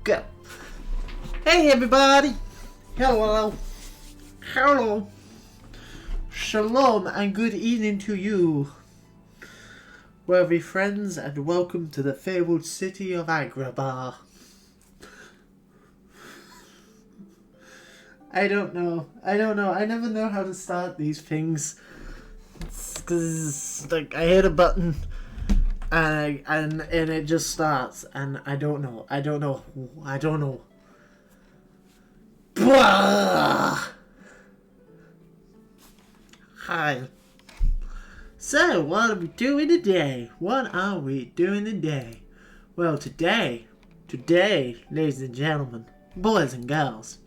Go. Hey everybody! Hello. Hello. Shalom and good evening to you, worthy friends, and welcome to the fabled city of Agrabah. I don't know. I never know how to start these things. Because like I hit a button and it just starts and I don't know. Blah! Hi. So, what are we doing today? Well, today, ladies and gentlemen, boys and girls,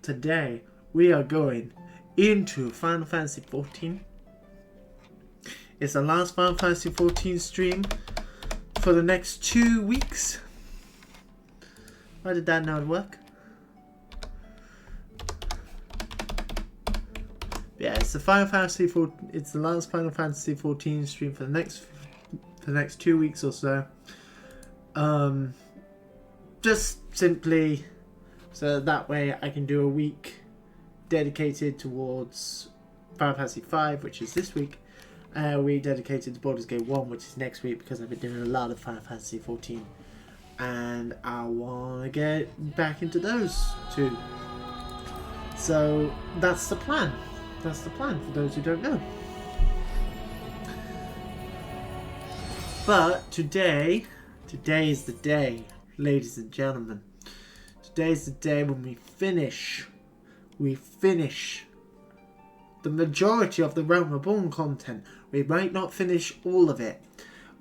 today we are going into Final Fantasy XIV. It's the last Final Fantasy XIV stream for the next 2 weeks. Why did that not work? Yeah, it's the Final Fantasy 14. It's the last Final Fantasy XIV stream for the next 2 weeks or so. Just simply so that way I can do a week dedicated towards Final Fantasy V, which is this week. A week dedicated to Baldur's Gate 1, which is next week, because I've been doing a lot of Final Fantasy XIV, and I want to get back into those two. So that's the plan. That's the plan for those who don't know. But today is the day, ladies and gentlemen. Today is the day when we finish the majority of the Realm Reborn content. We might not finish all of it,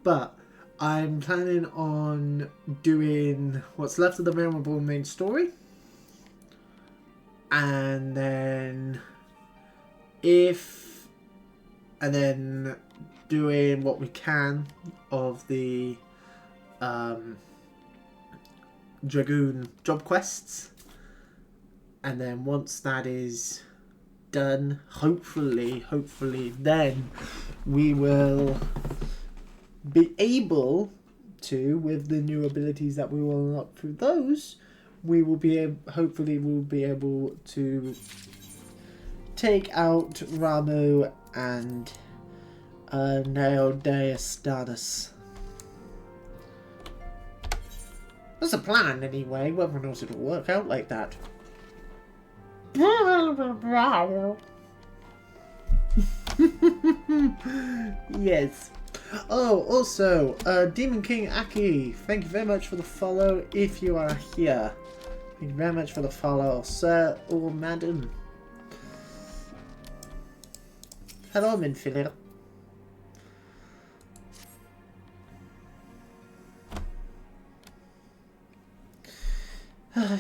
but I'm planning on doing what's left of the Realm Reborn main story, and then doing what we can of the Dragoon job quests, and then once that is done, hopefully then we will be able to, with the new abilities that we will unlock through those, hopefully we'll be able to take out Ramu and Neodeus. That's a plan anyway, whether or not it'll work out like that. Yes. Oh, also, Demon King Aki, thank you very much for the follow if you are here. Thank you very much for the follow, sir or madam. Hello, Minfield.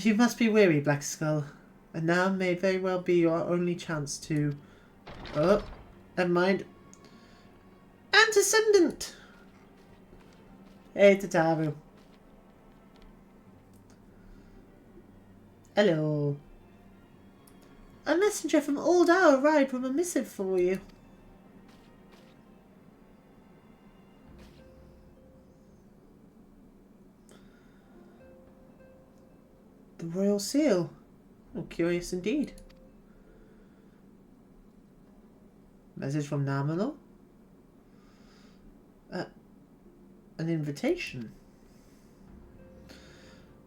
You must be weary, Black Skull. And now may very well be your only chance to... Oh, never mind. Antecedent! Hey, Tataru. Hello. A messenger from Old Owl arrived with a missive for you. The Royal Seal. Oh, curious indeed. Message from Namino? An invitation.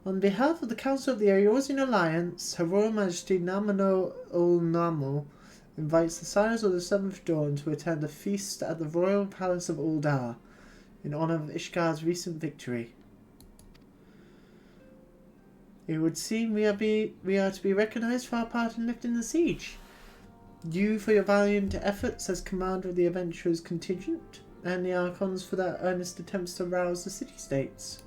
On behalf of the Council of the Eorzean Alliance, Her Royal Majesty Namino Ul Namu invites the Sires of the Seventh Dawn to attend a feast at the Royal Palace of Uldar in honor of Ishgar's recent victory. It would seem we are to be recognized for our part in lifting the siege. You for your valiant efforts as commander of the adventurers' contingent, and the Archons for their earnest attempts to rouse the city-states.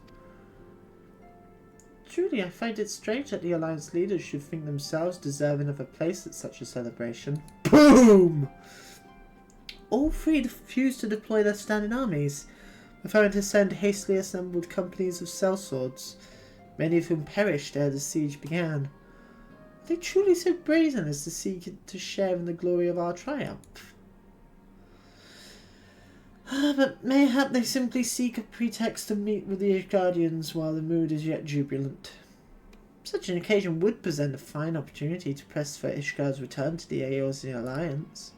Truly, I find it strange that the Alliance leaders should think themselves deserving of a place at such a celebration. Boom! All three refused to deploy their standing armies, preferring to send hastily assembled companies of sellswords, many of whom perished ere the siege began. Are they truly so brazen as to seek to share in the glory of our triumph? But mayhap they simply seek a pretext to meet with the Guardians while the mood is yet jubilant. Such an occasion would present a fine opportunity to press for Ishgar's return to the Eorzean Alliance.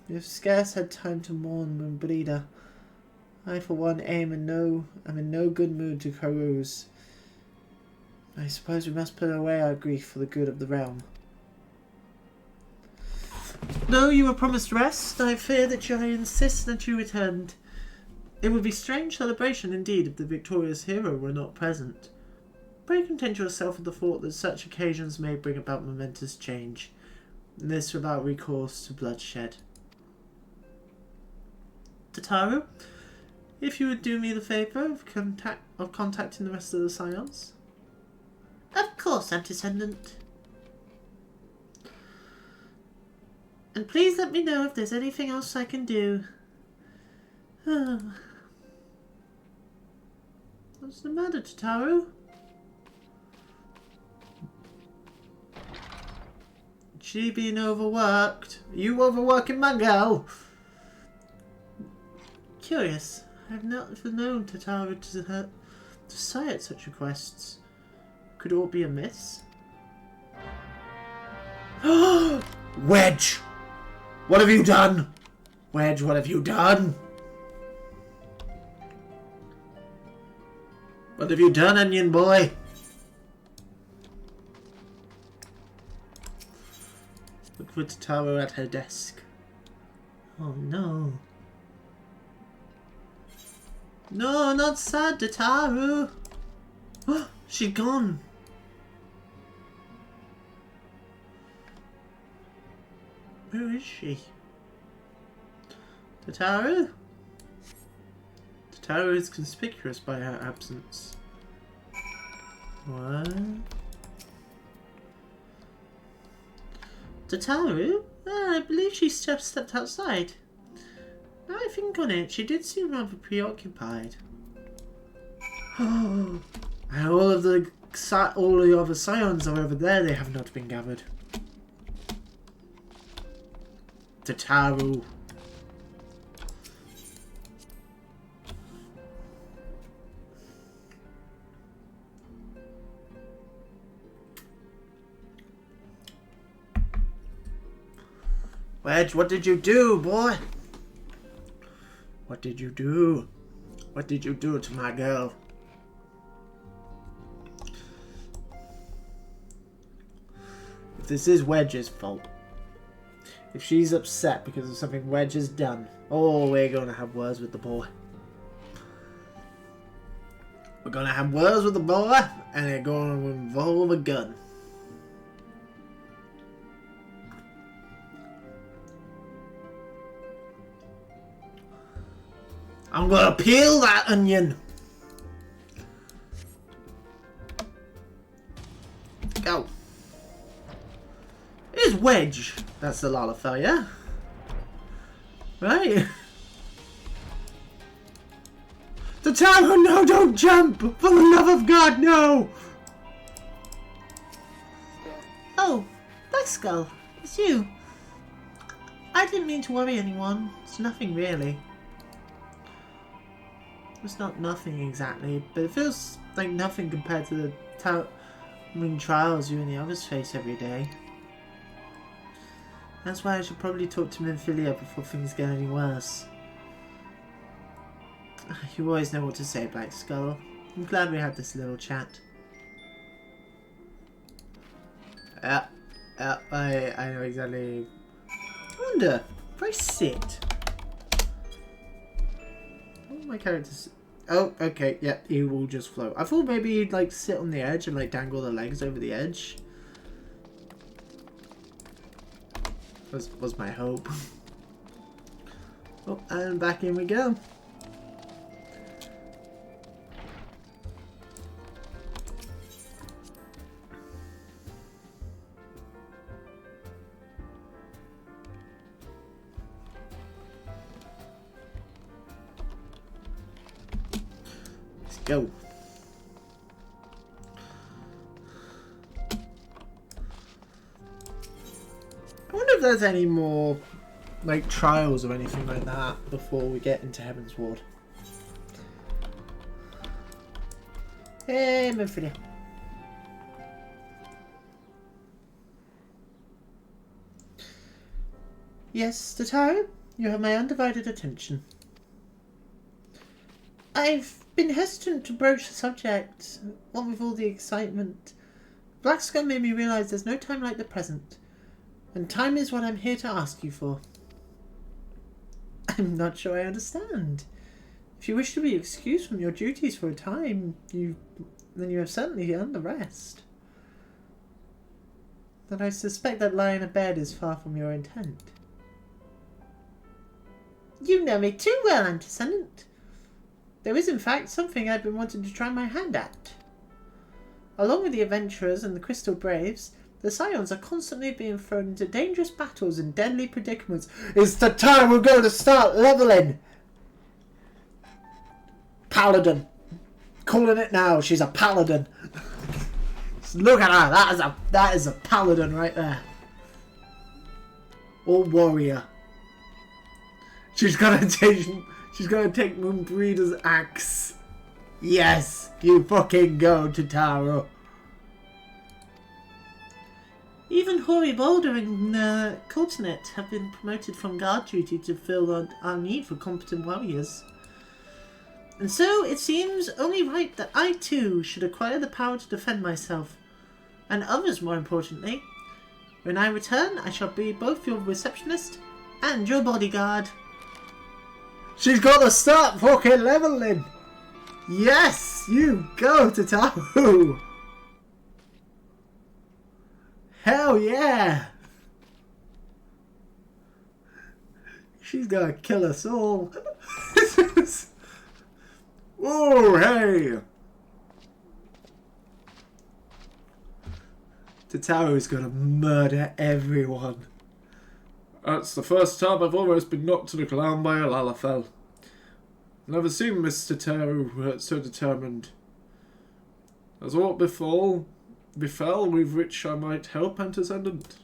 You've scarce had time to mourn Mumbrida. I, for one, am in no good mood to carouse. I suppose we must put away our grief for the good of the realm. Though you were promised rest, I fear that I insist that you returned. It would be strange celebration indeed if the victorious hero were not present. Pray content yourself with the thought that such occasions may bring about momentous change, and this without recourse to bloodshed. Tataru, if you would do me the favour of contacting the rest of the Scions. Of course, Antecedent. And please let me know if there's anything else I can do. What's the matter, Tataru? She being overworked? Are you overworking my girl? Curious. I've not known Tataru to sigh at such requests. Could all be amiss? Wedge! What have you done? Wedge, what have you done? What have you done, onion boy? Look for Tataru at her desk. Oh no. No, not sad, Tataru. She's gone. Where is she? Tataru? Tataru is conspicuous by her absence. What? Tataru? I believe she stepped outside. Now I think on it, she did seem rather preoccupied. And all the other scions are over there. They have not been gathered. Tataru. Wedge, what did you do, boy? What did you do? What did you do to my girl? If this is Wedge's fault, if she's upset because of something Wedge has done, oh, we're going to have words with the boy. We're going to have words with the boy, and they're going to involve a gun. I'm gonna peel that onion. Go. It is Wedge. That's the Lalafell, yeah? Right. Tataru, no, don't jump! For the love of God, no! Oh, Blackskull, it's you. I didn't mean to worry anyone. It's nothing really. It's not nothing exactly, but it feels like nothing compared to the towering trials you and the others face every day. That's why I should probably talk to Minfilia before things get any worse. You always know what to say, Blackskull. I'm glad we had this little chat. I know exactly. I wonder if I sit. My character's... Oh, okay, yeah, he will just float. I thought maybe he'd like sit on the edge and like dangle the legs over the edge. Was my hope. Oh, and back in we go. Go. I wonder if there's any more like trials or anything like that before we get into Heavensward. Hey, Mephilia. Yes, Tataru, you have my undivided attention. I've been hesitant to broach the subject, what with all the excitement. Blackskull made me realise there's no time like the present, and time is what I'm here to ask you for. I'm not sure I understand. If you wish to be excused from your duties for a time, then you have certainly earned the rest. But I suspect that lying in bed is far from your intent. You know me too well, Antecedent. There is, in fact, something I've been wanting to try my hand at. Along with the adventurers and the Crystal Braves, the Scions are constantly being thrown into dangerous battles and deadly predicaments. It's the time we're going to start leveling! Paladin. Calling it now, she's a paladin. Look at her, that is a paladin right there. Or warrior. She's gonna take Moonbreeder's axe. Yes, you fucking go, Tataru. Even Hori Boulder and Coltonet have been promoted from guard duty to fill our need for competent warriors. And so it seems only right that I too should acquire the power to defend myself, and others more importantly. When I return, I shall be both your receptionist and your bodyguard. She's got to start fucking leveling! Yes, you go, Tataru! Hell yeah! She's gonna kill us all. Oh, hey! Tataru's gonna murder everyone. That's the first time I've almost been knocked to the ground by a Lalafell. Never seen Miss Tataru so determined. Has aught befell with which I might help, Antecedent?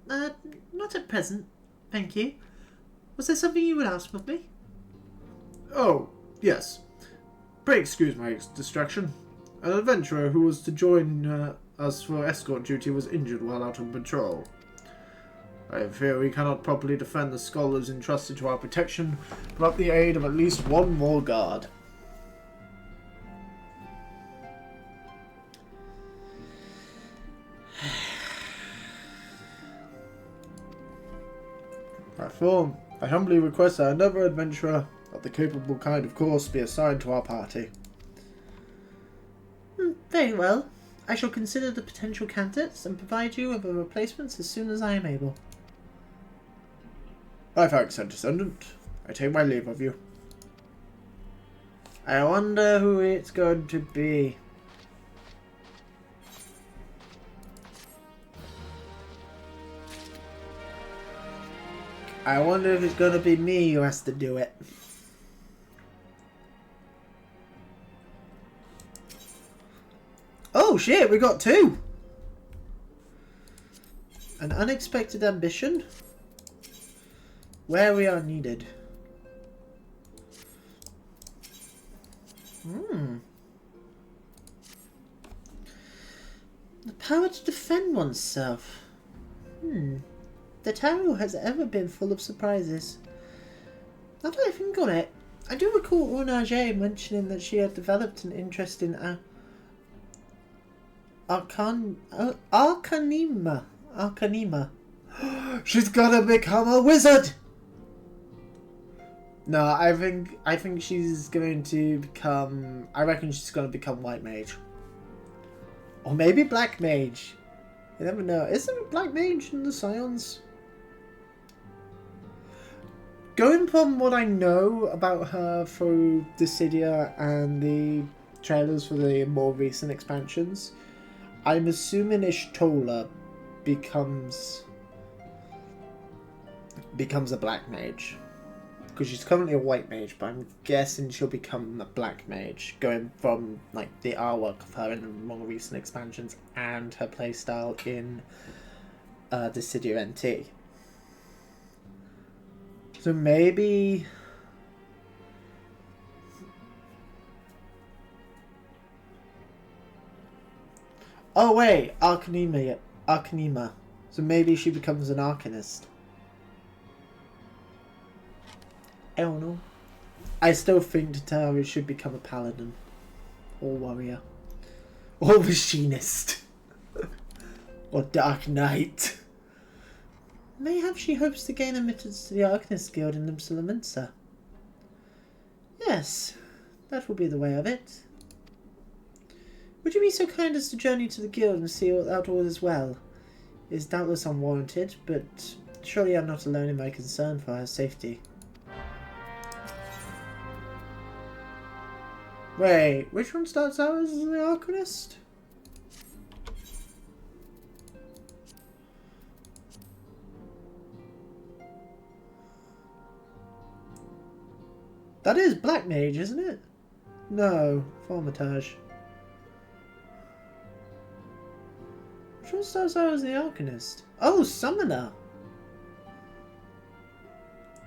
Not at present, thank you. Was there something you would ask of me? Oh, yes. Pray excuse my distraction. An adventurer who was to join us for escort duty was injured while out on patrol. I fear we cannot properly defend the scholars entrusted to our protection without the aid of at least one more guard. Therefore, I humbly request that another adventurer of the capable kind, of course, be assigned to our party. Very well. I shall consider the potential candidates and provide you with a replacement as soon as I am able. I thank Antecedent. I take my leave of you. I wonder who it's going to be. I wonder if it's going to be me who has to do it. Oh shit, we got two! An unexpected ambition. Where we are needed. The power to defend oneself. The tarot has ever been full of surprises. Now that I think on it, I do recall Onage mentioning that she had developed an interest in Arcanima. She's gonna become a wizard! No, I think she's going to become... I reckon she's going to become White Mage. Or maybe Black Mage. You never know. Isn't Black Mage in the Scions? Going from what I know about her through Dissidia and the trailers for the more recent expansions, I'm assuming Ishtola becomes a Black Mage. Because she's currently a White Mage, but I'm guessing she'll become a Black Mage, going from like the artwork of her in the more recent expansions and her playstyle in Dissidia NT. So maybe Oh wait, Arcanema. So maybe she becomes an Arcanist. I don't know. I still think Tataru should become a Paladin. Or Warrior. Or Machinist. Or Dark Knight. Mayhap she hopes to gain admittance to the Arcanist Guild in Limsa. Yes, that will be the way of it. Would you be so kind as to journey to the guild and see out all is well? It is doubtless unwarranted, but surely I'm not alone in my concern for her safety. Wait, which one starts out as the Arcanist? That is Black Mage, isn't it? No, Formatage. Which one starts out as the Arcanist? Oh, Summoner!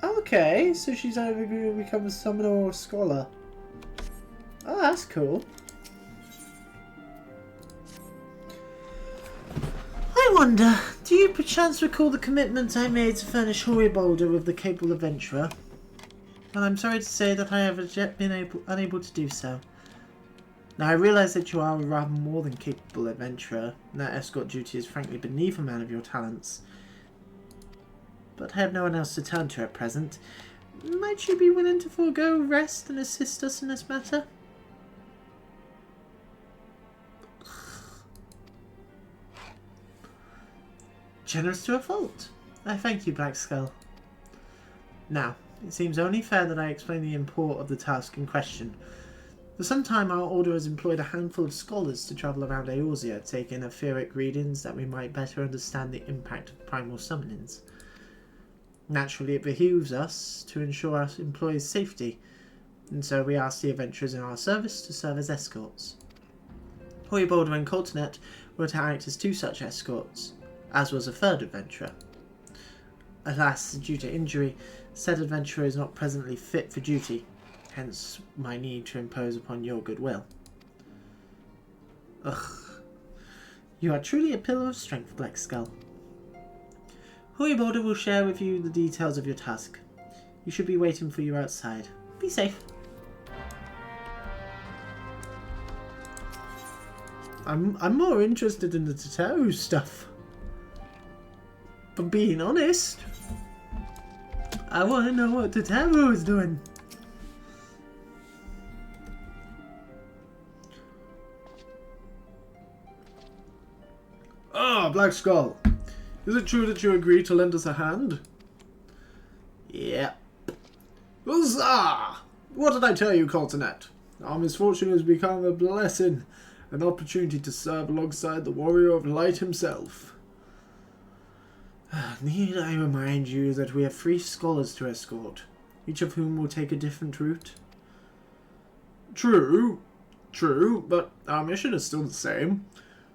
Okay, so she's either going to become a Summoner or a Scholar. Oh, that's cool. I wonder, do you perchance recall the commitment I made to furnish Horibolder with the capable adventurer? Well, I'm sorry to say that I have as yet been unable to do so. Now, I realise that you are a rather more than capable adventurer, and that escort duty is frankly beneath a man of your talents. But I have no one else to turn to at present. Might you be willing to forego rest and assist us in this matter? Generous to a fault. I thank you, Blackskull. Now, it seems only fair that I explain the import of the task in question. For some time our order has employed a handful of scholars to travel around Eorzea, taking etheric readings that we might better understand the impact of primal summonings. Naturally, it behooves us to ensure our employees' safety, and so we ask the adventurers in our service to serve as escorts. Horibolder and Coltonet were to act as two such escorts, as was a third adventurer. Alas, due to injury, said adventurer is not presently fit for duty, hence my need to impose upon your goodwill. Ugh. You are truly a pillar of strength, Blackskull. Horibolder will share with you the details of your task. You should be waiting for you outside. Be safe. I'm more interested in the Tataru stuff. But being honest, I want to know what Tataru is doing. Ah, Blackskull. Is it true that you agree to lend us a hand? Yep. Huzzah! What did I tell you, Coltonet? Our misfortune has become a blessing, an opportunity to serve alongside the warrior of light himself. Need I remind you that we have 3 scholars to escort, each of whom will take a different route? True, but our mission is still the same.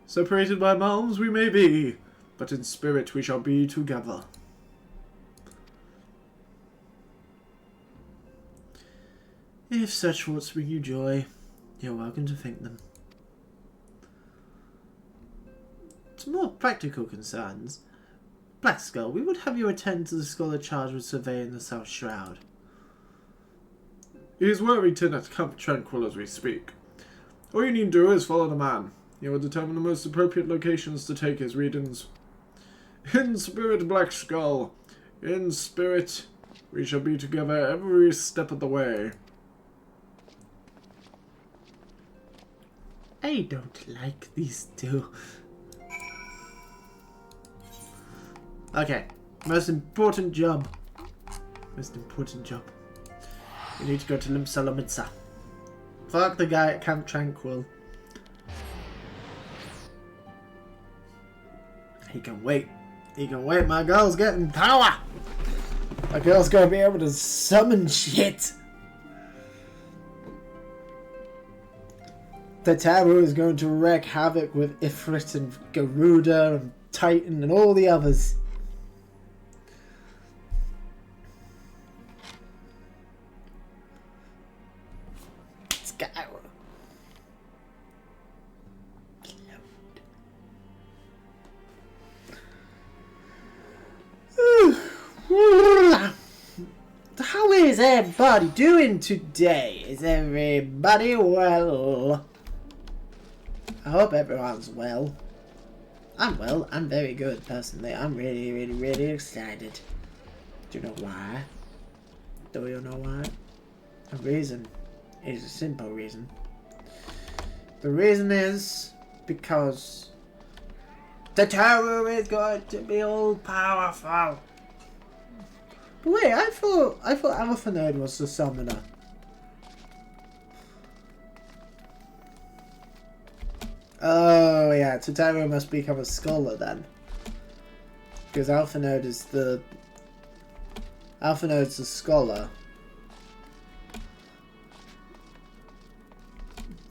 Separated by miles we may be, but in spirit we shall be together. If such thoughts bring you joy, you're welcome to think them. To more practical concerns, Blackskull, we would have you attend to the scholar charged with surveying the South Shroud. He is Worthington at Camp Tranquil as we speak. All you need do is follow the man. He will determine the most appropriate locations to take his readings. In spirit, Blackskull. In spirit, we shall be together every step of the way. I don't like these two. Okay, most important job. We need to go to Limsa. Fuck the guy at Camp Tranquil. He can wait. My girl's getting power. My girl's gonna be able to summon shit. Tataru is going to wreak havoc with Ifrit and Garuda and Titan and all the others. how is everybody doing today? Is everybody well? I hope everyone's well. I'm well. I'm very good, personally. I'm really, really, really excited. Do you know why? Do you know why? The reason is a simple reason. The reason is because the tower is going to be all powerful. But wait, I thought Heavensward was the summoner. Oh yeah, Totaro must become a scholar then. Because Heavensward is the scholar.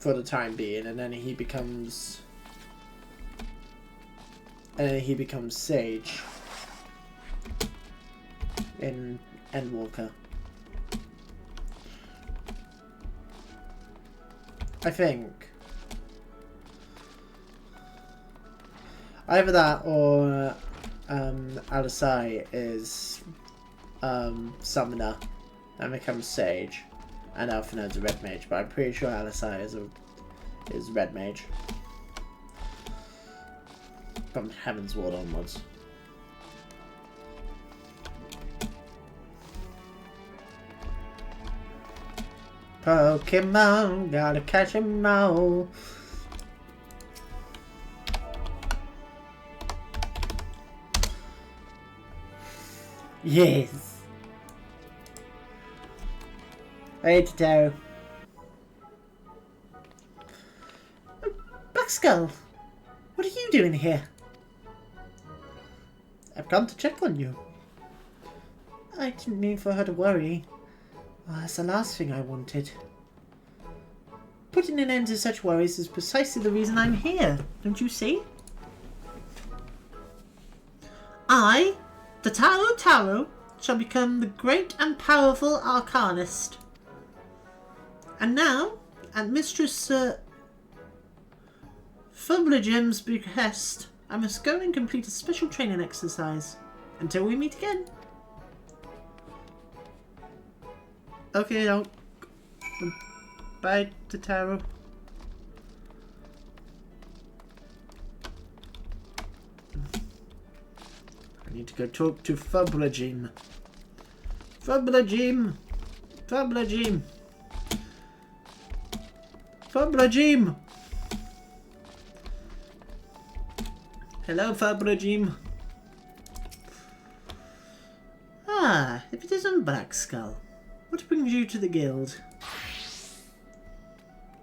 For the time being, and then he becomes Sage in Endwalker. I think either that or Alisai is summoner and becomes Sage, and Heavensward's a red mage, but I'm pretty sure Alisai is red mage from Heavensward onwards. Pokemon, gotta catch 'em all. Yes. Hey, Totaro. Blackskull, what are you doing here? I've come to check on you. I didn't mean for her to worry. Well, that's the last thing I wanted. Putting an end to such worries is precisely the reason I'm here, don't you see? I, the Taro, shall become the great and powerful Arcanist. And now, at Mistress Fumblegim's behest, I must go and complete a special training exercise. Until we meet again. Okay, now. Bye, Totaro. I need to go talk to Fumblegim. Fumblegim! Fumblegim! Fumblegim! Hello, Fumblegim. Ah, if it isn't Blackskull, what brings you to the guild?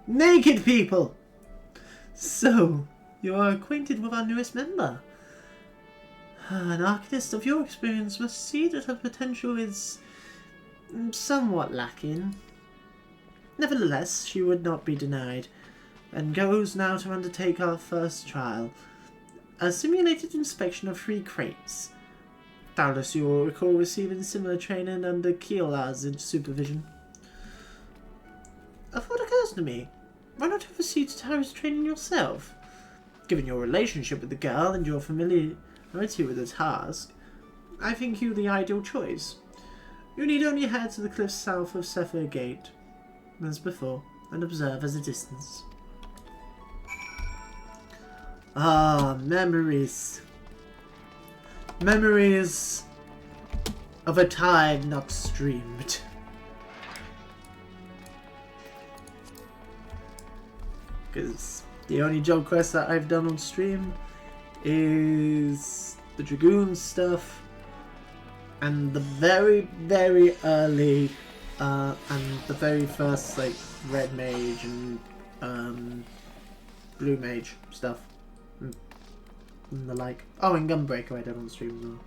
Naked people! So, you are acquainted with our newest member. An arcanist of your experience must see that her potential is somewhat lacking. Nevertheless, she would not be denied, and goes now to undertake our first trial. A simulated inspection of 3 crates. Doubtless you will recall receiving similar training under Keelar's supervision. A thought occurs to me. Why not oversee Totaro's training yourself? Given your relationship with the girl and your familiarity with the task, I think you the ideal choice. You need only head to the cliffs south of Sephir Gate, as before, and observe as a distance. Ah, memories. Memories of a time not streamed. Because the only job quest that I've done on stream is the Dragoon stuff and the very, very early and the very first like Red Mage and Blue Mage stuff. And the like. Oh, and Gunbreaker I did on stream as well.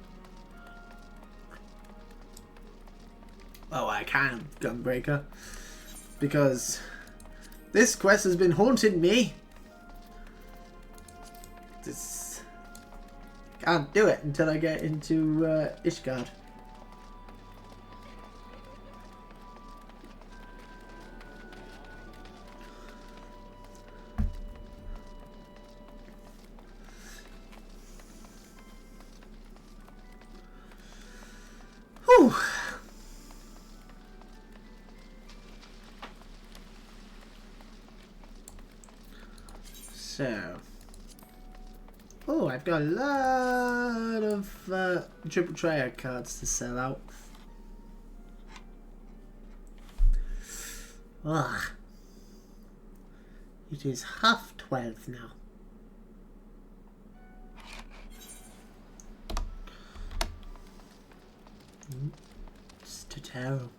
Oh, I can Gunbreaker. Because this quest has been haunting me. This can't do it until I get into Ishgard. Whew. So. Oh, I've got a lot of triple triad cards to sell out. Ugh. It is 12:30 now. It's Totaro.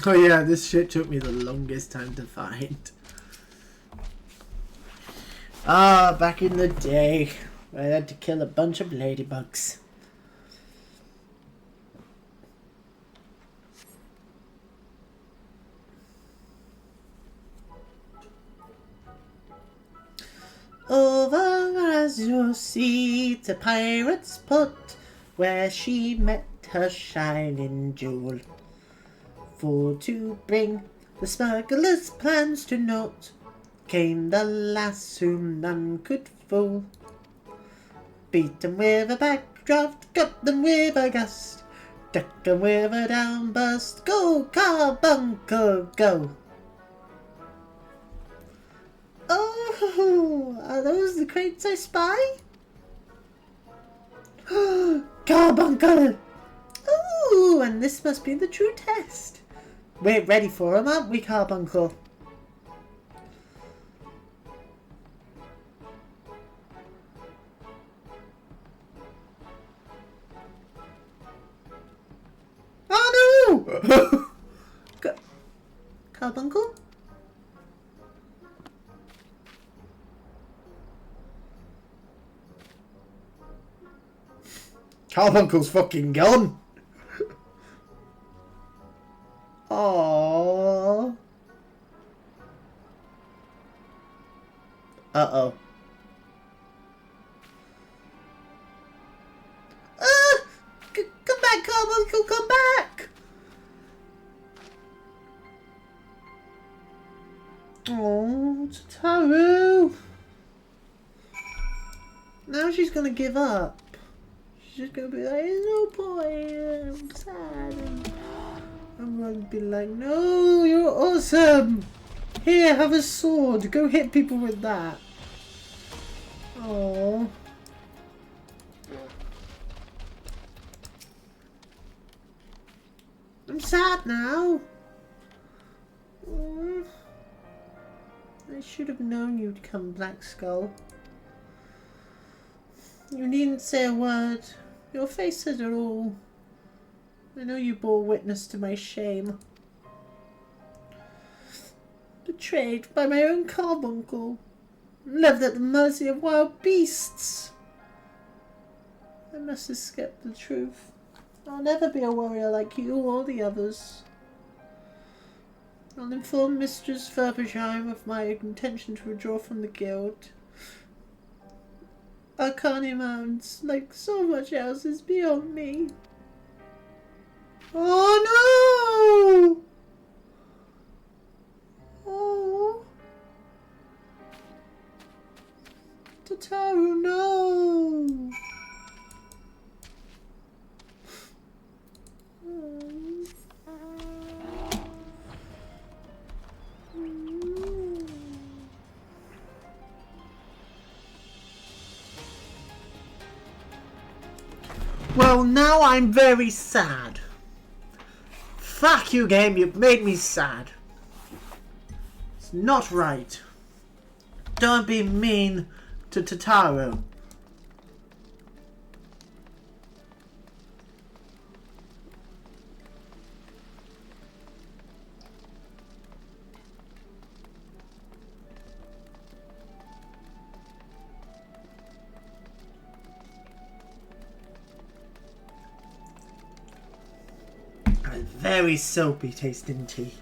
Oh yeah, this shit took me the longest time to find. Ah, back in the day, I had to kill a bunch of ladybugs. Over azure sea the pirates put, where she met her shining jewel. For to bring the smugglers' plans to naught, came the lass whom none could fool. Beat them with a backdraft, cut them with a gust, duck them with a downburst, go carbuncle go! Oh, are those the crates I spy? Carbuncle! Ooh, and this must be the true test. We're ready for 'em, aren't we, Carbuncle? Oh no! Carbuncle? Carbuncle's fucking gone. Aww. Uh-oh. Come back, Carbuncle, come back! Oh, Totaro. Now she's gonna give up. She's just gonna be like, there's no point, I'm sad. And I'm gonna be like, no, you're awesome. Here, have a sword. Go hit people with that. Oh. I'm sad now. Oh. I should have known you'd come, Blackskull. You needn't say a word. Your face said it all. I know you bore witness to my shame. Betrayed by my own carbuncle. Left at the mercy of wild beasts. I must escape the truth. I'll never be a warrior like you or the others. I'll inform Mistress Ferbesheim of my intention to withdraw from the guild. Arcani Mounds, like so much else, is beyond me. Oh no! Oh. Totaro, no! Well, now I'm very sad. Fuck you, game, you've made me sad. It's not right. Don't be mean to Totaro. Very soapy tasting tea.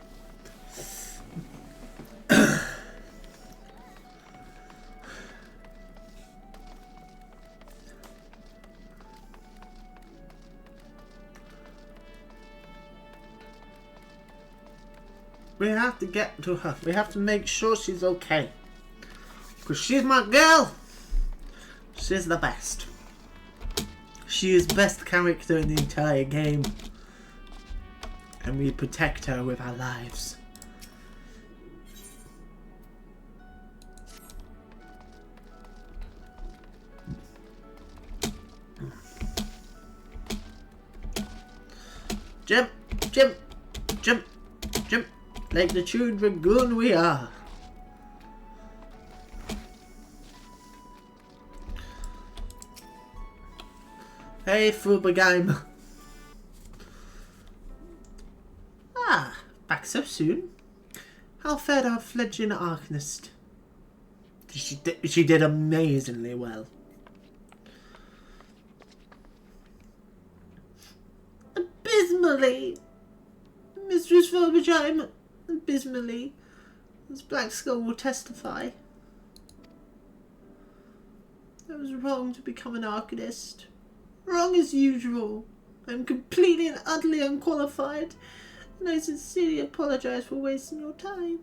We have to get to her. We have to make sure she's okay. Because she's my girl. She's the best. She is best character in the entire game. And we protect her with our lives. Jump, jump, jump, jump, like the true dragoon we are. Hey, Fulbergheim. Ah, back so soon. How fared our fledgling arcanist? She did amazingly well. Abysmally! Mistress Fulbergheim, abysmally. As Blackskull will testify. I was wrong to become an arcanist. Wrong as usual. I am completely and utterly unqualified, and I sincerely apologise for wasting your time.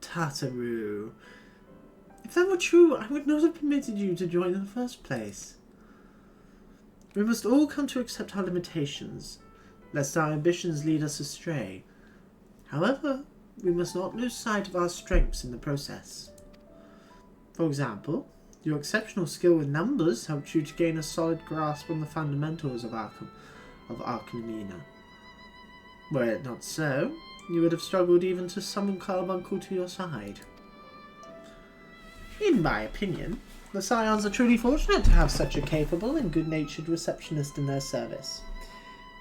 Tataru. If that were true, I would not have permitted you to join in the first place. We must all come to accept our limitations, lest our ambitions lead us astray. However, we must not lose sight of our strengths in the process. For example, your exceptional skill with numbers helped you to gain a solid grasp on the fundamentals of Arcanumina. Were it not so, you would have struggled even to summon Carbuncle to your side. In my opinion, the Scions are truly fortunate to have such a capable and good-natured receptionist in their service.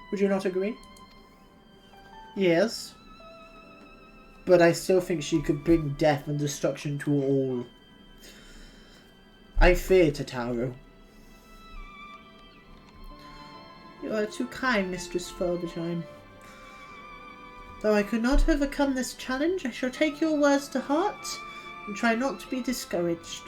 Would you not agree? Yes. But I still think she could bring death and destruction to all. I fear Tataru. You are too kind, Mistress Fulbergheim. Though I could not overcome this challenge, I shall take your words to heart and try not to be discouraged.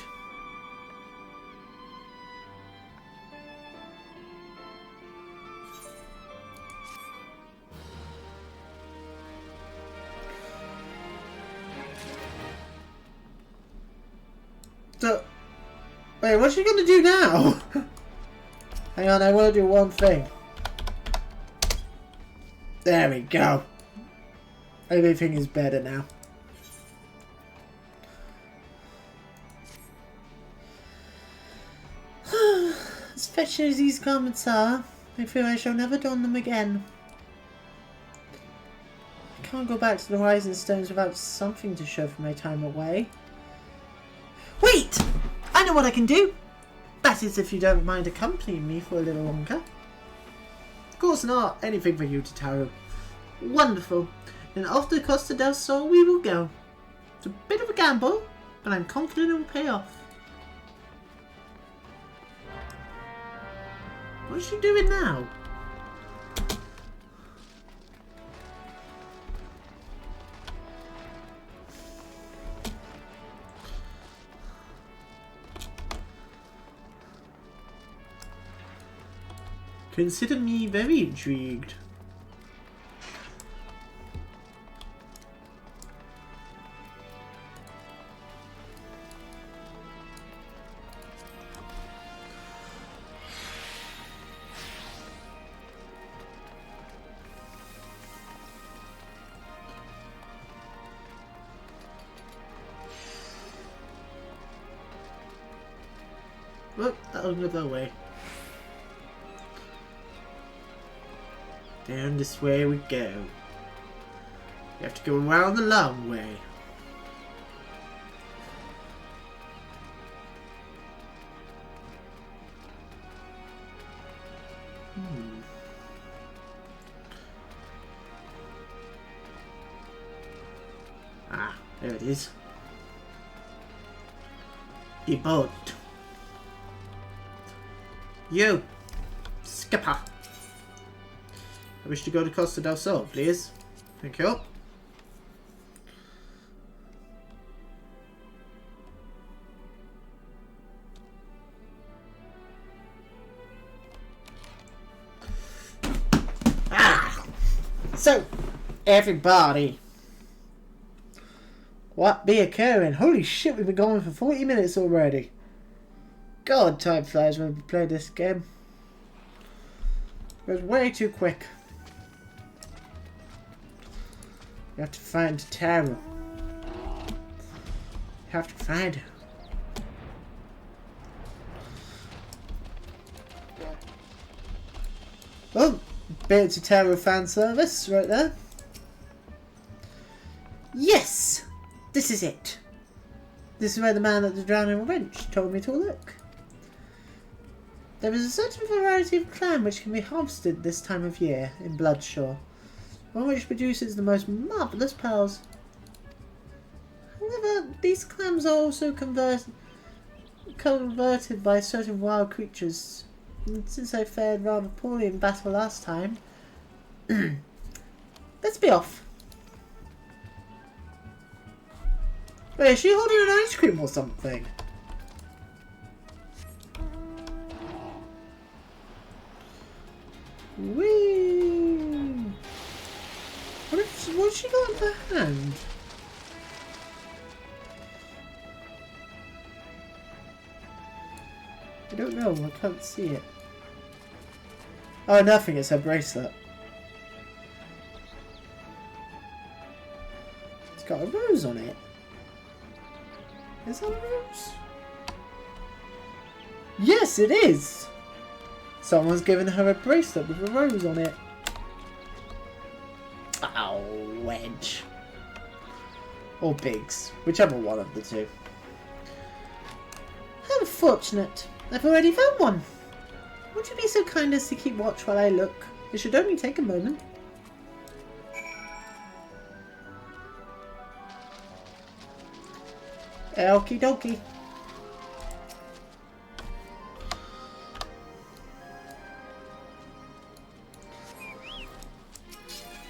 So, wait, what's she gonna do now? Hang on, I want to do one thing. There we go. Everything is better now. As fetching as these garments are, I fear I shall never don them again. I can't go back to the Rising Stones without something to show for my time away. Wait! I know what I can do! That is, if you don't mind accompanying me for a little longer. Of course not. Anything for you, Tataru. Wonderful. Then off to Costa del Sol we will go. It's a bit of a gamble, but I'm confident it will pay off. What is she doing now? Consider me very intrigued. Well, that'll go that way. Down this way we go. We have to go around the long way. Ah, there it is. The boat. You, skipper. I wish to go to Costa del Sol, please. Thank you. Ah! So, everybody. What be occurring? Holy shit, we've been going for 40 minutes already. God, time flies when we play this game. It was way too quick. You have to find Tara. You have to find her. Oh, Bit of Totoro fan service right there. Yes! This is it. This is where the man at the drowning wrench told me to look. There is a certain variety of clam which can be harvested this time of year in Bloodshore, one which produces the most marvellous pearls. However, these clams are also converted by certain wild creatures. And since I fared rather poorly in battle last time, let's be off. Wait, is she holding an ice cream or something? Whee! What's she got in her hand? I don't know, I can't see it. Oh, nothing, it's her bracelet. It's got a rose on it. Is that a rose? Yes, it is! Someone's given her a bracelet with a rose on it. Ow, Wedge. Or Biggs, whichever one of the two. How fortunate. I've already found one. Would you be so kind as to keep watch while I look? It should only take a moment. Okie dokie.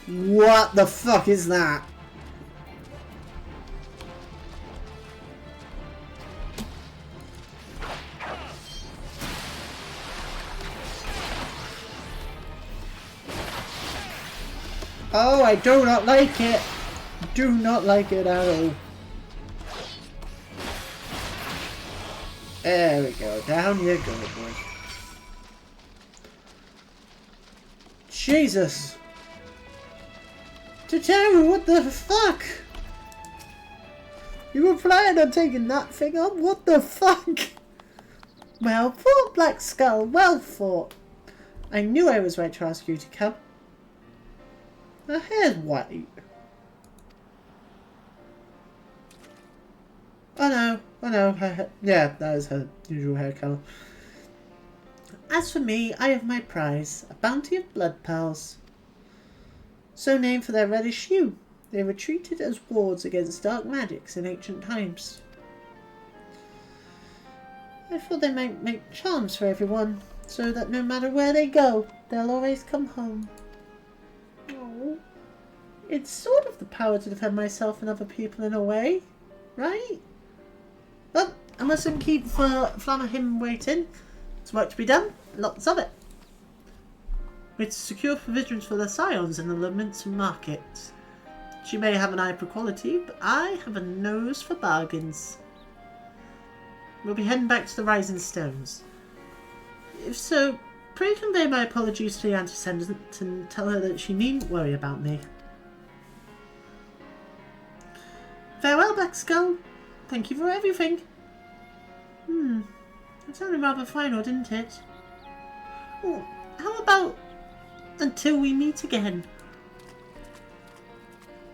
What the fuck is that? Oh, I do not like it. Do not like it at all. There we go. Down you go, boy. Jesus. Totoro, what the fuck? You were planning on taking that thing up? What the fuck? Well, poor Black Skull. Well fought. I knew I was right to ask you to come. Her hair's white. Oh no, her hair, yeah, that is her usual hair colour. As for me, I have my prize, a bounty of blood pearls. So named for their reddish hue, they were treated as wards against dark magics in ancient times. I thought they might make charms for everyone, so that no matter where they go, they'll always come home. Oh, it's sort of the power to defend myself and other people in a way, right? Well, I mustn't keep Flamahim waiting. There's work to be done, lots of it. We're to secure provisions for the scions in the laments and markets. She may have an eye for quality, but I have a nose for bargains. We'll be heading back to the Rising Stones. If so, pray convey my apologies to the Antecedent and tell her that she needn't worry about me. Farewell, Black Skull. Thank you for everything. That sounded rather final, didn't it? Oh, how about until we meet again?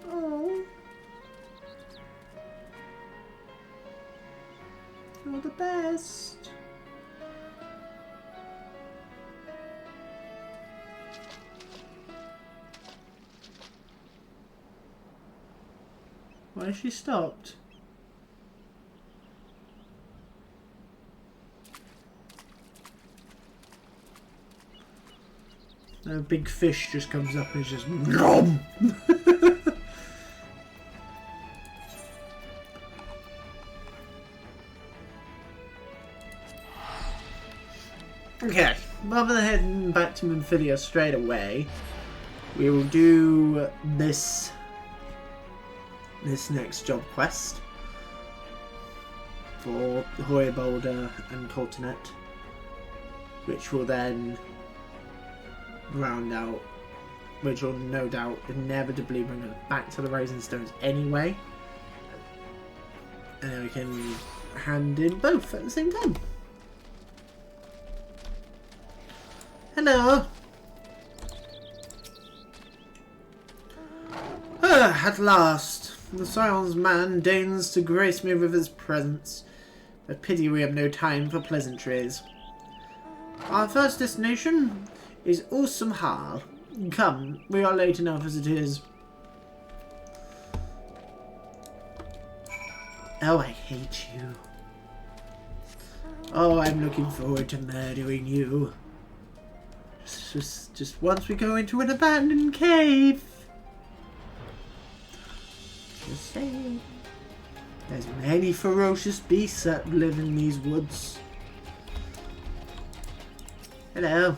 Oh. You're the best. Why has she stopped? A big fish just comes up and is just nom. Okay, rather than heading back to Monfilia straight away, we will do this next job quest for Hoya Boulder and Coltonet, which will then round out, which will no doubt inevitably bring us back to the Rising Stones anyway, and then we can hand in both at the same time. Hello. At last, the Scion's man deigns to grace me with his presence. But pity we have no time for pleasantries. Our first destination is Awesome Hall. Come, we are late enough as it is. Oh, I hate you. Oh, I'm looking forward to murdering you. Just once we go into an abandoned cave. Just saying. There's many ferocious beasts that live in these woods. Hello.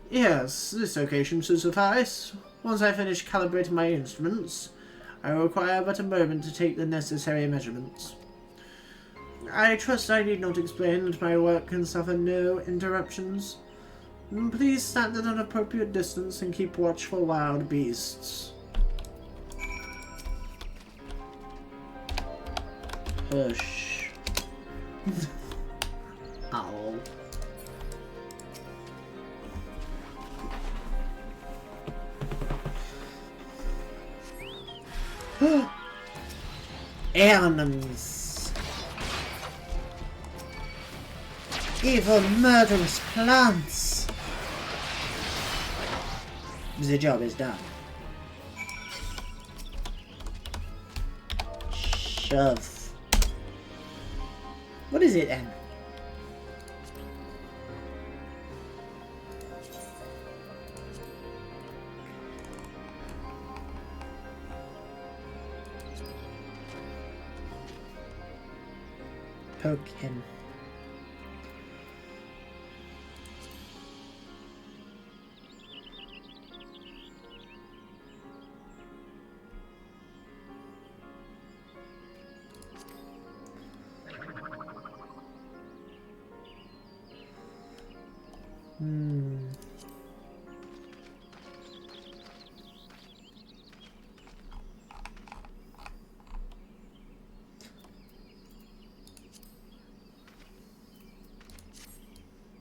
Yes, this location should suffice. Once I finish calibrating my instruments, I will require but a moment to take the necessary measurements. I trust I need not explain that my work can suffer no interruptions. Please stand at an appropriate distance and keep watch for wild beasts. Hush. Owl. Enemies. Evil, murderous plants. The job is done. Shove. What is it then? Poke him.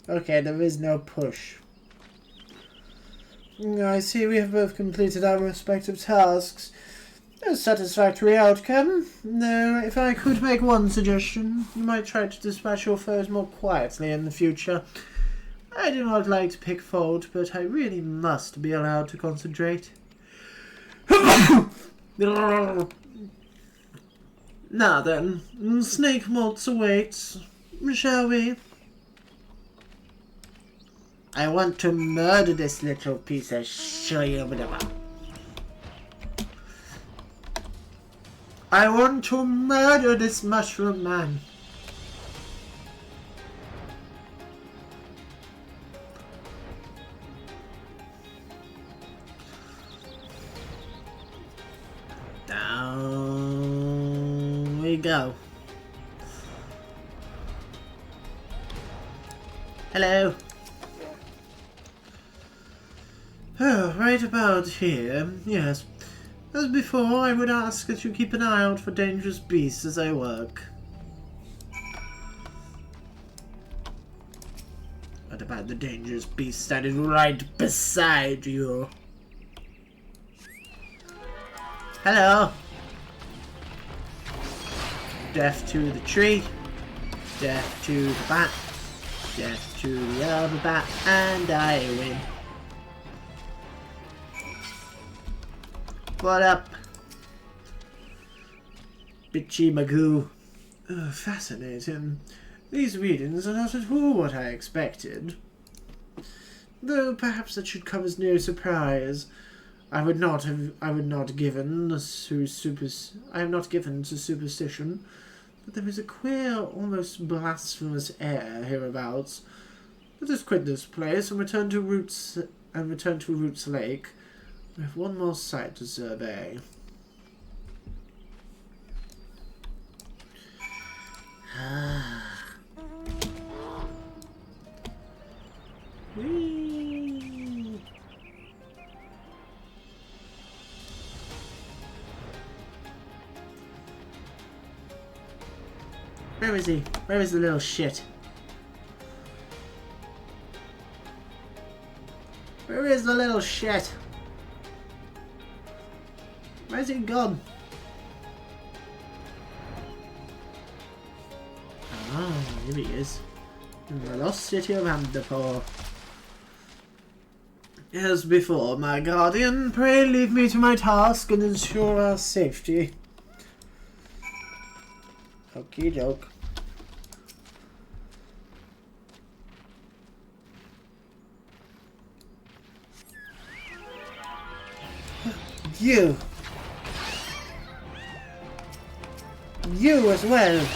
Okay, there is no push. I see we have both completed our respective tasks. A satisfactory outcome. Though, if I could make one suggestion, you might try to dispatch your foes more quietly in the future. I do not like to pick fault, but I really must be allowed to concentrate. Now then, snake malts awaits. Shall we? I want to murder this little piece of shit. I want to murder this mushroom man. Down we go. Hello. Oh, right about here, yes. As before, I would ask that you keep an eye out for dangerous beasts as I work. What about the dangerous beast standing right beside you? Hello. Death to the tree. Death to the bat. Death to the other bat. And I win. What up? Bitchy Magoo. Fascinating. These readings are not at all what I expected. Though perhaps that should come as no surprise. I am not given to superstition, but there is a queer, almost blasphemous air hereabouts. Let us quit this place and return to Roots Lake. We have one more site to survey. Whee! Where is he? Where is the little shit? Where is the little shit? Where's he gone? Ah, here he is. In the lost city of Amdapor. As before, my guardian, pray leave me to my task and ensure our safety. Okie doke. You! You as well!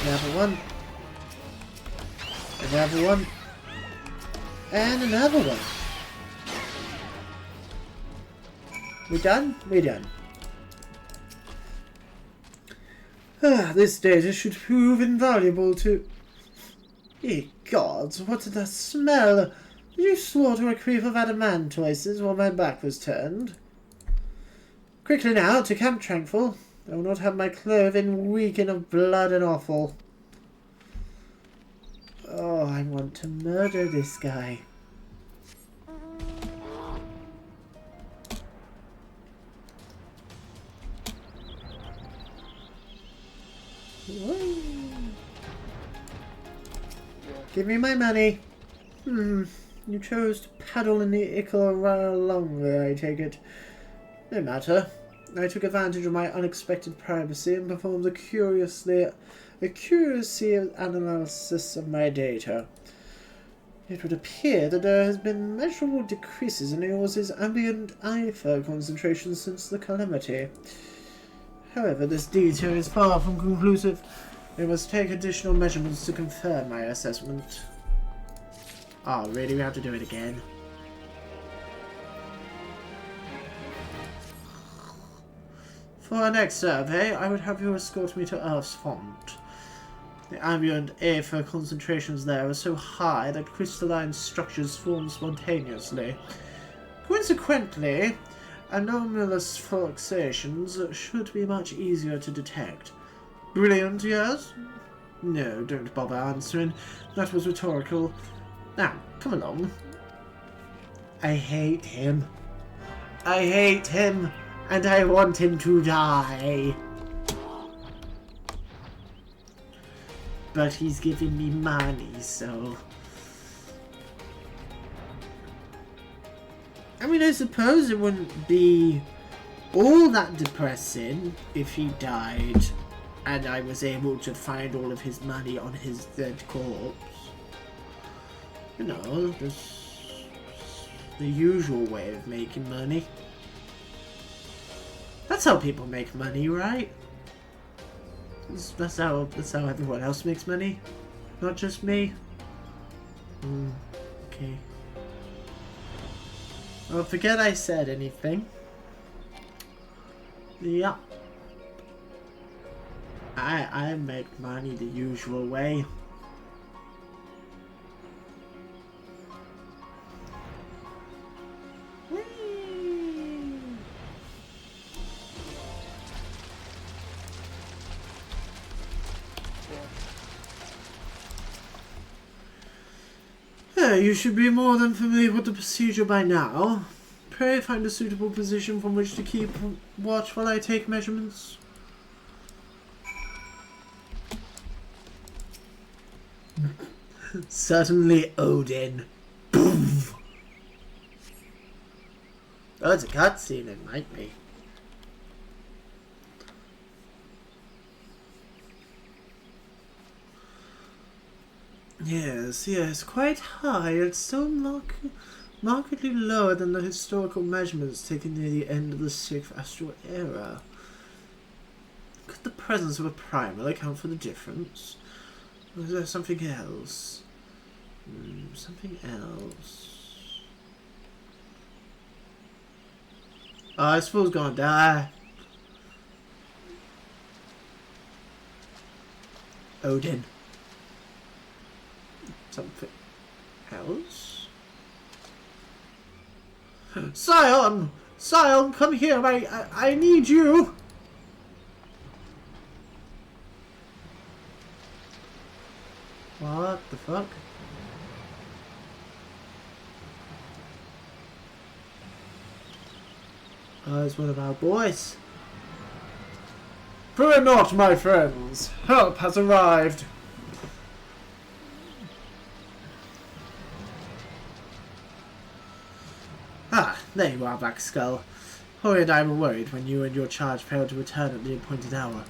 Another one. Another one. And another one. We done? We done. Ah, this data should prove invaluable to... Ye gods, what did that smell? Did you slaughter a creep of adamantoises while my back was turned? Quickly now, to Camp Tranquil. I will not have my clothing weaken of blood and offal. Oh, I want to murder this guy. Whoa. Give me my money. You chose to paddle in the ichor rather longer, I take it. No matter. I took advantage of my unexpected privacy and performed a accuracy analysis of my data. It would appear that there has been measurable decreases in Eos's ambient ether concentration since the calamity. However, this data is far from conclusive. We must take additional measurements to confirm my assessment. Oh, really? We have to do it again? For our next survey, I would have you escort me to Earth's font. The ambient ether concentrations there are so high that crystalline structures form spontaneously. Consequently, anomalous fluctuations should be much easier to detect. Brilliant, yes? No, don't bother answering. That was rhetorical. Now, come along. I hate him. I hate him, and I want him to die. But he's giving me money, so... I mean, I suppose it wouldn't be all that depressing if he died and I was able to find all of his money on his dead corpse. You know, this the usual way of making money. That's how people make money, right? That's how everyone else makes money, not just me. Okay. Well, forget I said anything. Yeah. I make money the usual way. You should be more than familiar with the procedure by now. Pray find a suitable position from which to keep watch while I take measurements. Certainly, Odin. Boom. Oh, it's a cutscene, it might be. Yes, quite high. It's still markedly lower than the historical measurements taken near the end of the 6th astral era. Could the presence of a primal account for the difference? Or is there something else? Something else. Oh, this fool's gonna die. Odin. Something else? Scion! Scion, come here! I need you! What the fuck? It's one of our boys. Fear not, my friends. Help has arrived. Ah, there you are, Black Skull. Hori and I were worried when you and your charge failed to return at the appointed hour.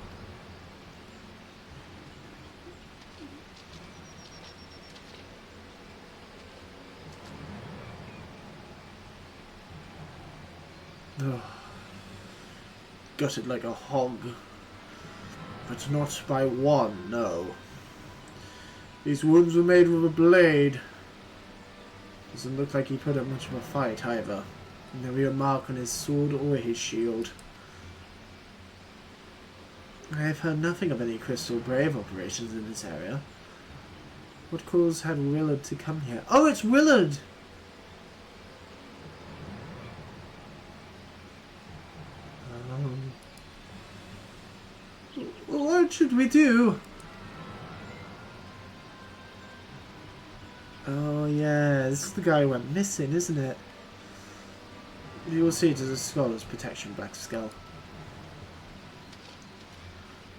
Gutted like a hog. But not by one, no. These wounds were made with a blade. Doesn't look like he put up much of a fight either. No real mark on his sword or his shield. I have heard nothing of any Crystal Brave operations in this area. What cause had Willard to come here? Oh, it's Willard! What should we do? Oh yeah, this is the guy who went missing, isn't it? You will see it as a scholar's protection, Black Skull.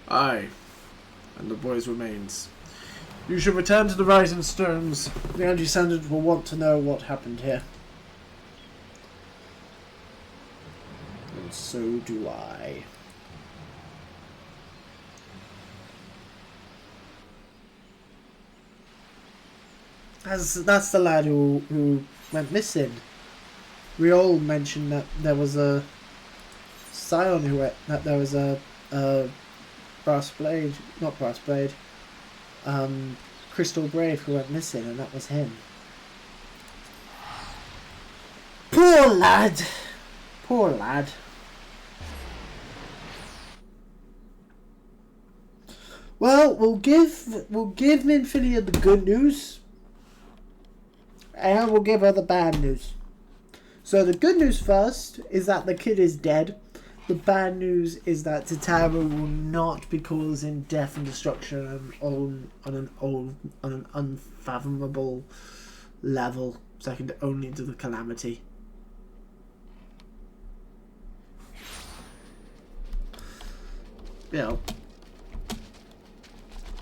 Aye, and the boy's remains. You should return to the Rising Stones. The Anti-Standard will want to know what happened here. And so do I. That's the lad who went missing. We all mentioned that there was a scion who went, that there was a Crystal Brave who went missing, and that was him. Poor lad. Poor lad. Well, we'll give Minfilia the good news. And we'll give her the bad news. So the good news first is that the kid is dead. The bad news is that Tatara will not be causing death and destruction on an unfathomable level, second only to the Calamity. You know,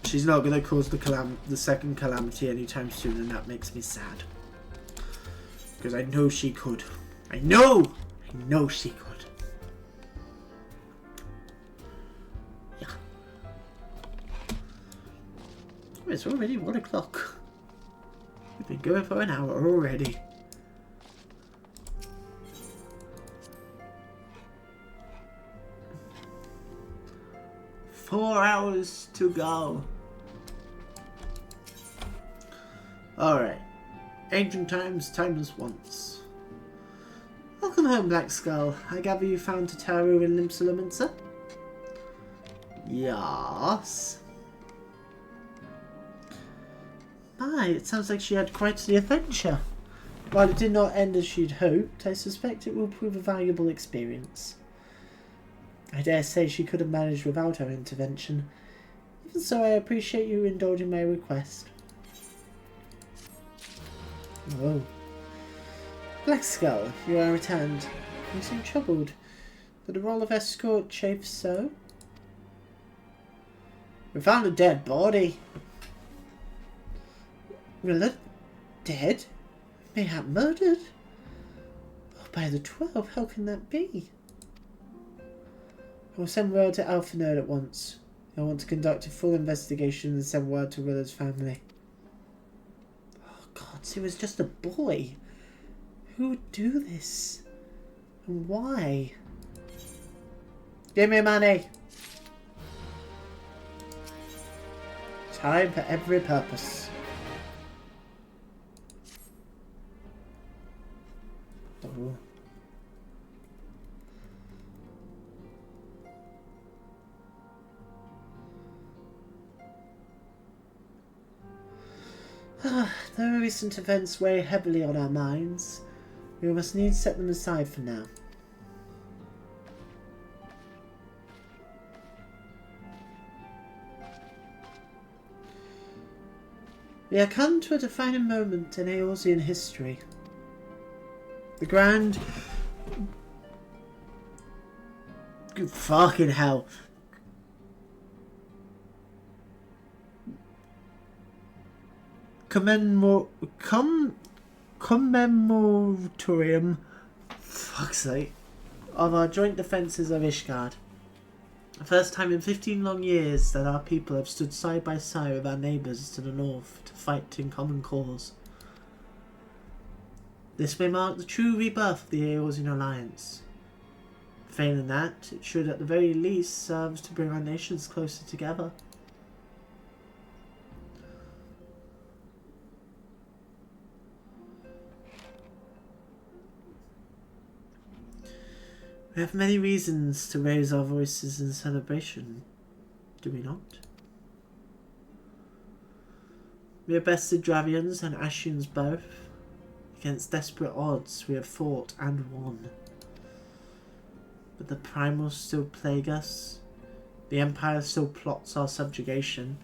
she's not going to cause the second Calamity anytime soon, and that makes me sad. Because I know she could. I know she could. Yeah. Oh, it's already 1 o'clock. We've been going for an hour already. Four hours to go. Alright. Ancient times, timeless once. Welcome home, Black Skull. I gather you found Tataru in Limsalaminsa? Yes. My, it sounds like she had quite the adventure. While it did not end as she'd hoped, I suspect it will prove a valuable experience. I dare say she could have managed without our intervention. Even so, I appreciate you indulging my request. Oh. Black Skull, you are returned. You seem troubled. Did the role of escort chafe so? We found a dead body. Willard? Dead? Mayhap murdered? Oh, by the 12, how can that be? I will send word to Alpha Nerd at once. I want to conduct a full investigation and send word to Willard's family. God, so it was just a boy. Who would do this? And why? Give me money. Time for every purpose. Oh. The recent events weigh heavily on our minds. We must needs set them aside for now. We are come to a defining moment in Eorzean history. The grand Fucking hell. Commemoratorium, fuck's sake, of our joint defences of Ishgard. The first time in 15 long years that our people have stood side by side with our neighbours to the north to fight in common cause. This may mark the true rebirth of the Eorzean Alliance. Failing that, it should at the very least serve to bring our nations closer together. We have many reasons to raise our voices in celebration, do we not? We have bested Dravians and Ashians both. Against desperate odds we have fought and won. But the primals still plague us, the Empire still plots our subjugation,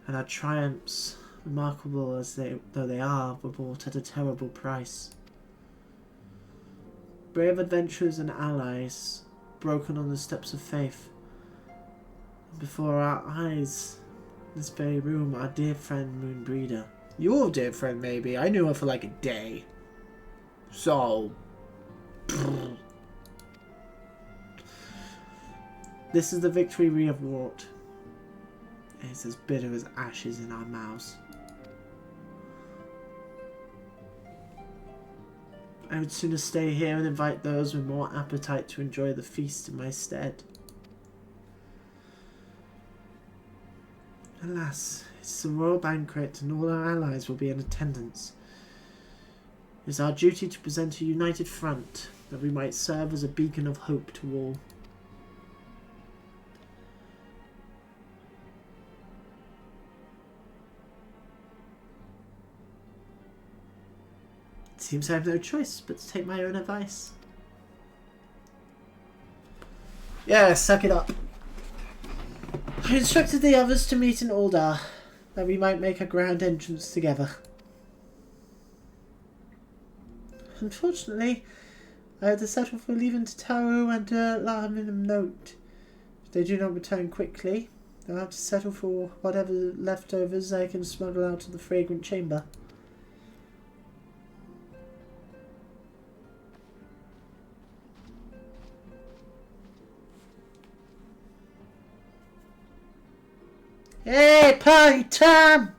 and our triumphs, remarkable as though they are, were bought at a terrible price. Brave adventurers and allies, broken on the steps of faith. Before our eyes, in this very room, our dear friend Moonbreeder. Your dear friend, maybe. I knew her for like a day. So... This is the victory we have wrought. It's as bitter as ashes in our mouths. I would sooner stay here and invite those with more appetite to enjoy the feast in my stead. Alas, it's a royal banquet and all our allies will be in attendance. It is our duty to present a united front, that we might serve as a beacon of hope to all. Seems I have no choice but to take my own advice. Yeah, suck it up. I instructed the others to meet in Uldar, that we might make a grand entrance together. Unfortunately, I had to settle for leaving Tataru and Laminum note. If they do not return quickly, I'll have to settle for whatever leftovers I can smuggle out of the fragrant chamber. Hey, party time!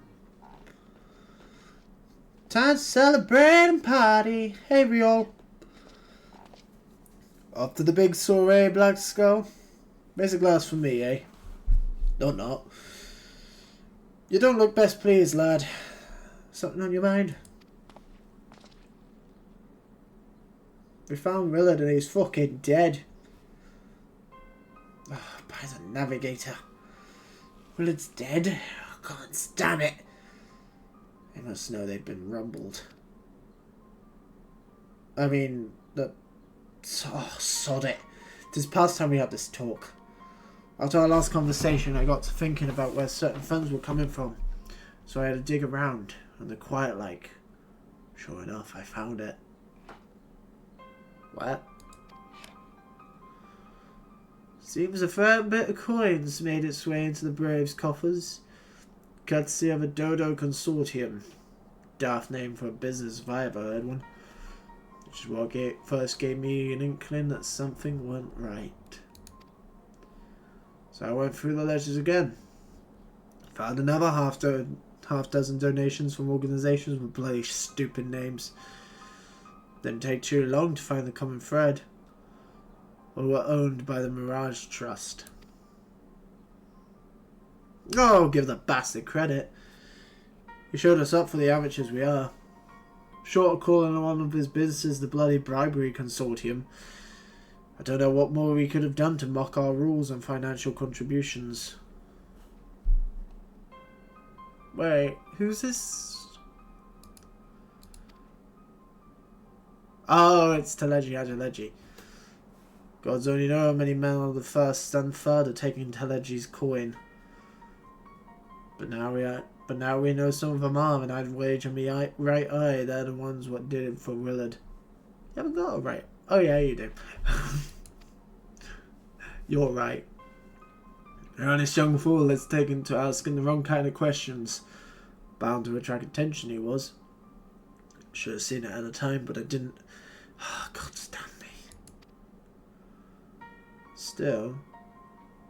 Time to celebrate and party. Hey, Riol. Up to the big soiree, Blackskull. Raise a glass for me, eh? Don't not. You don't look best pleased, lad. Something on your mind? We found Willard and he's fucking dead. Oh, by the navigator. Willard's dead? Oh, God damn it. They must know they've been rumbled. I mean, oh, sod it. It's past time we had this talk. After our last conversation, I got to thinking about where certain funds were coming from. So I had to dig around, and the quiet like. Sure enough, I found it. What? Seems a fair bit of coins made its way into the Braves' coffers, courtesy of a Dodo consortium. Daft name for a business if I ever heard one. Which is what first gave me an inkling that something went right. So I went through the ledgers again. Found another half dozen donations from organisations with bloody stupid names. Didn't take too long to find the common thread. Or were owned by the Mirage Trust. Oh, give the bastard credit. He showed us up for the amateurs we are. Short of calling one of his businesses the bloody bribery consortium, I don't know what more we could have done to mock our rules and financial contributions. Wait, who's this? Oh, it's Teleji Ajaleji. Gods only know how many men of the first and third are taking Teleji's coin. But now we know some of them are, and I'd wager me right eye they're the ones what did it for Willard. You haven't got it right. Oh yeah, you do. You're right. An honest young fool that's taken to asking the wrong kind of questions. Bound to attract attention, he was. Should have seen it at the time, but I didn't. Oh, God damn me. Still,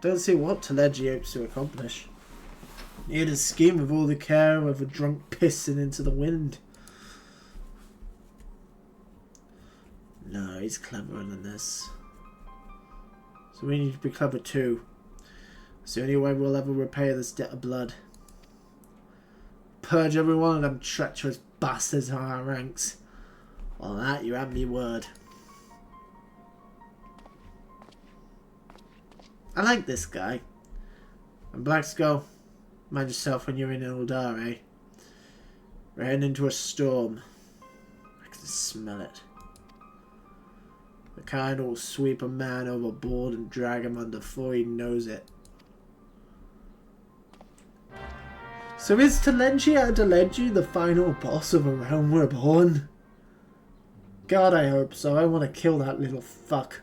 don't see what Teleji hopes to accomplish. He had a scheme with all the care of a drunk pissing into the wind. No, he's cleverer than this. So we need to be clever too. It's the only way we'll ever repay this debt of blood. Purge every one of them treacherous bastards from our ranks. On that, you have me word. I like this guy. And Blackskull, mind yourself when you're in Eldar, eh? We're heading into a storm. I can smell it. The kind that will sweep a man overboard and drag him under before he knows it. So is Teleji Adeleji the final boss of A Realm Reborn? God, I hope so. I want to kill that little fuck.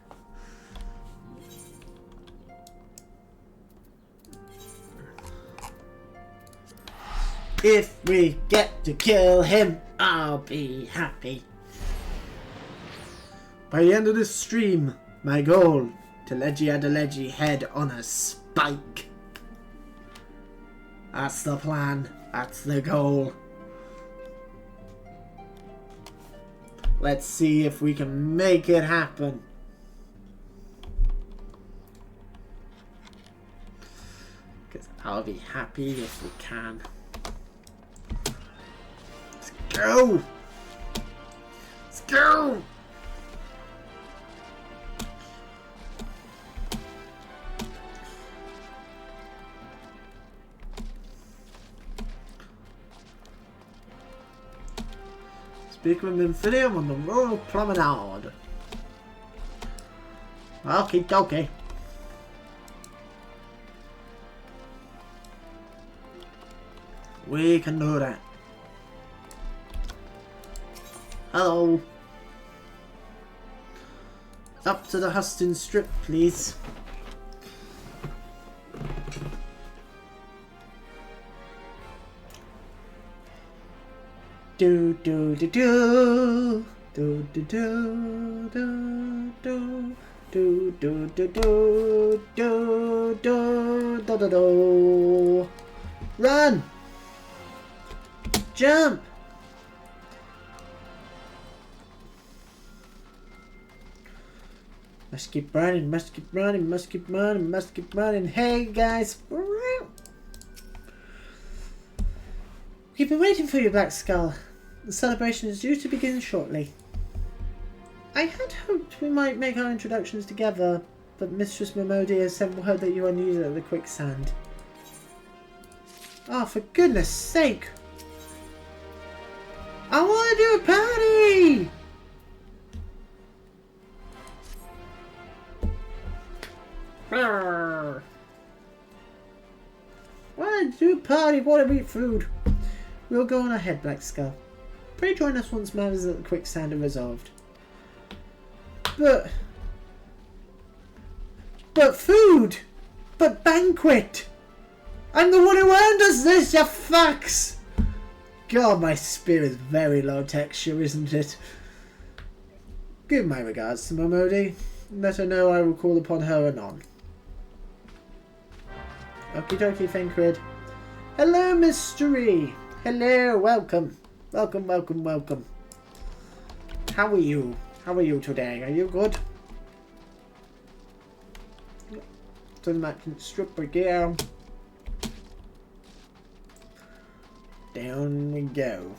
If we get to kill him, I'll be happy. By the end of this stream, my goal, Teleji Adeleji head on a spike. That's the plan. That's the goal. Let's see if we can make it happen. Because I'll be happy if we can. Let's go! Let's go! Speak with Infinium on the Royal Promenade. Okie dokie. We can do that. Hello. Up to the Huston Strip, please. Do do do do do do do do do do do do do do do do do do. Run! Jump! Must keep running, must keep running, must keep running, must keep running. Hey guys! We've been waiting for you, Blackskull. The celebration is due to begin shortly. I had hoped we might make our introductions together, but Mistress Momodi has sent word that you are needed at the quicksand. Oh, for goodness sake! I want to do a party! I want to do a party, want to eat food. We'll go on ahead, Blackskull. Pray join us once matters at the quicksand are resolved. But food! But banquet! I'm the one who earned us this, you fucks! God, my spear is very low texture, isn't it? Give my regards to Momodi. Let her know I will call upon her anon. Okie dokie, Fencrid. Hello, Mystery! Hello, welcome. Welcome, welcome, welcome. How are you? How are you today? Are you good? To the merchant stripper gear. Down we go.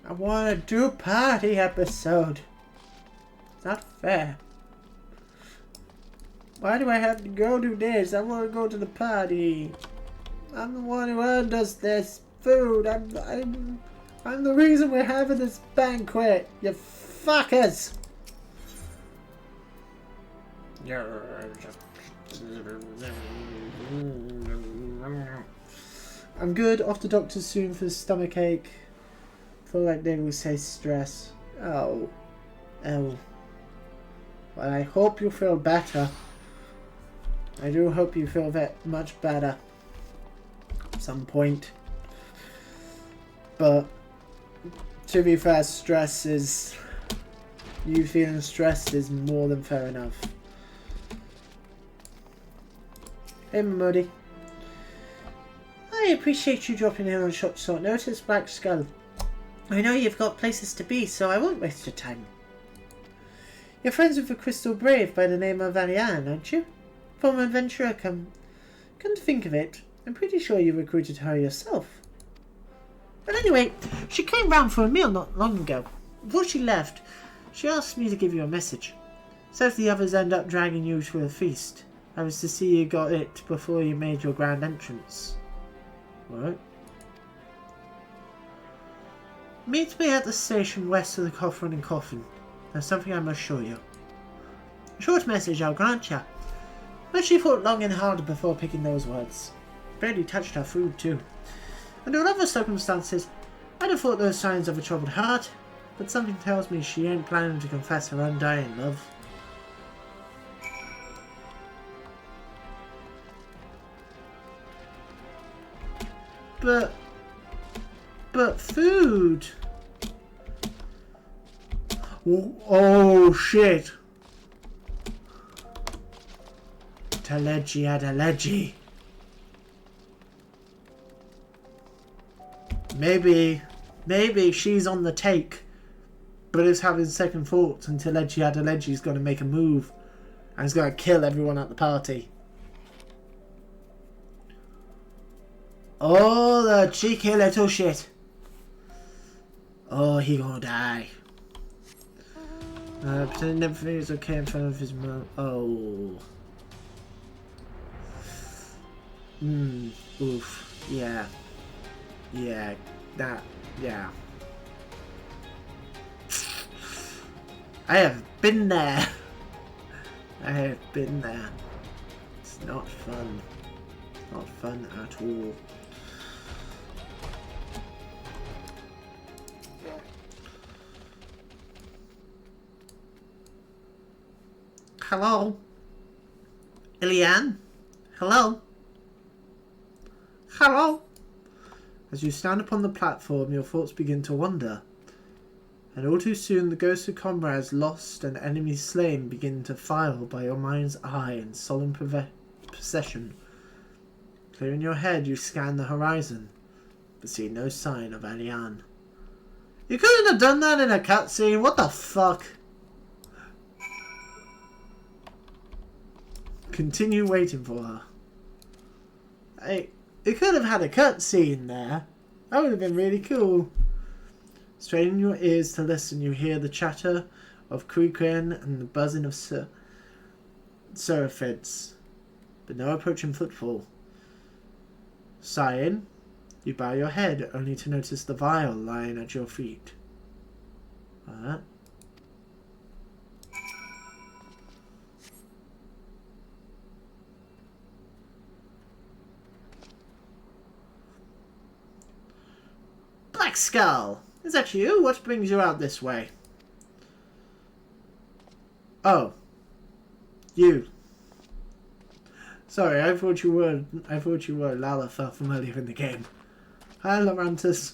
I want to do a party episode. It's not fair. Why do I have to go do this? I want to go to the party. I'm the one who earned us this food. I'm the reason we're having this banquet. You fuckers. I'm good. Off to doctor soon for stomach ache. Feel like they will say stress. Oh. Oh. But I hope you feel better. I do hope you feel much better at some point. But to be fair, you feeling stressed is more than fair enough. Hey, Mamodi. I appreciate you dropping in on short notice, Black Skull. I know you've got places to be, so I won't waste your time. You're friends with a crystal brave by the name of Ariane, aren't you? Former adventurer, come to think of it, I'm pretty sure you recruited her yourself. But anyway, she came round for a meal not long ago. Before she left, she asked me to give you a message. So if the others end up dragging you to a feast, I was to see you got it before you made your grand entrance. What? Meet me at the station west of the Coffin and Coffin. There's something I must show you. A short message, I'll grant ya. But she thought long and hard before picking those words. Barely touched her food, too. Under other circumstances, I'd have thought those signs of a troubled heart, but something tells me she ain't planning to confess her undying love. But food. Oh shit. Taleji adaleji. Maybe she's on the take, but is having second thoughts until Taleji adaleji's going to make a move and is going to kill everyone at the party. Oh, the cheeky little shit. Oh, he gonna die. Pretending everything is okay in front of his mouth. Oh. Oof. Yeah. Yeah. That. Yeah. I have been there. I have been there. It's not fun. Not fun at all. Hello? Ilian? Hello? Hello? As you stand upon the platform, your thoughts begin to wander. And all too soon, the ghosts of comrades lost and enemies slain begin to file by your mind's eye in solemn procession. Clear in your head, you scan the horizon, but see no sign of Alian. You couldn't have done that in a cutscene. What the fuck? Continue waiting for her. Hey, you could have had a cutscene there. That would have been really cool. Straining your ears to listen, you hear the chatter of creaking and the buzzing of seraphids, but no approaching footfall. Sighing, you bow your head, only to notice the vial lying at your feet. What? Black Skull! Is that you? What brings you out this way? Oh. You. Sorry, I thought you were Lalafell from earlier in the game. Hi, Laurantis.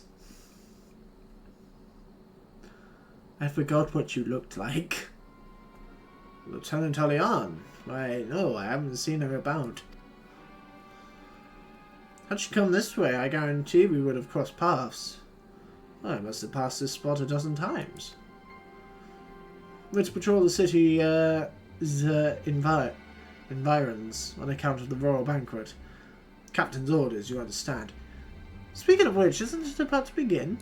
I forgot what you looked like. Lieutenant Alian? Why, no, I haven't seen her about. How'd she come this way? I guarantee we would have crossed paths. Oh, I must have passed this spot a dozen times. We're to patrol the city environs on account of the royal banquet. Captain's orders, you understand. Speaking of which, isn't it about to begin?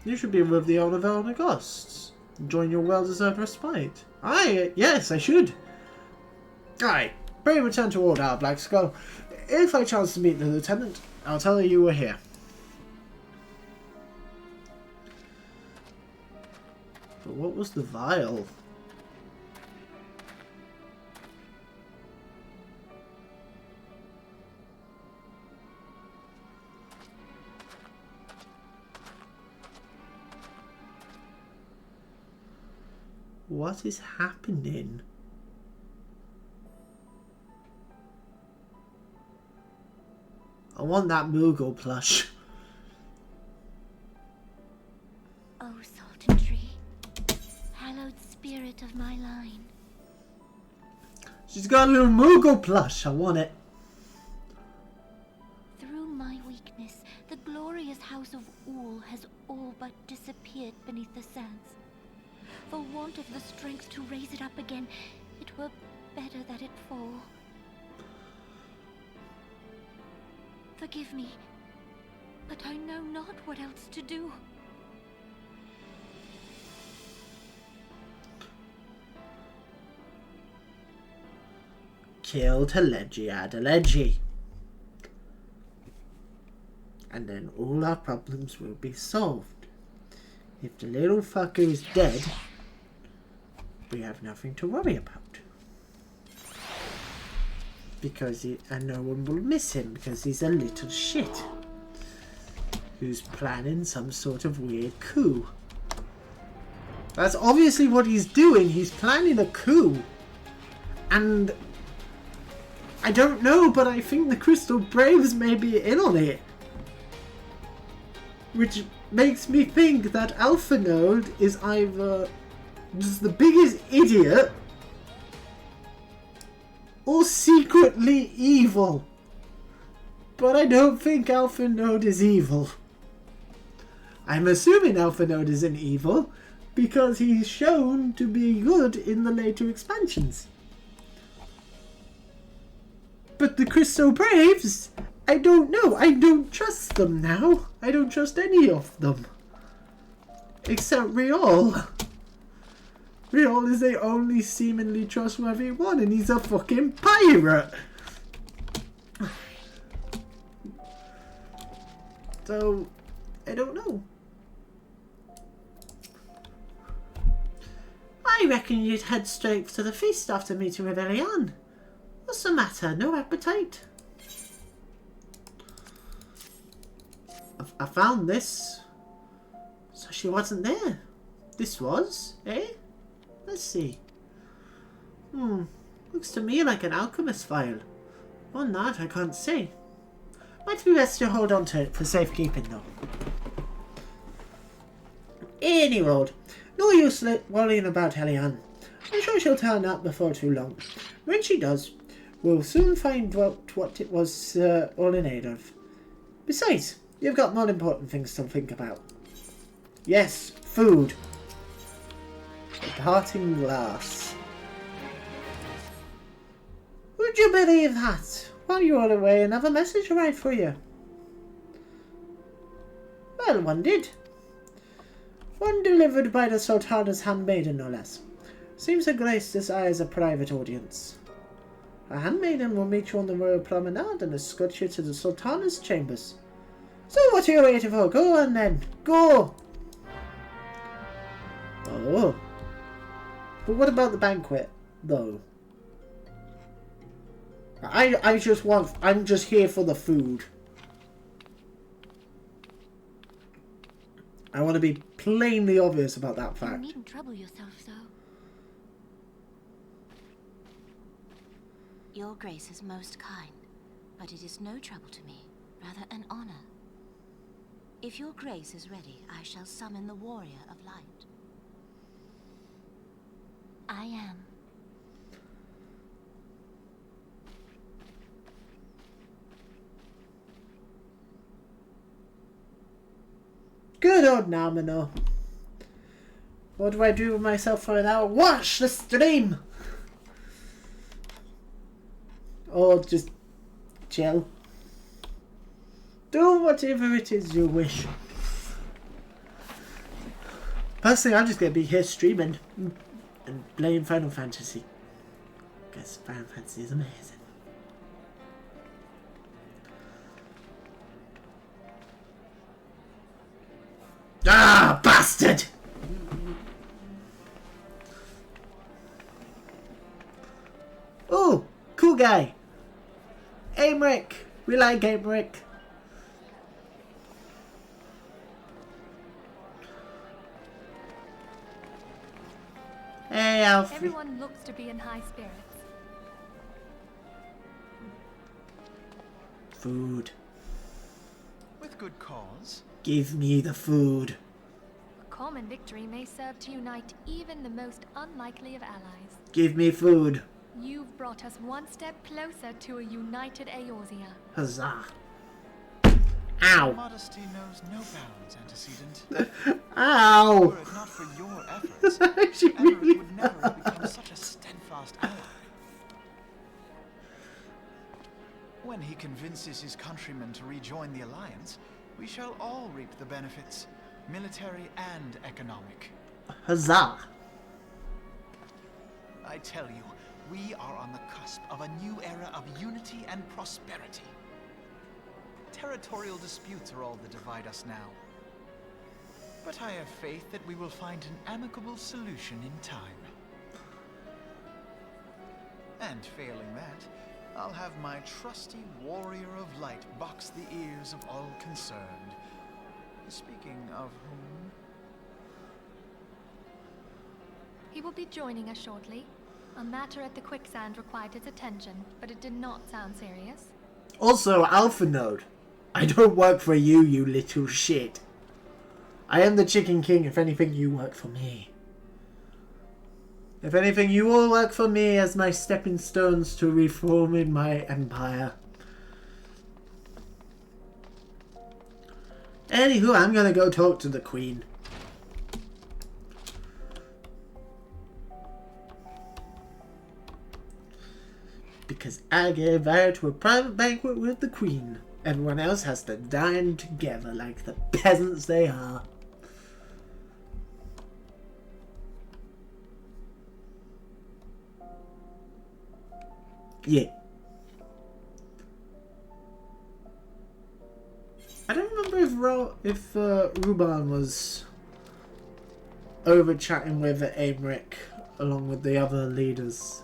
You should be with the Elder Velna Ghosts. Enjoying your well-deserved respite. Aye, yes, I should. Aye, pray return to order, Black Skull. If I chance to meet the lieutenant, I'll tell her you were here. But what was the vial? What is happening? I want that Moogle plush. Oh, Sultan Tree, hallowed spirit of my line. She's got a little Moogle plush. I want it. Through my weakness, the glorious house of Ul has all but disappeared beneath the sands. For want of the strength to raise it up again, it were better that it fall. Forgive me, but I know not what else to do. Kill Teleji Adeleji. And then all our problems will be solved. If the little fucker is dead, we have nothing to worry about. And no one will miss him because he's a little shit who's planning some sort of weird coup. That's obviously what he's doing. He's planning a coup. And I don't know, but I think the Crystal Braves may be in on it. Which makes me think that Alpha Node is either just the biggest idiot or secretly evil. But I don't think Alpha Node is evil. I'm assuming Alpha Node isn't evil because he's shown to be good in the later expansions. But the Crystal Braves, I don't know. I don't trust them now. I don't trust any of them. Except Riol. Riol is the only seemingly trustworthy one, and he's a fucking pirate. So, I don't know. I reckon you'd head straight to the feast after meeting with Eliane. What's the matter? No appetite? I found this. So she wasn't there. This was, eh? Let's see. Looks to me like an alchemist file. On that, I can't say. Might be best to hold on to it for safekeeping, though. Any road. No use worrying about Eliane. I'm sure she'll turn up before too long. When she does, we'll soon find out what it was all in aid of. Besides, you've got more important things to think about. Yes, food. A parting glass. Would you believe that? While you were away, another message arrived for you. Well, one did. One delivered by the Sultana's handmaiden, no less. Seems Her Grace desires a private audience. A handmaiden will meet you on the royal promenade and escort you to the Sultana's chambers. So what are you waiting for? Go on then. Go! Oh. But what about the banquet, though? I'm just here for the food. I want to be plainly obvious about that fact. You needn't trouble yourself so. Your Grace is most kind, but it is no trouble to me, rather an honor. If your Grace is ready, I shall summon the Warrior of Light. I am. Good old Namino. What do I do with myself for an hour? Watch the stream! Or just chill. Do whatever it is you wish. Personally, I'm just going to be here streaming and playing Final Fantasy. Because Final Fantasy is amazing. Ah, bastard! Oh, cool guy. Aimrick. We like Aimrick. Hey, Alfie. Everyone looks to be in high spirits. Food. With good cause. Give me the food. A common victory may serve to unite even the most unlikely of allies. Give me food. You've brought us one step closer to a united Eorzea. Huzzah. Your Ow. modesty knows no bounds, antecedent. Ow. Were it not for your efforts, She Emmerich really would never have become such a steadfast ally. When he convinces his countrymen to rejoin the Alliance, we shall all reap the benefits, military and economic. Huzzah. I tell you, we are on the cusp of a new era of unity and prosperity. Territorial disputes are all that divide us now. But I have faith that we will find an amicable solution in time. And failing that, I'll have my trusty warrior of light box the ears of all concerned. Speaking of whom... He will be joining us shortly. A matter at the quicksand required his attention, but it did not sound serious. Also, Alpha Node. I don't work for you, you little shit. I am the Chicken King. If anything, you work for me. If anything, you all work for me as my stepping stones to reforming my empire. Anywho, I'm gonna go talk to the Queen. Because I get invited to a private banquet with the Queen. Everyone else has to dine together like the peasants they are. Yeah. I don't remember if Ruban was over chatting with Aymeric along with the other leaders.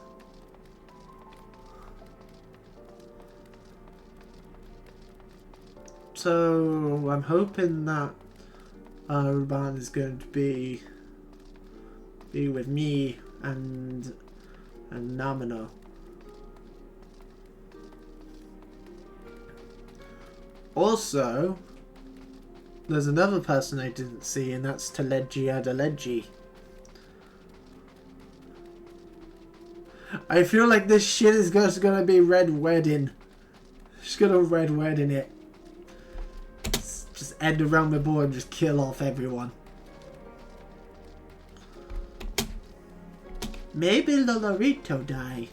So I'm hoping that Ruban is going to be with me and Namino. Also, there's another person I didn't see, and that's Teleji Adeleji. I feel like this shit is just gonna be Red Wedding. Just gonna Red Wedding it. Just end around the board and just kill off everyone. Maybe Lolorito die.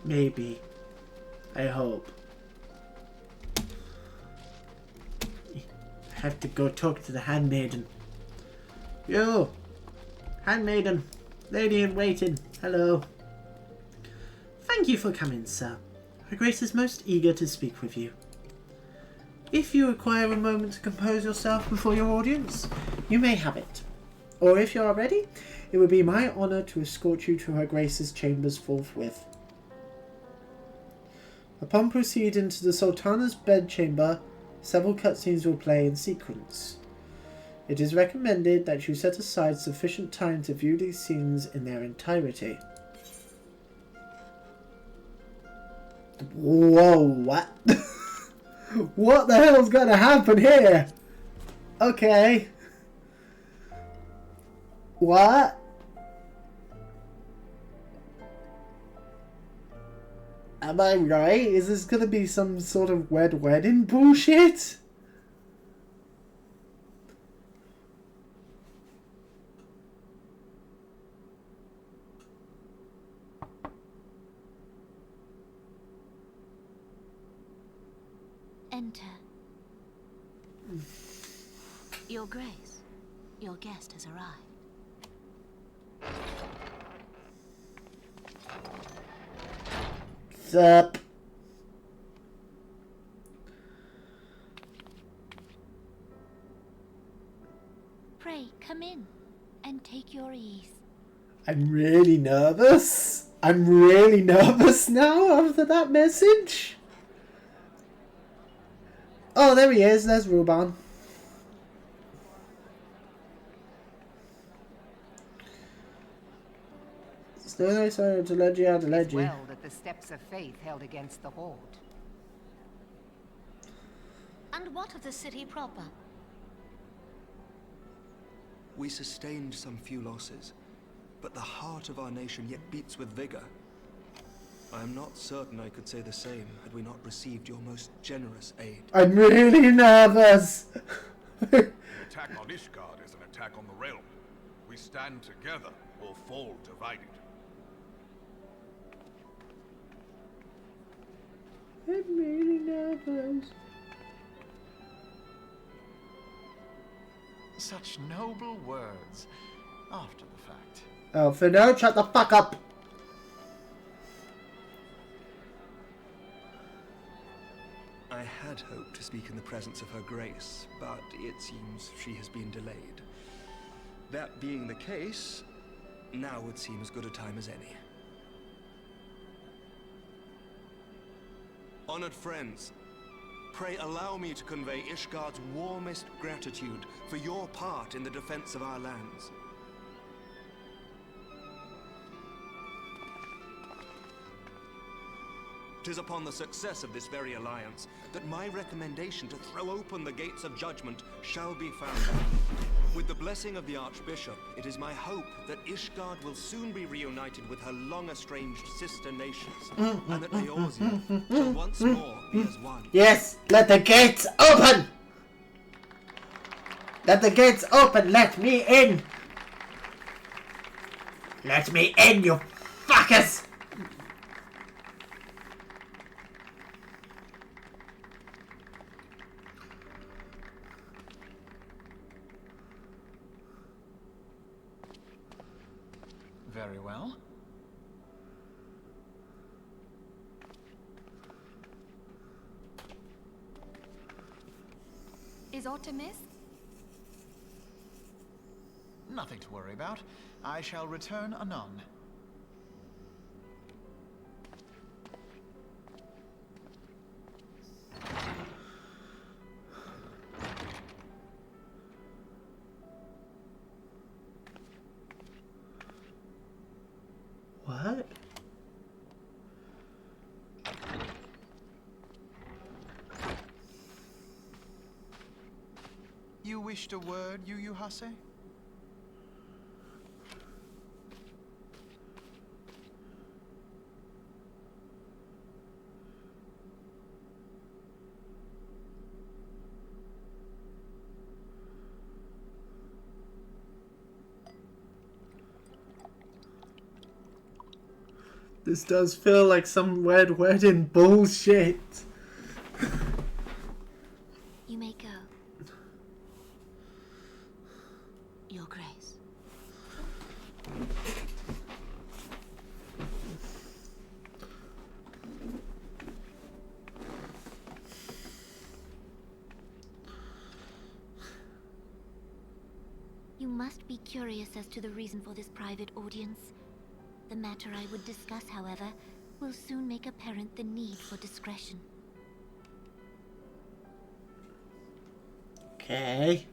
Maybe. I hope. I have to go talk to the handmaiden. Yo! Handmaiden! Lady in waiting. Hello. Thank you for coming, sir. Her Grace is most eager to speak with you. If you require a moment to compose yourself before your audience, you may have it. Or if you are ready, it would be my honour to escort you to Her Grace's chambers forthwith. Upon proceeding to the Sultana's bedchamber, several cutscenes will play in sequence. It is recommended that you set aside sufficient time to view these scenes in their entirety. Whoa, what? What the hell's gonna happen here? Okay. What? Am I right? Is this gonna be some sort of Red Wedding bullshit? Enter. Your Grace, your guest has arrived. Sup? Pray, come in and take your ease. I'm really nervous. I'm really nervous now after that message. Oh, there he is. There's Ruban. Still no sign of Delegia. Well that the steps of faith held against the Horde. And what of the city proper? We sustained some few losses, but the heart of our nation yet beats with vigor. I am not certain I could say the same had we not received your most generous aid. I'm really nervous. The attack on Ishgard is an attack on the realm. We stand together or fall divided. I'm really nervous. Such noble words after the fact. Oh, Fino, shut the fuck up. I had hoped to speak in the presence of her grace, but it seems she has been delayed. That being the case, now would seem as good a time as any. Honored friends, pray allow me to convey Ishgard's warmest gratitude for your part in the defense of our lands. 'Tis upon the success of this very alliance that my recommendation to throw open the gates of judgment shall be founded. With the blessing of the Archbishop, it is my hope that Ishgard will soon be reunited with her long-estranged sister nations, and that Eorzea shall once more be as one. Yes, let the gates open! Let the gates open, let me in! Let me in, you fuckers! Very well. Is Artemis? Nothing to worry about. I shall return anon. What? You wished a word, Yu Hase? This does feel like some weird wedding bullshit. You may go. Your Grace. You must be curious as to the reason for this private audience. The matter I would discuss, however, will soon make apparent the need for discretion. Okay.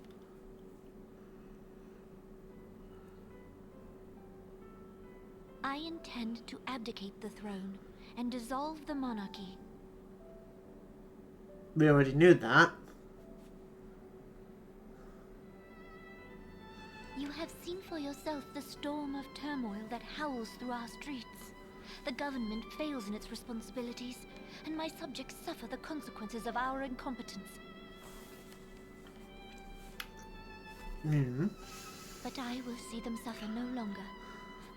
I intend to abdicate the throne and dissolve the monarchy. We already knew that. You have seen for yourself the storm of turmoil that howls through our streets. The government fails in its responsibilities, and my subjects suffer the consequences of our incompetence. But I will see them suffer no longer.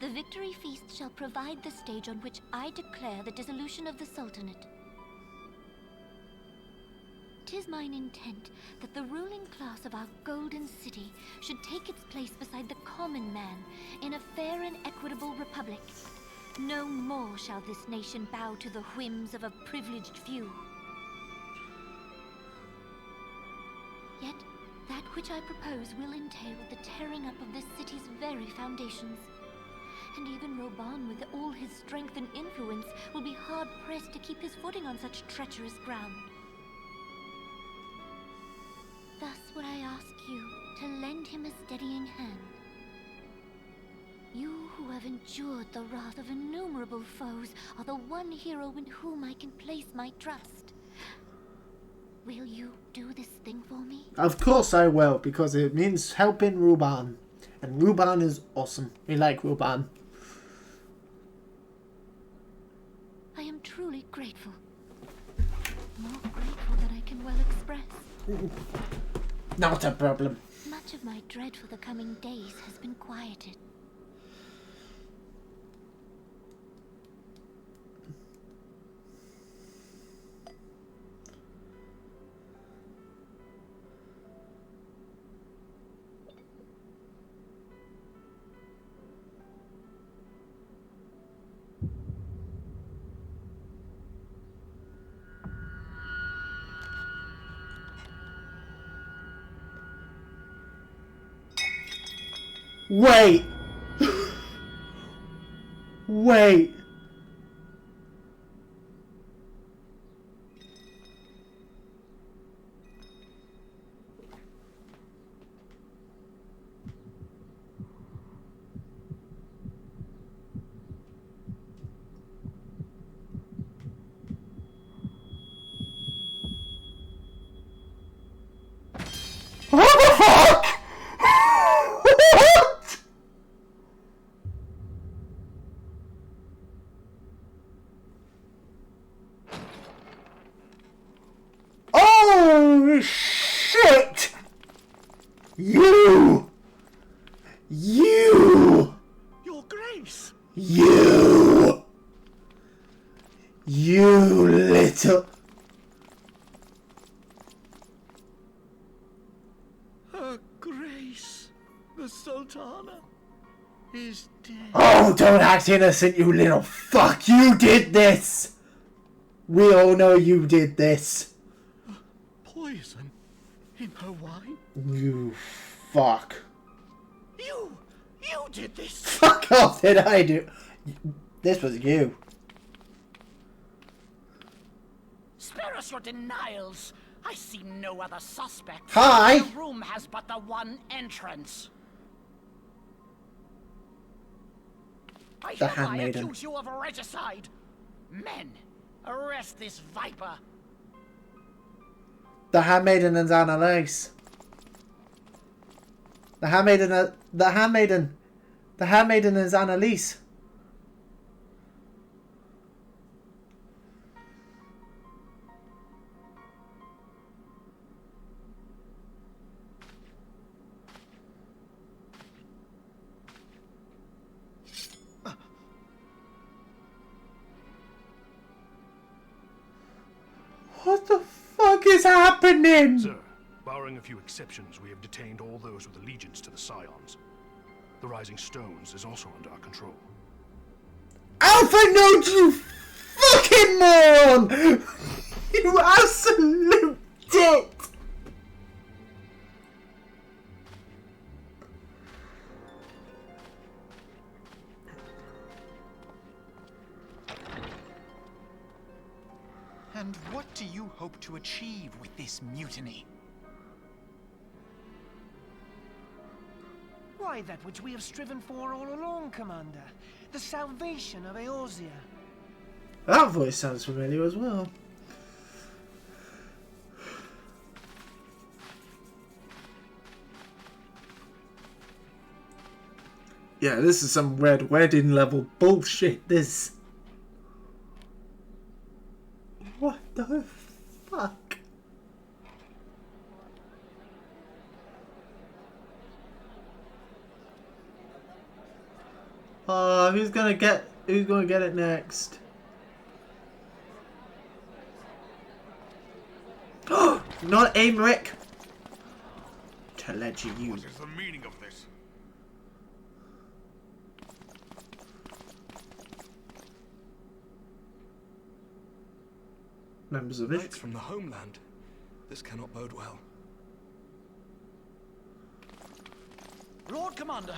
The victory feast shall provide the stage on which I declare the dissolution of the Sultanate. 'Tis mine intent that the ruling class of our golden city should take its place beside the common man in a fair and equitable republic. No more shall this nation bow to the whims of a privileged few. Yet, that which I propose will entail the tearing up of this city's very foundations. And even Roban, with all his strength and influence, will be hard-pressed to keep his footing on such treacherous ground. Thus would I ask you to lend him a steadying hand. You who have endured the wrath of innumerable foes are the one hero in whom I can place my trust. Will you do this thing for me? Of course I will, because it means helping Ruban. And Ruban is awesome. We like Ruban. I am truly grateful. More grateful than I can well express. Not a problem. Much of my dread for the coming days has been quieted. Wait! Wait! What the fuck?! What?! Oh shit! You! Your Grace! You little... Her Grace, the Sultana, is dead. Oh, don't act innocent, you little fuck! You did this! We all know you did this. Poison in her wine? You fuck. You did this! Fuck off, did I do? This was you. Spare us your denials. I see no other suspects. Hi. The room has but the one entrance. I The hereby handmaiden. accuse you of regicide. Men, arrest this viper. The handmaiden and Annalise. The handmaiden is Annalise. What the fuck is happening? Sir, barring a few exceptions, we have detained all those with allegiance to the Scions. The Rising Stones is also under our control. Alpha Node, you fucking moron! You absolute dick! And what do you hope to achieve with this mutiny? Why, that which we have striven for all along, Commander. The salvation of Eorzea. That voice sounds familiar as well. Yeah, this is some red wedding level bullshit, this. What the fuck? Oh, who's gonna get it next? Not Aimric! To let you. What is the meaning of this? Members of Knights from the homeland. This cannot bode well. Lord Commander,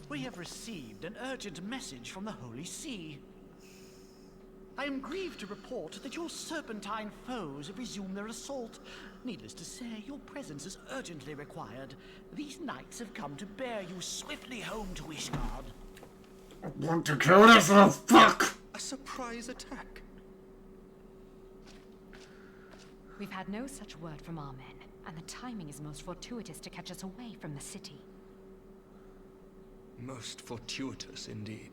we have received an urgent message from the Holy See. I am grieved to report that your serpentine foes have resumed their assault. Needless to say, your presence is urgently required. These knights have come to bear you swiftly home to Ishgard. I want to kill this little fuck! A surprise attack? We've had no such word from our men, and the timing is most fortuitous to catch us away from the city. Most fortuitous indeed.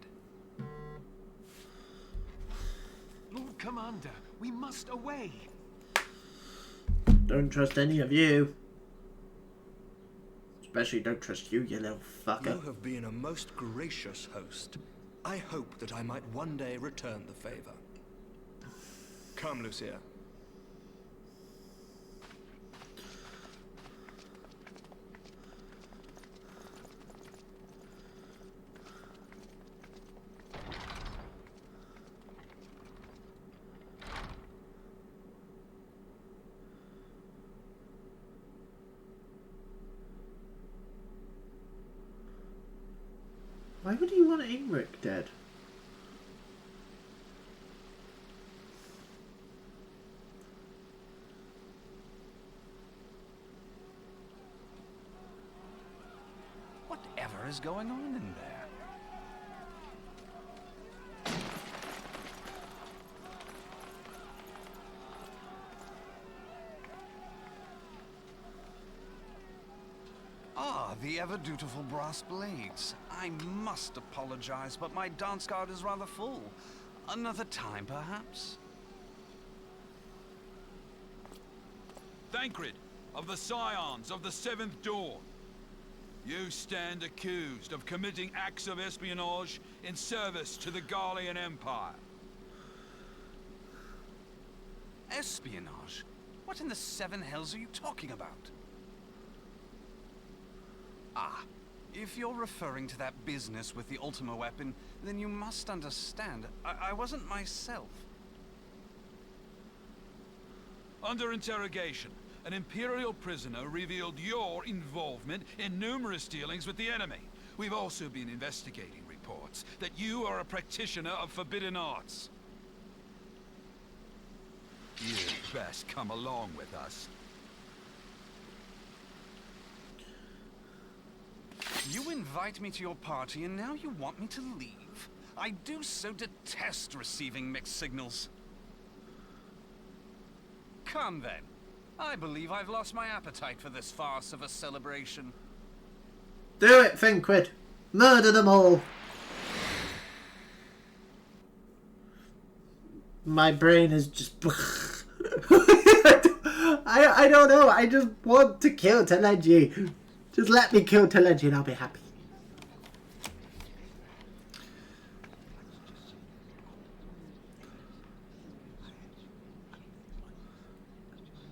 Lord Commander, we must away. Don't trust any of you. Especially don't trust you, you little fucker. You have been a most gracious host. I hope that I might one day return the favor. Come, Lucia. Why would he want Ingrid dead? Whatever is going on in there? Ah, the ever-dutiful brass blades. I must apologize, but my dance card is rather full. Another time, perhaps? Thancred, of the Scions of the Seventh Dawn. You stand accused of committing acts of espionage in service to the Garlean Empire. Espionage? What in the seven hells are you talking about? Ah, if you're referring to that business with the Ultima weapon, then you must understand, I wasn't myself. Under interrogation, an Imperial prisoner revealed your involvement in numerous dealings with the enemy. We've also been investigating reports that you are a practitioner of forbidden arts. You'd best come along with us. You invite me to your party and now you want me to leave? I do so detest receiving mixed signals. Come then. I believe I've lost my appetite for this farce of a celebration. Do it, Finquid! Murder them all! My brain is just... I don't know, I just want to kill Teleji. Just let me kill Teleji and I'll be happy.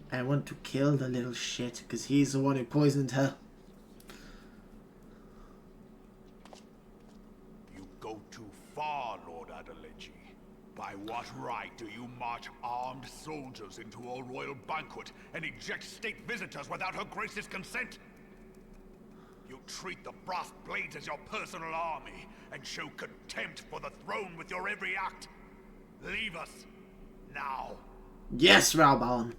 I want to kill the little shit because he's the one who poisoned her. You go too far, Lord Adeleji. By what right do you march armed soldiers into a royal banquet and eject state visitors without her grace's consent? You treat the brass blades as your personal army and show contempt for the throne with your every act. Leave us now. Yes, Raubon.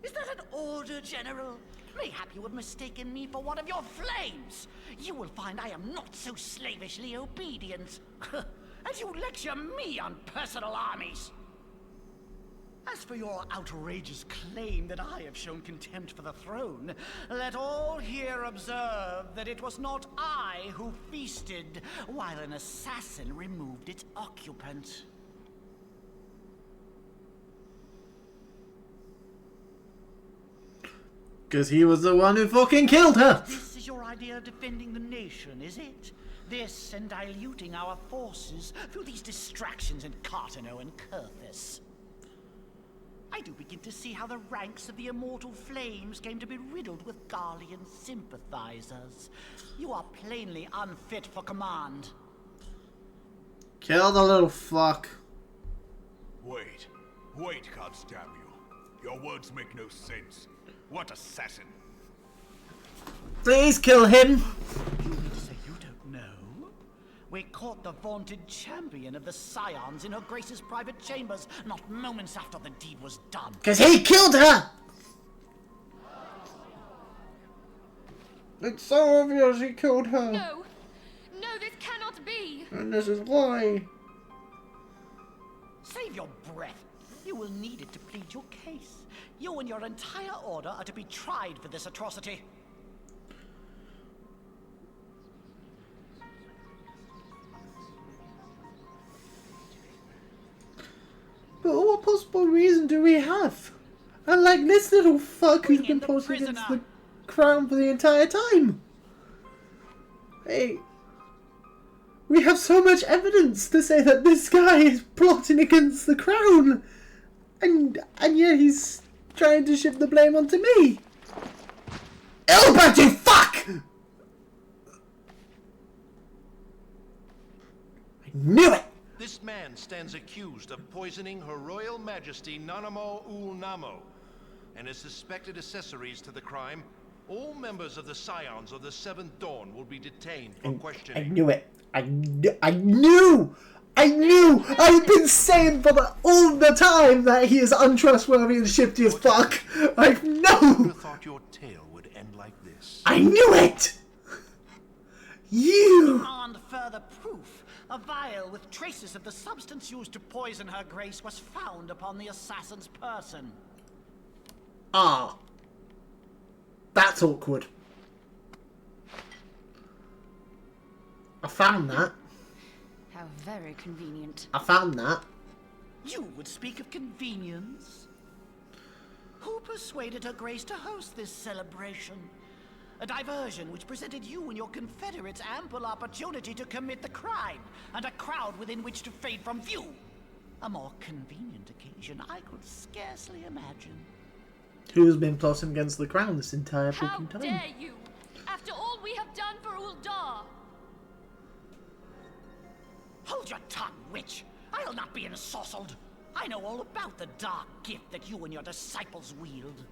Is that an order, General? Mayhap you have mistaken me for one of your flames. You will find I am not so slavishly obedient. As you lecture me on personal armies. As for your outrageous claim that I have shown contempt for the throne, let all here observe that it was not I who feasted while an assassin removed its occupant. Because he was the one who fucking killed her! This is your idea of defending the nation, is it? This and diluting our forces through these distractions in Cartano and Kurthis. I do begin to see how the ranks of the Immortal Flames came to be riddled with Garlean sympathizers. You are plainly unfit for command. Kill the little fuck. Wait, goddamn you. Your words make no sense. What assassin? Please kill him! You mean to say you don't know? We caught the vaunted champion of the Scions in her Grace's private chambers, not moments after the deed was done. Because he killed her! It's so obvious he killed her. No! No, this cannot be! And this is why. Save your breath. You will need it to plead your case. You and your entire order are to be tried for this atrocity. But what possible reason do we have? And like this little fuck who's been plotting against the crown for the entire time. Hey, we have so much evidence to say that this guy is plotting against the crown, and yet he's trying to shift the blame onto me. Ilbert, you fuck! I knew it! This man stands accused of poisoning Her Royal Majesty Nanamo Ul Namo, and as suspected accessories to the crime, all members of the Scions of the Seventh Dawn will be detained for questioning. I knew it. I knew! I've been saying for all the time that he is untrustworthy and shifty as fuck. I know! I would have thought your tale would end like this. I knew it! You! Demand further proof. A vial with traces of the substance used to poison Her Grace was found upon the assassin's person. Ah. That's awkward. I found that. How very convenient. I found that. You would speak of convenience? Who persuaded Her Grace to host this celebration? A diversion which presented you and your confederates ample opportunity to commit the crime, and a crowd within which to fade from view. A more convenient occasion I could scarcely imagine. Who's been plotting against the crown this entire freaking time? How dare you! After all we have done for Uldar! Hold your tongue, witch! I'll not be ensorcelled! I know all about the dark gift that you and your disciples wield.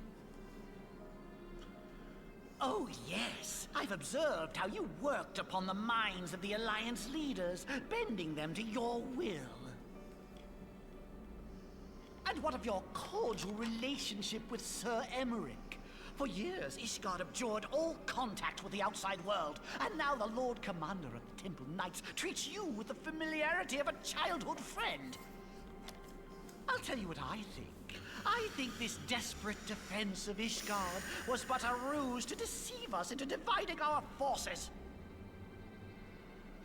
Oh, yes. I've observed how you worked upon the minds of the Alliance leaders, bending them to your will. And what of your cordial relationship with Sir Emmerich? For years, Ishgard abjured all contact with the outside world, and now the Lord Commander of the Temple Knights treats you with the familiarity of a childhood friend. I'll tell you what I think. I think this desperate defense of Ishgard was but a ruse to deceive us into dividing our forces.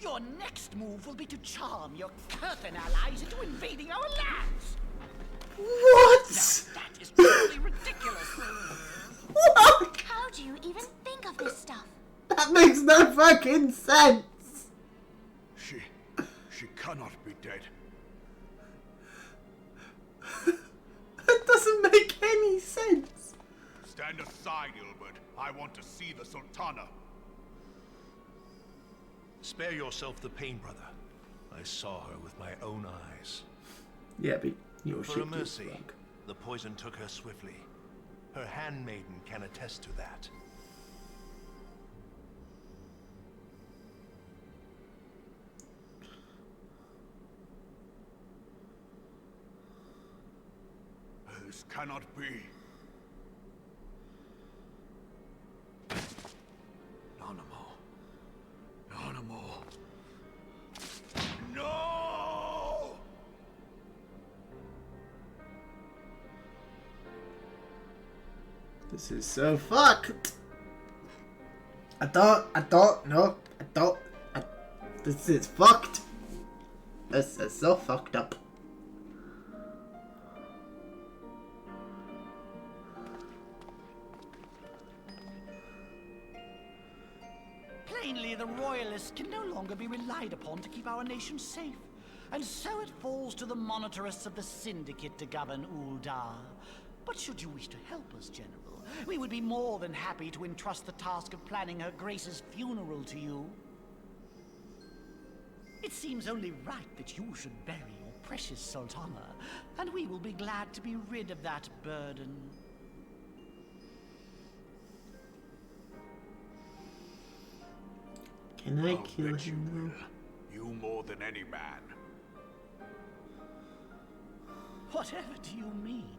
Your next move will be to charm your Kurthan allies into invading our lands. What? Now, that is totally ridiculous. What? How do you even think of this stuff? That makes no fucking sense. She cannot be dead. That doesn't make any sense. Stand aside, Ilbert. I want to see the Sultana. Spare yourself the pain, brother. I saw her with my own eyes. Yeah, but you're For a mercy, the poison took her swiftly. Her handmaiden can attest to that. This cannot be. Nanamo. No! This is so fucked. This is fucked. This is so fucked up. Plainly, the Royalists can no longer be relied upon to keep our nation safe. And so it falls to the monitorists of the Syndicate to govern Uldar. But should you wish to help us, General, we would be more than happy to entrust the task of planning Her Grace's funeral to you. It seems only right that you should bury your precious Sultana, and we will be glad to be rid of that burden. Can I kill him though? You more than any man. Whatever do you mean?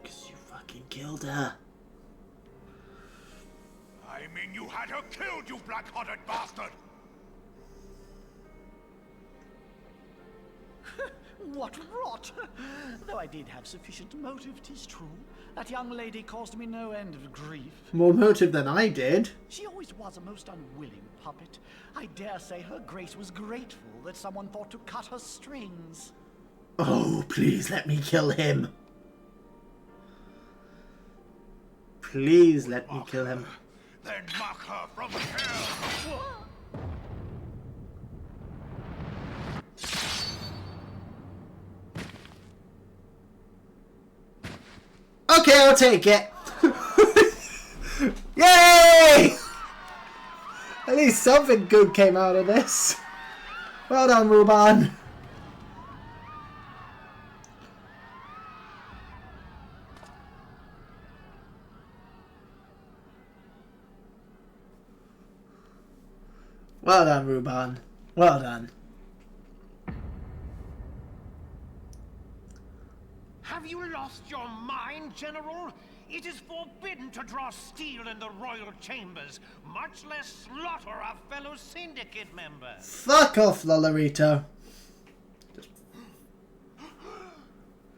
Because you fucking killed her. I mean you had her killed, you black-hearted bastard! What rot! Though I did have sufficient motive, 'tis true. That young lady caused me no end of grief. More motive than I did. She always was a most unwilling puppet. I dare say her grace was grateful that someone thought to cut her strings. Oh, please let me kill him. Please let me kill him. Then mock her from hell! Okay, I'll take it. Yay! At least something good came out of this. Well done, Ruban. Well done, Ruban. Well done. Have you lost your mind, General? It is forbidden to draw steel in the royal chambers, much less slaughter a fellow syndicate member. Fuck off, Lolorito.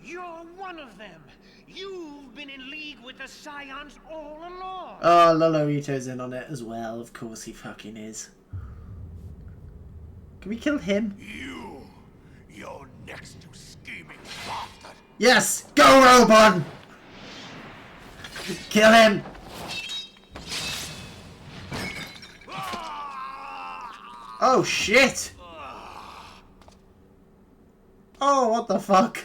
You're one of them. You've been in league with the Scions all along. Oh, Lolorito's in on it as well. Of course he fucking is. Can we kill him? You're next to scheming bastard. Yes! Go, Robon! Kill him! Oh, shit! Oh, what the fuck?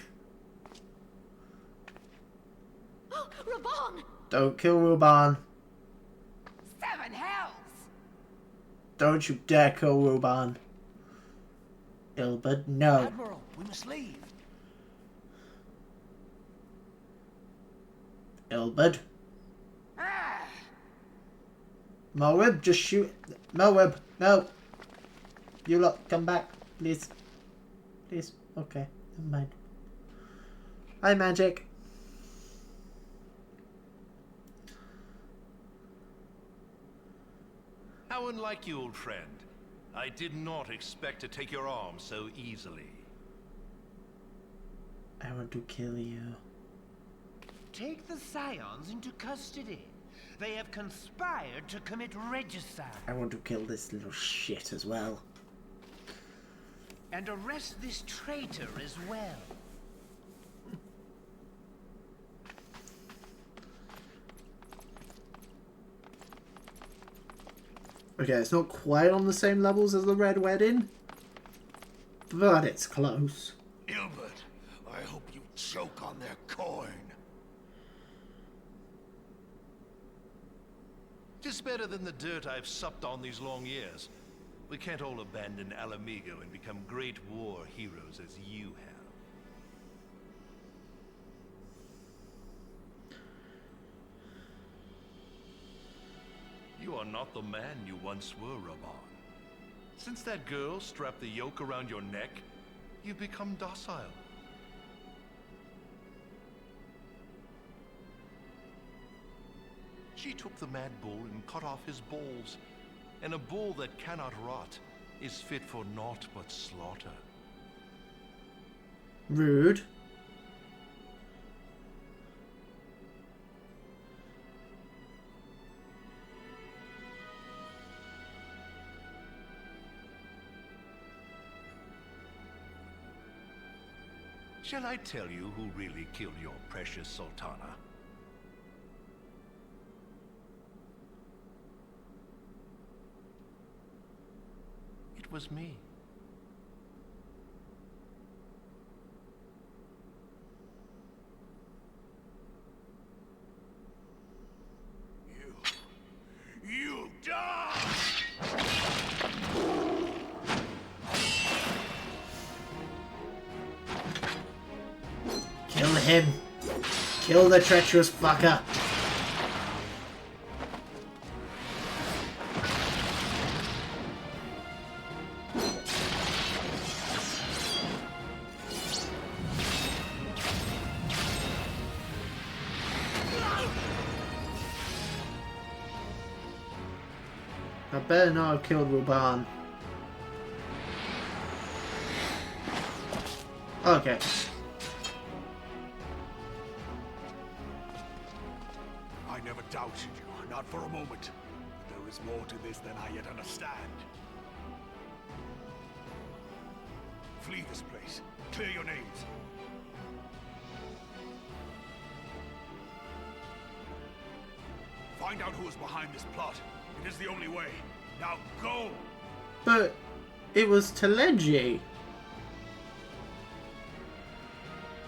Oh, Raban! Don't kill Ruban. 7 hells! Don't you dare kill Ruban. Ilbert, no. Admiral, we must leave. Ilbert. Melweb, just shoot. Melweb, no. You lot, come back, please. Please. Okay, never mind. Hi, Magic. How unlike you, old friend. I did not expect to take your arm so easily. I want to kill you. Take the Scions into custody. They have conspired to commit regicide. I want to kill this little shit as well. And arrest this traitor as well. Okay, it's not quite on the same levels as the Red Wedding, but it's close. Ilbert, I hope you choke on their coin. Tis better than the dirt I've supped on these long years. We can't all abandon Alamigo and become great war heroes as you have. You are not the man you once were, Raban. Since that girl strapped the yoke around your neck, you've become docile. She took the mad bull and cut off his balls, and a bull that cannot rot is fit for naught but slaughter. Rude. Shall I tell you who really killed your precious Sultana? It was me. You die! Kill him. Kill the treacherous fucker. I better not have killed Ruban. Okay. I never doubted you, not for a moment. But there is more to this than I yet understand. Flee this place. Clear your names. Find out who is behind this plot. It is the only way. Now go! But it was Teleji.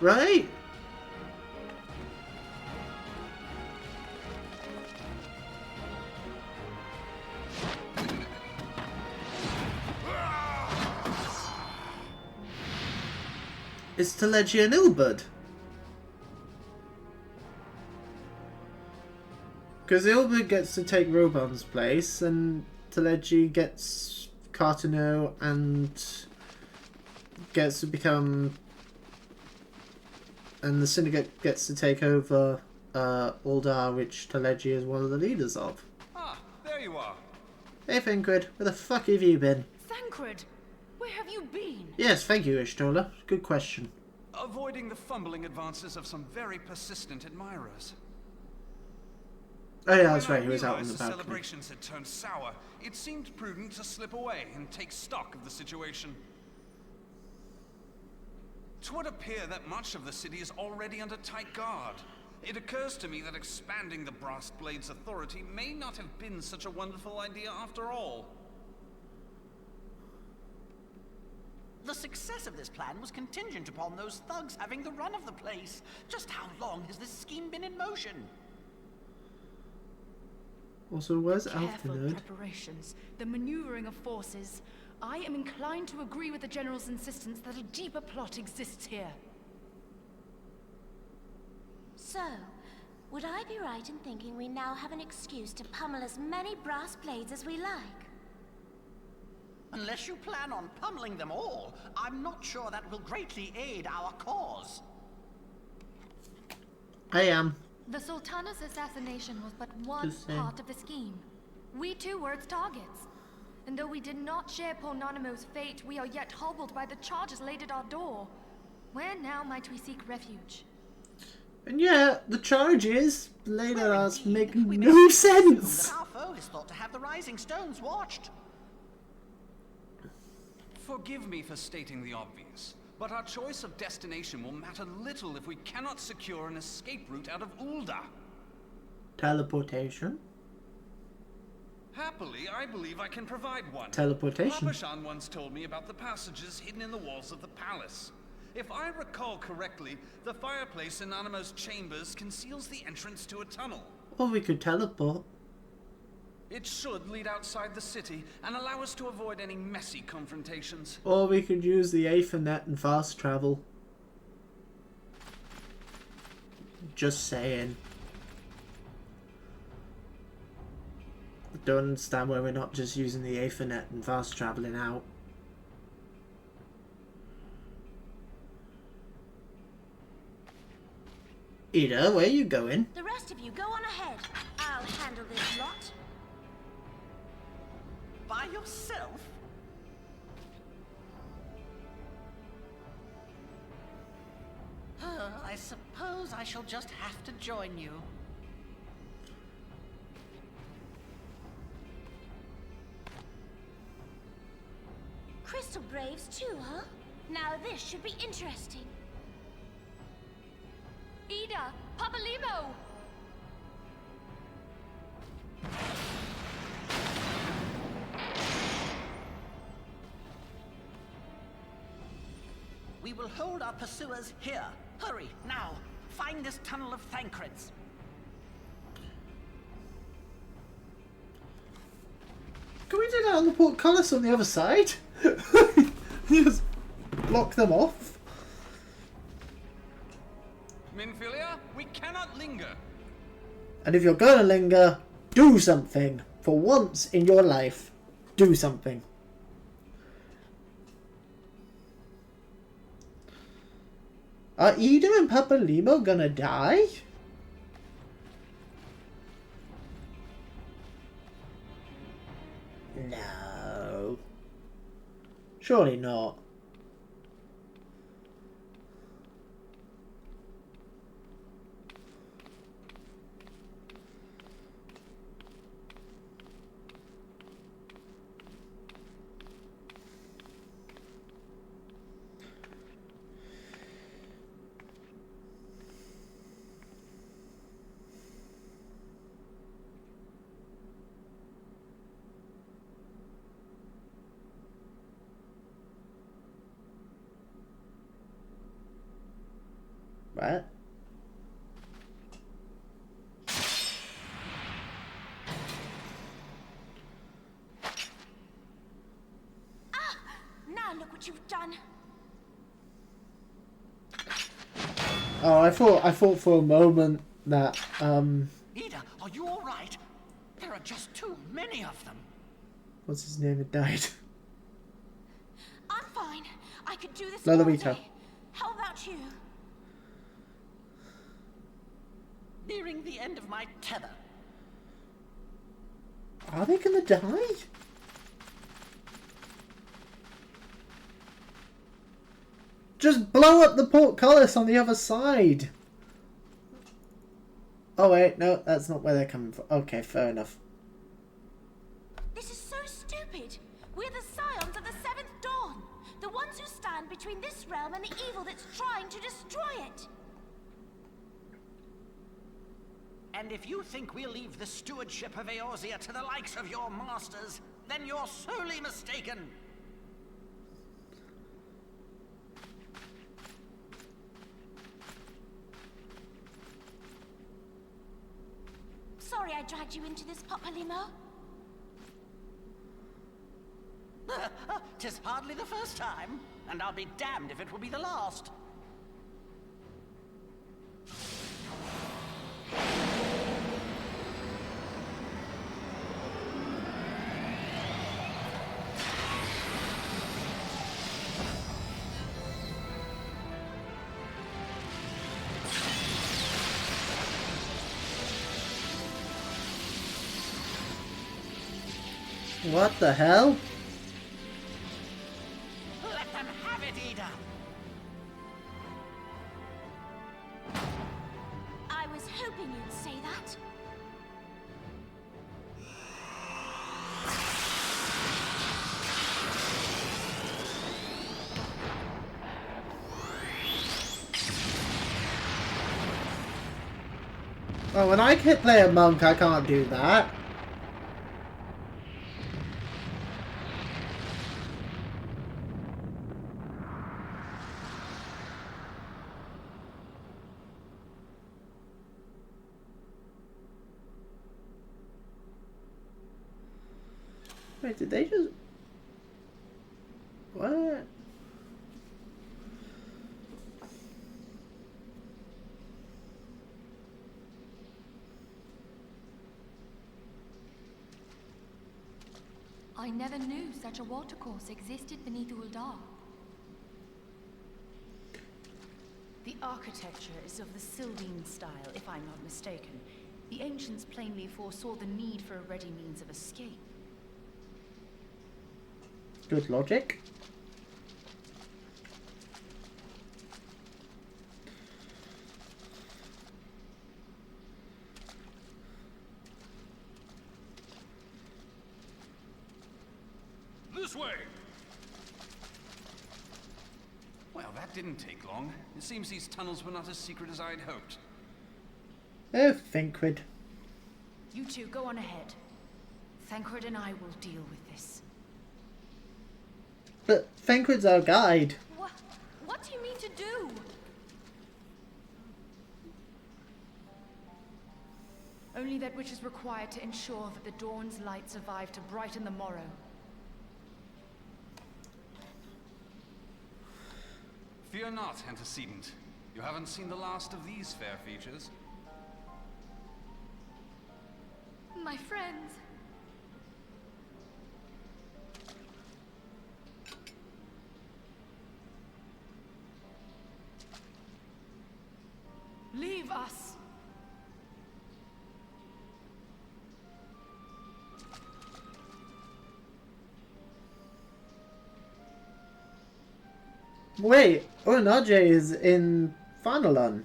Right? It's Teleji and Ilbud. Because Ilbud gets to take Roban's place, and Teleji gets Cartano and gets to become... And the Syndicate gets to take over Uldar, which Teleji is one of the leaders of. Ah, there you are. Hey Thancred, where the fuck have you been? Thancred, where have you been? Yes, thank you, Ishtola. Good question. Avoiding the fumbling advances of some very persistent admirers. Oh yeah, that's right, he When I was out on the realized balcony. celebrations had turned sour, it seemed prudent to slip away and take stock of the situation. 'Twould appear that much of the city is already under tight guard. It occurs to me that expanding the Brass Blade's authority may not have been such a wonderful idea after all. The success of this plan was contingent upon those thugs having the run of the place. Just how long has this scheme been in motion? Also, where's Careful Alphanode? preparations, the maneuvering of forces. I am inclined to agree with the General's insistence that a deeper plot exists here. So, would I be right in thinking we now have an excuse to pummel as many brass blades as we like? Unless you plan on pummeling them all, I'm not sure that will greatly aid our cause. I am. The Sultana's assassination was but one Just saying. part of the scheme. We too were its targets. And though we did not share Ponanimo's fate, we are yet hobbled by the charges laid at our door. Where now might we seek refuge? And yeah, the charges laid at us make We no may sense. assume that our foe is thought to have the Rising Stones watched. Forgive me for stating the obvious, but our choice of destination will matter little if we cannot secure an escape route out of Uldar. Teleportation. Happily, I believe I can provide one. Teleportation. Papashan once told me about the passages hidden in the walls of the palace. If I recall correctly, the fireplace in Animo's chambers conceals the entrance to a tunnel. Or we could teleport. It should lead outside the city and allow us to avoid any messy confrontations. Or we could use the Aethernet and fast travel. Just saying. I don't understand why we're not just using the Aethernet and fast traveling out. Ida, where are you going? The rest of you go on ahead. I'll handle this lot. By yourself? I suppose I shall just have to join you. Crystal Braves too, huh? Now this should be interesting. Ida! Papalimo! We will hold our pursuers here. Hurry, now. Find this tunnel of Thancred's. Can we do that on the portcullis on the other side? Just block them off. Minfilia, we cannot linger. And if you're gonna linger, do something. For once in your life, do something. Are Ida and Papalimo gonna die? No. Surely not. Right? Now look what you've done. Oh, I thought for a moment that Ida, are you all right? There are just too many of them. what's his name had died. I'm fine. I could do this Lolita. all day. How about you? Nearing the end of my tether. Are they gonna die? Just blow up the portcullis on the other side. Oh wait, no, that's not where they're coming from. Okay, fair enough. This is so stupid. We're the scions of the Seventh Dawn. The ones who stand between this realm and the evil that's trying to destroy it. And if you think we'll leave the stewardship of Eorzea to the likes of your masters, then you're sorely mistaken. Sorry I dragged you into this, Papalymo. 'Tis hardly the first time, and I'll be damned if it will be the last. What the hell? Let them have it, Ida. I was hoping you'd say that. Oh, when I can play a monk, I can't do that. Wait, did they just... What? I never knew such a watercourse existed beneath Uldar. The architecture is of the Sildine style, if I'm not mistaken. The ancients plainly foresaw the need for a ready means of escape. Good logic. This way! Well, that didn't take long. It seems these tunnels were not as secret as I'd hoped. Oh, Thancred. You two, go on ahead. Thancred and I will deal with this. But Thancred's our guide. What do you mean to do? Only that which is required to ensure that the dawn's light survive to brighten the morrow. Fear not, antecedent. You haven't seen the last of these fair features. My friends. Leave us! Wait, Onaje is in Farnalon.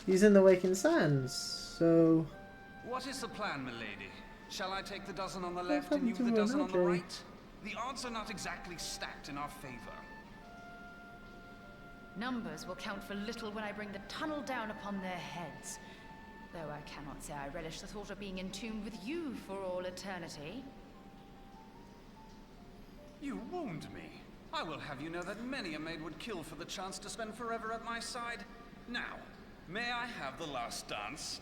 He's in the Waking Sands, so... What is the plan, milady? Shall I take the dozen on the What left and you happened the to dozen on the Onaje? right? The odds are not exactly stacked in our favor. Numbers will count for little when I bring the tunnel down upon their heads. Though I cannot say I relish the thought of being entombed with you for all eternity. You wound me. I will have you know that many a maid would kill for the chance to spend forever at my side. Now, may I have the last dance?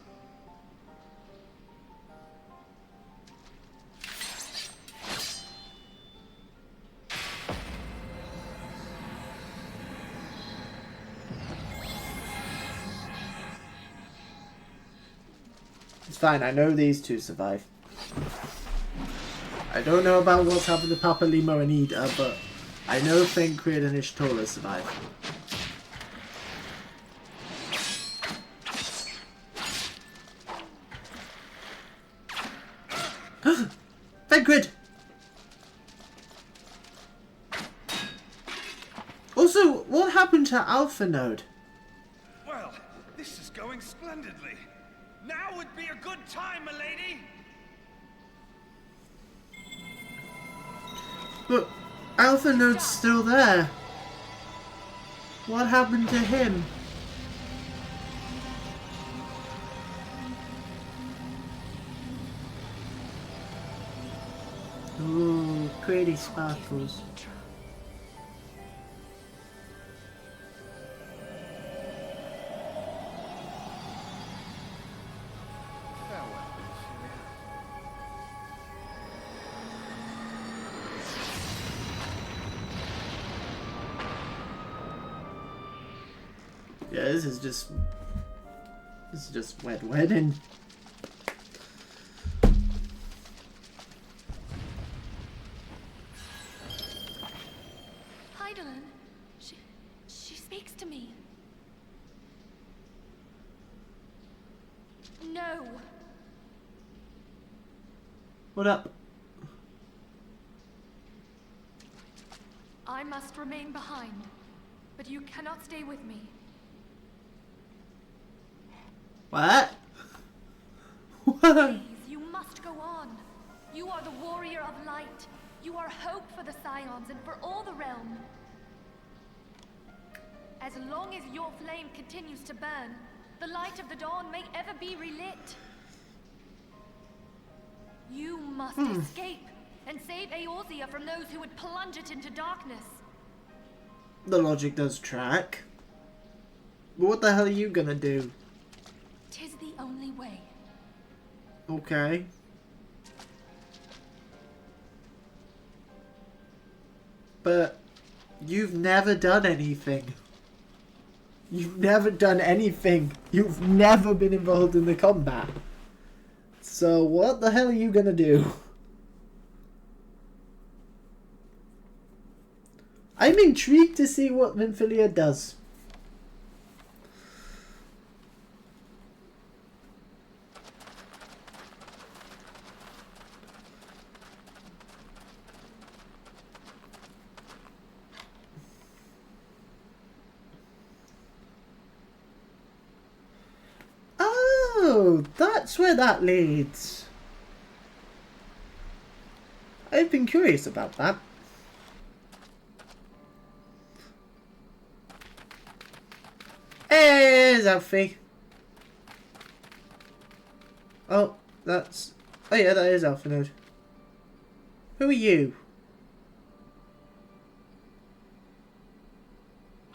It's fine, I know these two survive. I don't know about what's happened to Papa Limo and Ida, but I know Fenrir and Ishtola survive. Fenrir! Also, what happened to Alpha Node? Well, this is going splendidly. Now would be a good time, milady! But Alpha Node's still there. What happened to him? Ooh, pretty sparkles. Yeah, this is just wet wedding. Heidelin, she speaks to me. No. What up? I must remain behind, but you cannot stay with me. What? Please, you must go on. You are the warrior of light. You are hope for the Scions and for all the realm. As long as your flame continues to burn, the light of the dawn may ever be relit. You must escape and save Eorzea from those who would plunge it into darkness. The logic does track. But what the hell are you gonna do? 'Tis the only way. Okay. But you've never done anything. You've never done anything. You've never been involved in the combat. So what the hell are you gonna do? I'm intrigued to see what Minfilia does. Oh, that's where that leads. I've been curious about that. Hey, there's Alfie. Oh, that's... Oh yeah, that is Alpha Node. Who are you?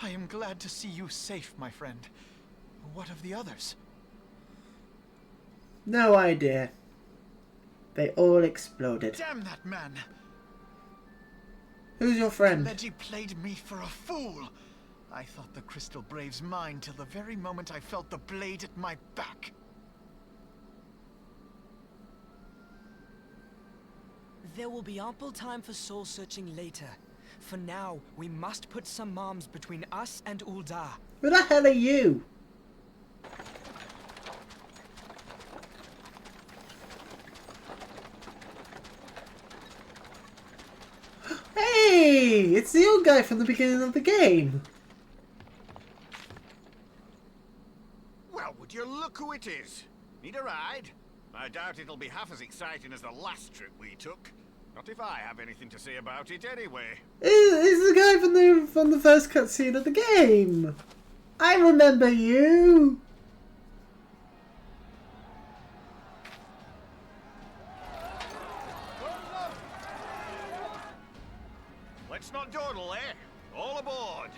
I am glad to see you safe, my friend. What of the others? No idea. They all exploded. Damn that man! Who's your friend? Leggy played me for a fool. I thought the Crystal Brave's mine till the very moment I felt the blade at my back. There will be ample time for soul-searching later. For now, we must put some arms between us and Ul'dah. Who the hell are you? Hey! It's the old guy from the beginning of the game. Well, would you look who it is? Need a ride? I doubt it'll be half as exciting as the last trip we took. Not if I have anything to say about it anyway. It's the guy from the first cutscene of the game. I remember you. Let's Let's not dawdle, eh? All aboard!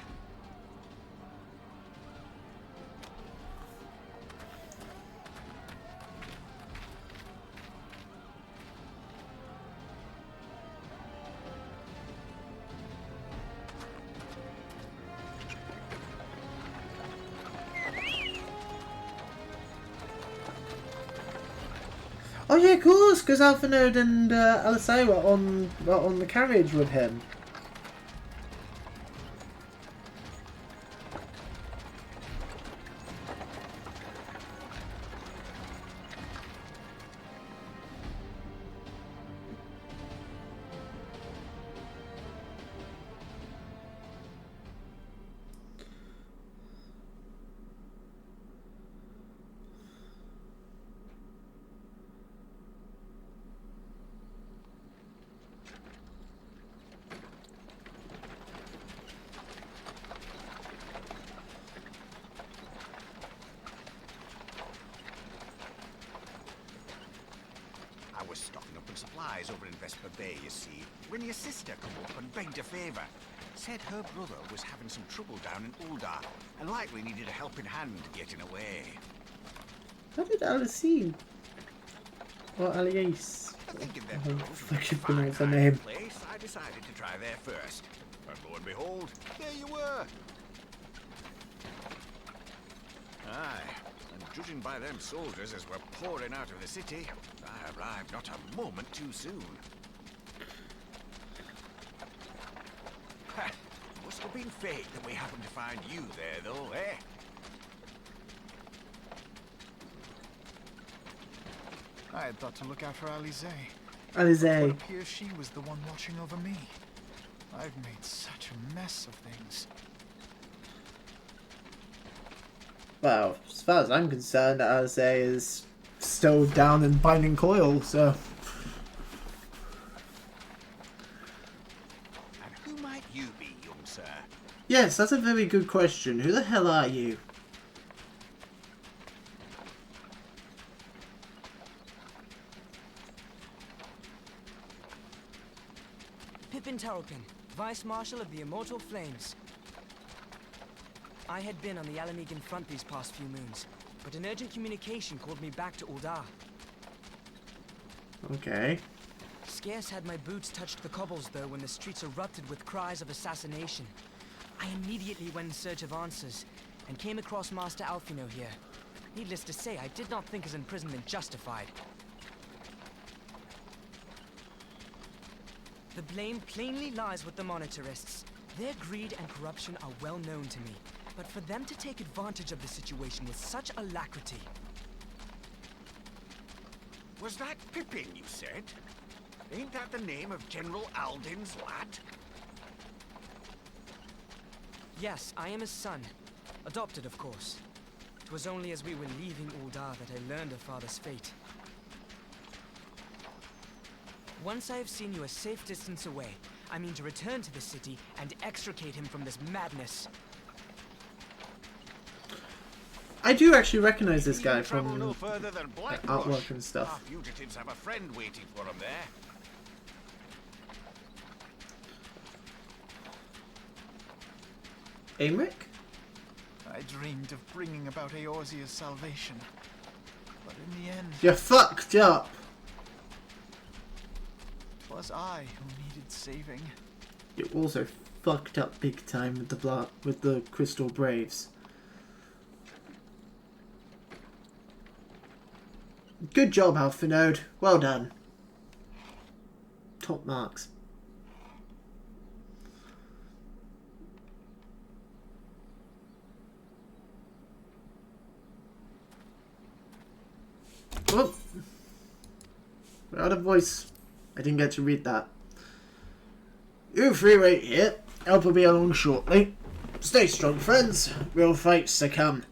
Oh yeah, of course, because Alphanode and Alisai were on the carriage with him. I was stocking up on supplies over in Vesper Bay, you see, when your sister come up and begged a favour. Said her brother was having some trouble down in Uldar, and likely needed a helping hand getting away. How did Alicine or Alice? I should pronounce her name. Place, I decided to try there first. And lo and behold, there you were. Aye, and judging by them soldiers as were pouring out of the city, I arrived not a moment too soon. Ha! Must have been fate that we happened to find you there, though, eh? I had thought to look out for Alize. Alize. It appears she was the one watching over me. I've made such a mess of things. Well, as far as I'm concerned, Alize is still down in binding coil, so... And who might you be, young sir? Yes, that's a very good question. Who the hell are you? Pippin Terrapin, Vice Marshal of the Immortal Flames. I had been on the Alamegan front these past few moons, but an urgent communication called me back to Uldar. Okay. Scarce had my boots touched the cobbles, though, when the streets erupted with cries of assassination. I immediately went in search of answers, and came across Master Alfino here. Needless to say, I did not think his imprisonment justified. The blame plainly lies with the Monetarists. Their greed and corruption are well known to me, but for them to take advantage of the situation with such alacrity... Was that Pippin, you said? Ain't that the name of General Alden's lad? Yes, I am his son. Adopted, of course. It was only as we were leaving Uldar that I learned of father's fate. Once I have seen you a safe distance away, I mean to return to the city and extricate him from this madness. I do actually recognize this guy from no further than artwork and stuff. Our fugitives have a friend waiting for them there. Aymeric? I dreamed of bringing about Eorzea's salvation, but in the end... You fucked up! 'Twas I who needed saving. You also fucked up big time with the Crystal Braves. Good job, Alphanode. Well done. Top marks. Oh! We're out of voice. I didn't get to read that. You three wait here. Help will be along shortly. Stay strong, friends. Real fights to come.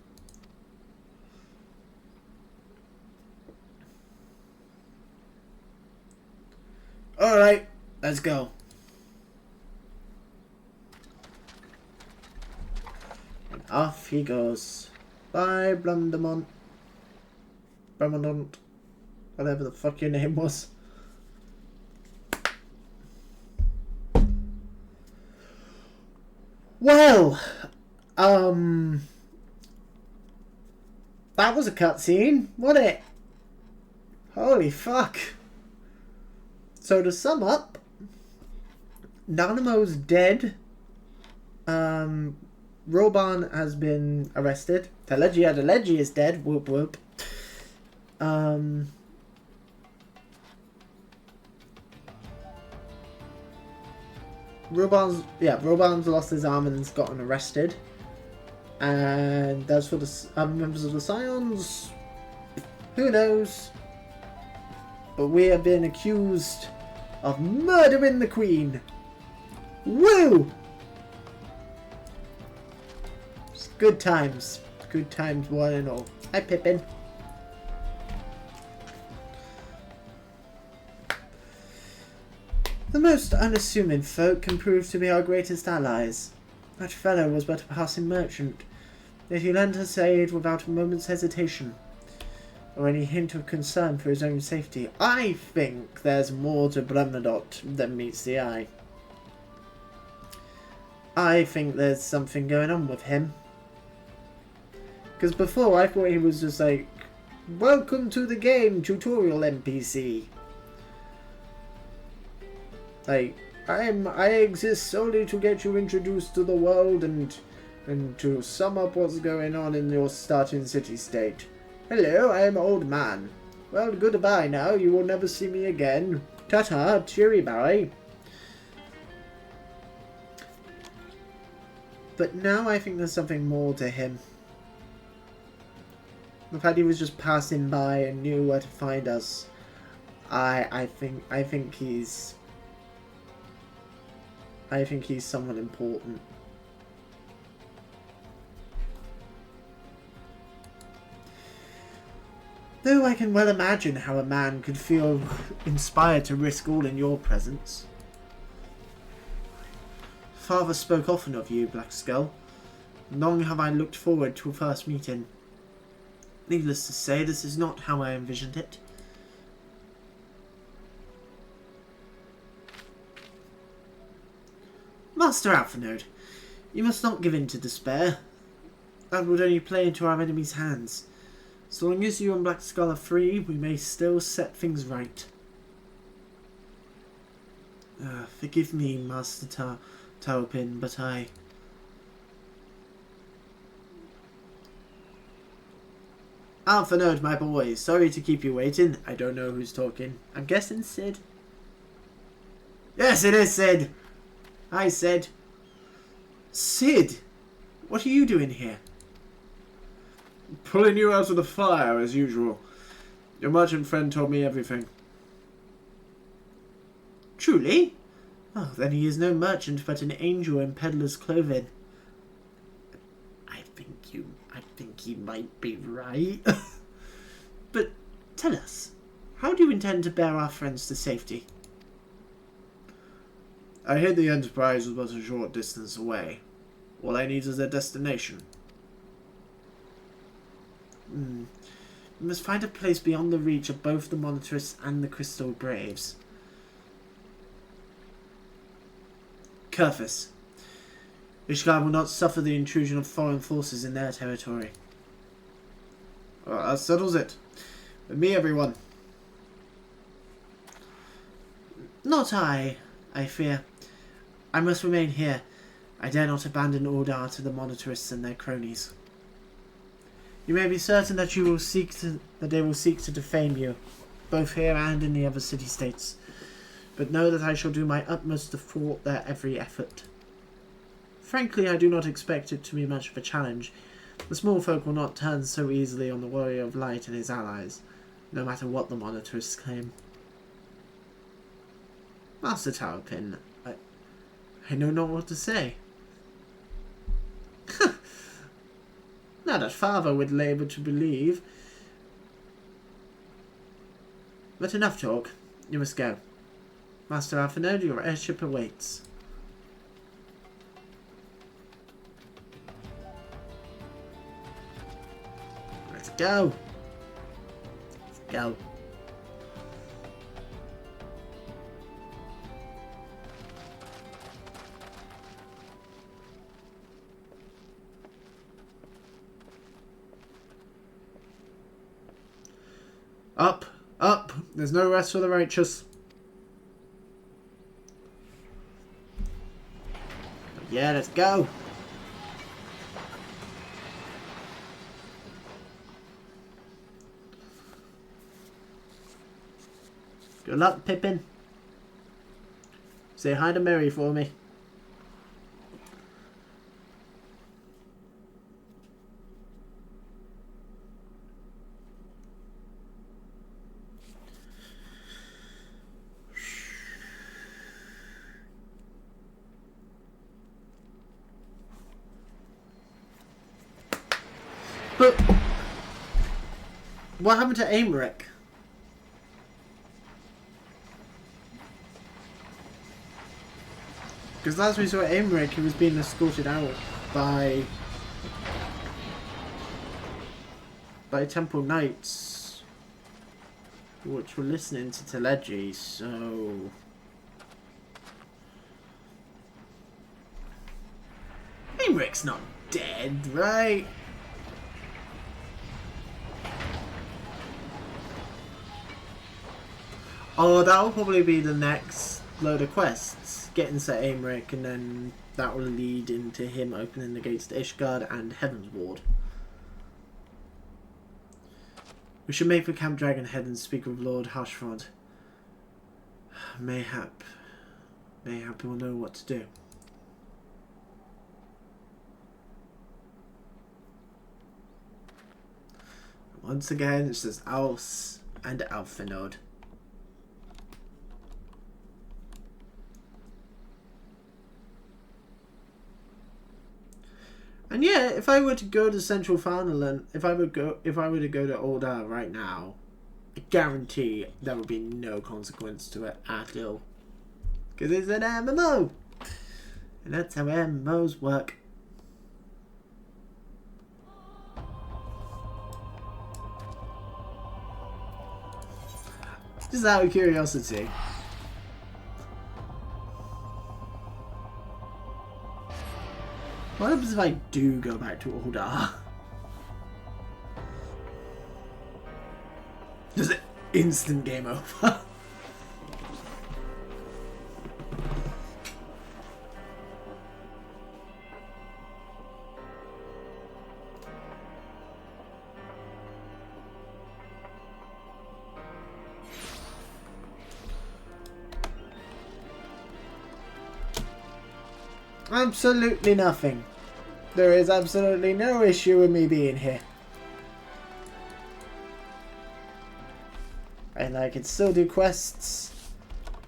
Alright, let's go. And off he goes. Bye, Blundermont. Bremondont. Whatever the fuck your name was. Well, that was a cutscene, wasn't it? Holy fuck. So to sum up, Nanamo's dead. Roban has been arrested. Adeleji is dead. Whoop whoop. Roban's lost his arm and has gotten arrested. And as for the members of the Scions, who knows? But we have been accused of murdering the Queen. Woo! It's good times. Good times, one and all. Hi, Pippin. The most unassuming folk can prove to be our greatest allies. That fellow was but a passing merchant, yet he lent us aid without a moment's hesitation, or any hint of concern for his own safety. I think there's more to Bremerot than meets the eye. I think there's something going on with him. Because before I thought he was just like, welcome to the game, tutorial NPC. Like, I exist solely to get you introduced to the world and to sum up what's going on in your starting city-state. Hello, I am Old Man. Well, goodbye now, you will never see me again. Ta-ta, cheery bye. But now I think there's something more to him. The fact he was just passing by and knew where to find us. I think he's someone important. Though I can well imagine how a man could feel inspired to risk all in your presence. Father spoke often of you, Blackskull. Long have I looked forward to a first meeting. Needless to say, this is not how I envisioned it. Master Alphinaud, you must not give in to despair. That would only play into our enemy's hands. So long as you and Blackskull are free, we may still set things right. Forgive me, Master Taupin, but Alphinaud, my boy, sorry to keep you waiting. I don't know who's talking. I'm guessing Sid. Yes, it is Sid. Hi, Sid. Sid, what are you doing here? Pulling you out of the fire, as usual. Your merchant friend told me everything. Truly? Oh, then he is no merchant, but an angel in peddler's clothing. I think you might be right. But tell us, how do you intend to bear our friends to safety? I heard the Enterprise was but a short distance away. All I need is their destination. We must find a place beyond the reach of both the Monitarists and the Crystal Braves. Kurfus. Ishgard will not suffer the intrusion of foreign forces in their territory. Well, that settles it. With me, everyone. Not I fear. I must remain here. I dare not abandon Ordar to the Monitarists and their cronies. You may be certain that they will seek to defame you, both here and in the other city-states. But know that I shall do my utmost to thwart their every effort. Frankly, I do not expect it to be much of a challenge. The small folk will not turn so easily on the Warrior of Light and his allies, no matter what the Monitarists claim. Master Taupin, I know not what to say. Now that Father would labour to believe. But enough talk. You must go. Master Alphinaud, your airship awaits. Let's go. Let's go. Up! Up! There's no rest for the righteous. Yeah, let's go! Good luck, Pippin. Say hi to Mary for me. But what happened to Aimric? Because last we saw Aimric, he was being escorted out by Temple Knights, which were listening to Telegy, so Aimric's not dead, right? Oh, that'll probably be the next load of quests. Getting to Aimric, and then that will lead into him opening the gates to Ishgard and Heavensward. We should make for Camp Dragonhead and speak with Lord Harshford. Mayhap he will know what to do. Once again, it's just Alce and Alfinod. And yeah, if I were to go to Central Farnland, if I were to go to Ul'dah right now, I guarantee there would be no consequence to it at all. Because it's an MMO! And that's how MMOs work. Just out of curiosity. What happens if I do go back to Ul'dah? Does it instant game over? Absolutely nothing. There is absolutely no issue with me being here. And I can still do quests,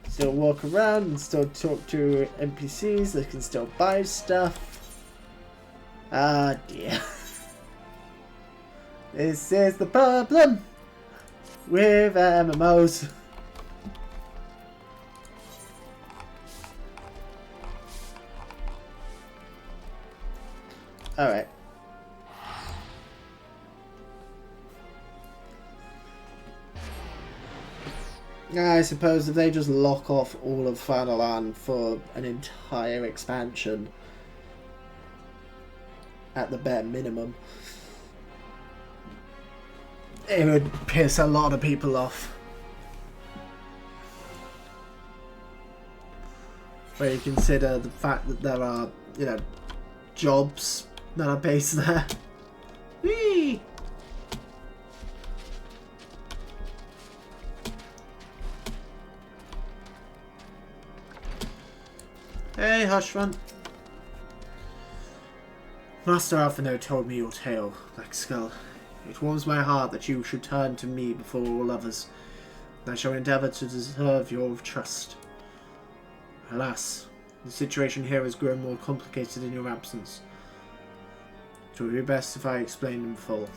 still walk around and still talk to NPCs, I can still buy stuff. Ah dear. This is the problem with MMOs. Alright. I suppose if they just lock off all of Farnalan for an entire expansion, at the bare minimum, it would piss a lot of people off. Where you consider the fact that there are, you know, jobs that are based there. Whee! Hey, Hushfront. Master Alphino told me your tale, Blackskull. It warms my heart that you should turn to me before all others. I shall endeavour to deserve your trust. Alas, the situation here has grown more complicated in your absence. It would be best if I explained in full.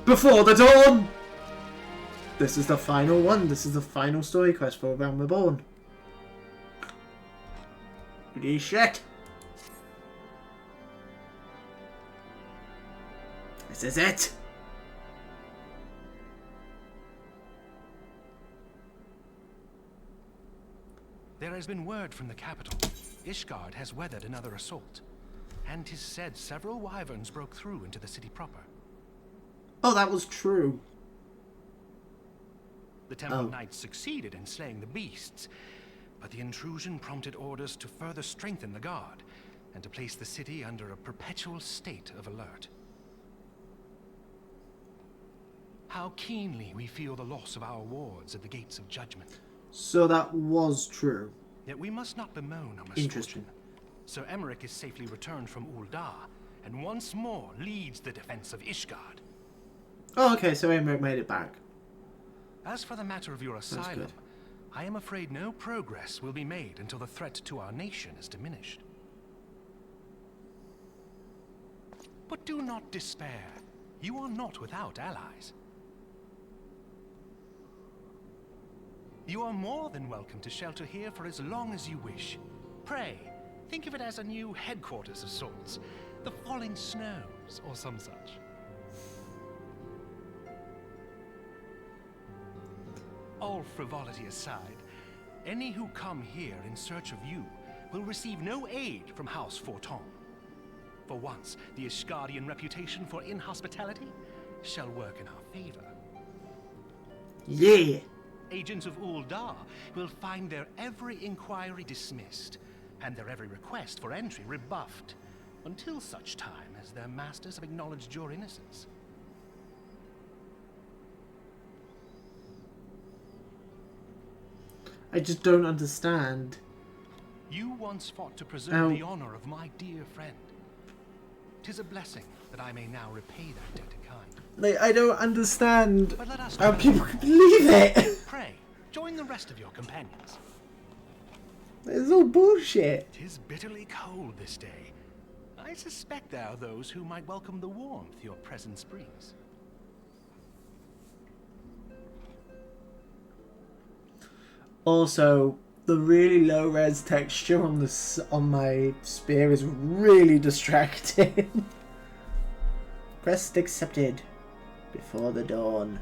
Before the dawn! This is the final one. This is the final story quest for Realm Reborn. Holy shit! This is it! There has been word from the capital. Ishgard has weathered another assault, and 'tis said several wyverns broke through into the city proper. Oh, that was true. The Temple Knights succeeded in slaying the beasts, but the intrusion prompted orders to further strengthen the guard and to place the city under a perpetual state of alert. How keenly we feel the loss of our wards at the gates of judgment. So that was true. Yet we must not bemoan our misfortune. Interesting. Sir Emmerich is safely returned from Ul'dah, and once more leads the defense of Ishgard. Oh, okay, so Emmerich made it back. As for the matter of your asylum, I am afraid no progress will be made until the threat to our nation is diminished. But do not despair. You are not without allies. You are more than welcome to shelter here for as long as you wish. Pray, think of it as a new headquarters of sorts. The falling snows, or some such. All frivolity aside, any who come here in search of you will receive no aid from House Forton. For once, the Ishgardian reputation for inhospitality shall work in our favor. Yeah! Agents of Ul'dah will find their every inquiry dismissed, and their every request for entry rebuffed, until such time as their masters have acknowledged your innocence. I just don't understand. You once fought to preserve the honor of my dear friend. 'Tis a blessing that I may now repay that debt in kind. Like, I don't understand how people can believe it. Pray, join the rest of your companions. It's all bullshit. 'Tis bitterly cold this day. I suspect there are those who might welcome the warmth your presence brings. Also, the really low res texture on my spear is really distracting. Quest accepted. Before the dawn.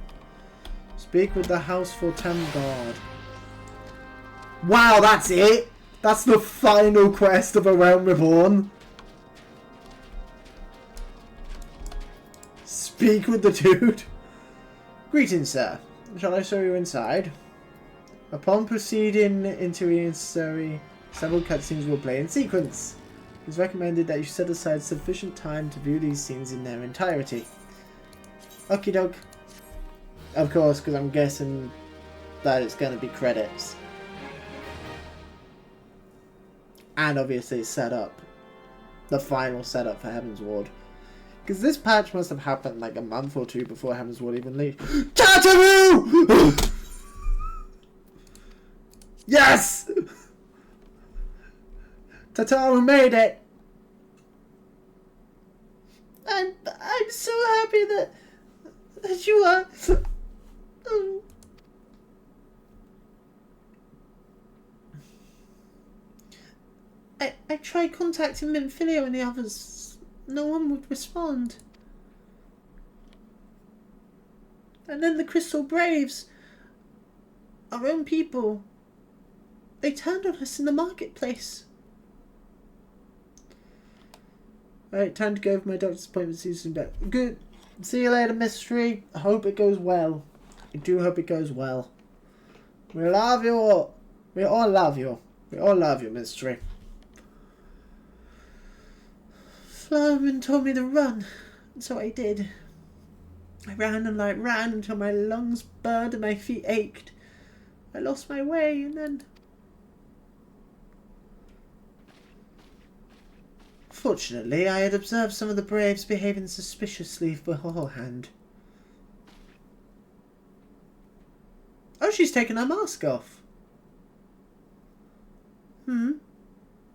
Speak with the House Forton guard. Wow, that's it! That's the final quest of A Realm Reborn. Speak with the dude. Greetings, sir. Shall I show you inside? Upon proceeding into the story, several cutscenes will play in sequence. It is recommended that you set aside sufficient time to view these scenes in their entirety. Okie doke. Of course, because I'm guessing that it's going to be credits. And obviously set up. The final setup for Heavensward. Because this patch must have happened like a month or two before Heavensward even leaves. Tataru! Yes! Tataru made it! I'm so happy that you are. I tried contacting Minfilio and the others. No one would respond. And then the Crystal Braves, our own people, they turned on us in the marketplace. Alright, time to go for my doctor's appointment. See you soon. Good. See you later, Mystery. I hope it goes well. I do hope it goes well. We love you all. We all love you. We all love you, Mystery. Flowerman told me to run, and so I did. I ran and I ran until my lungs burned and my feet ached. I lost my way, and then... Fortunately, I had observed some of the Braves behaving suspiciously beforehand. Oh, she's taken her mask off.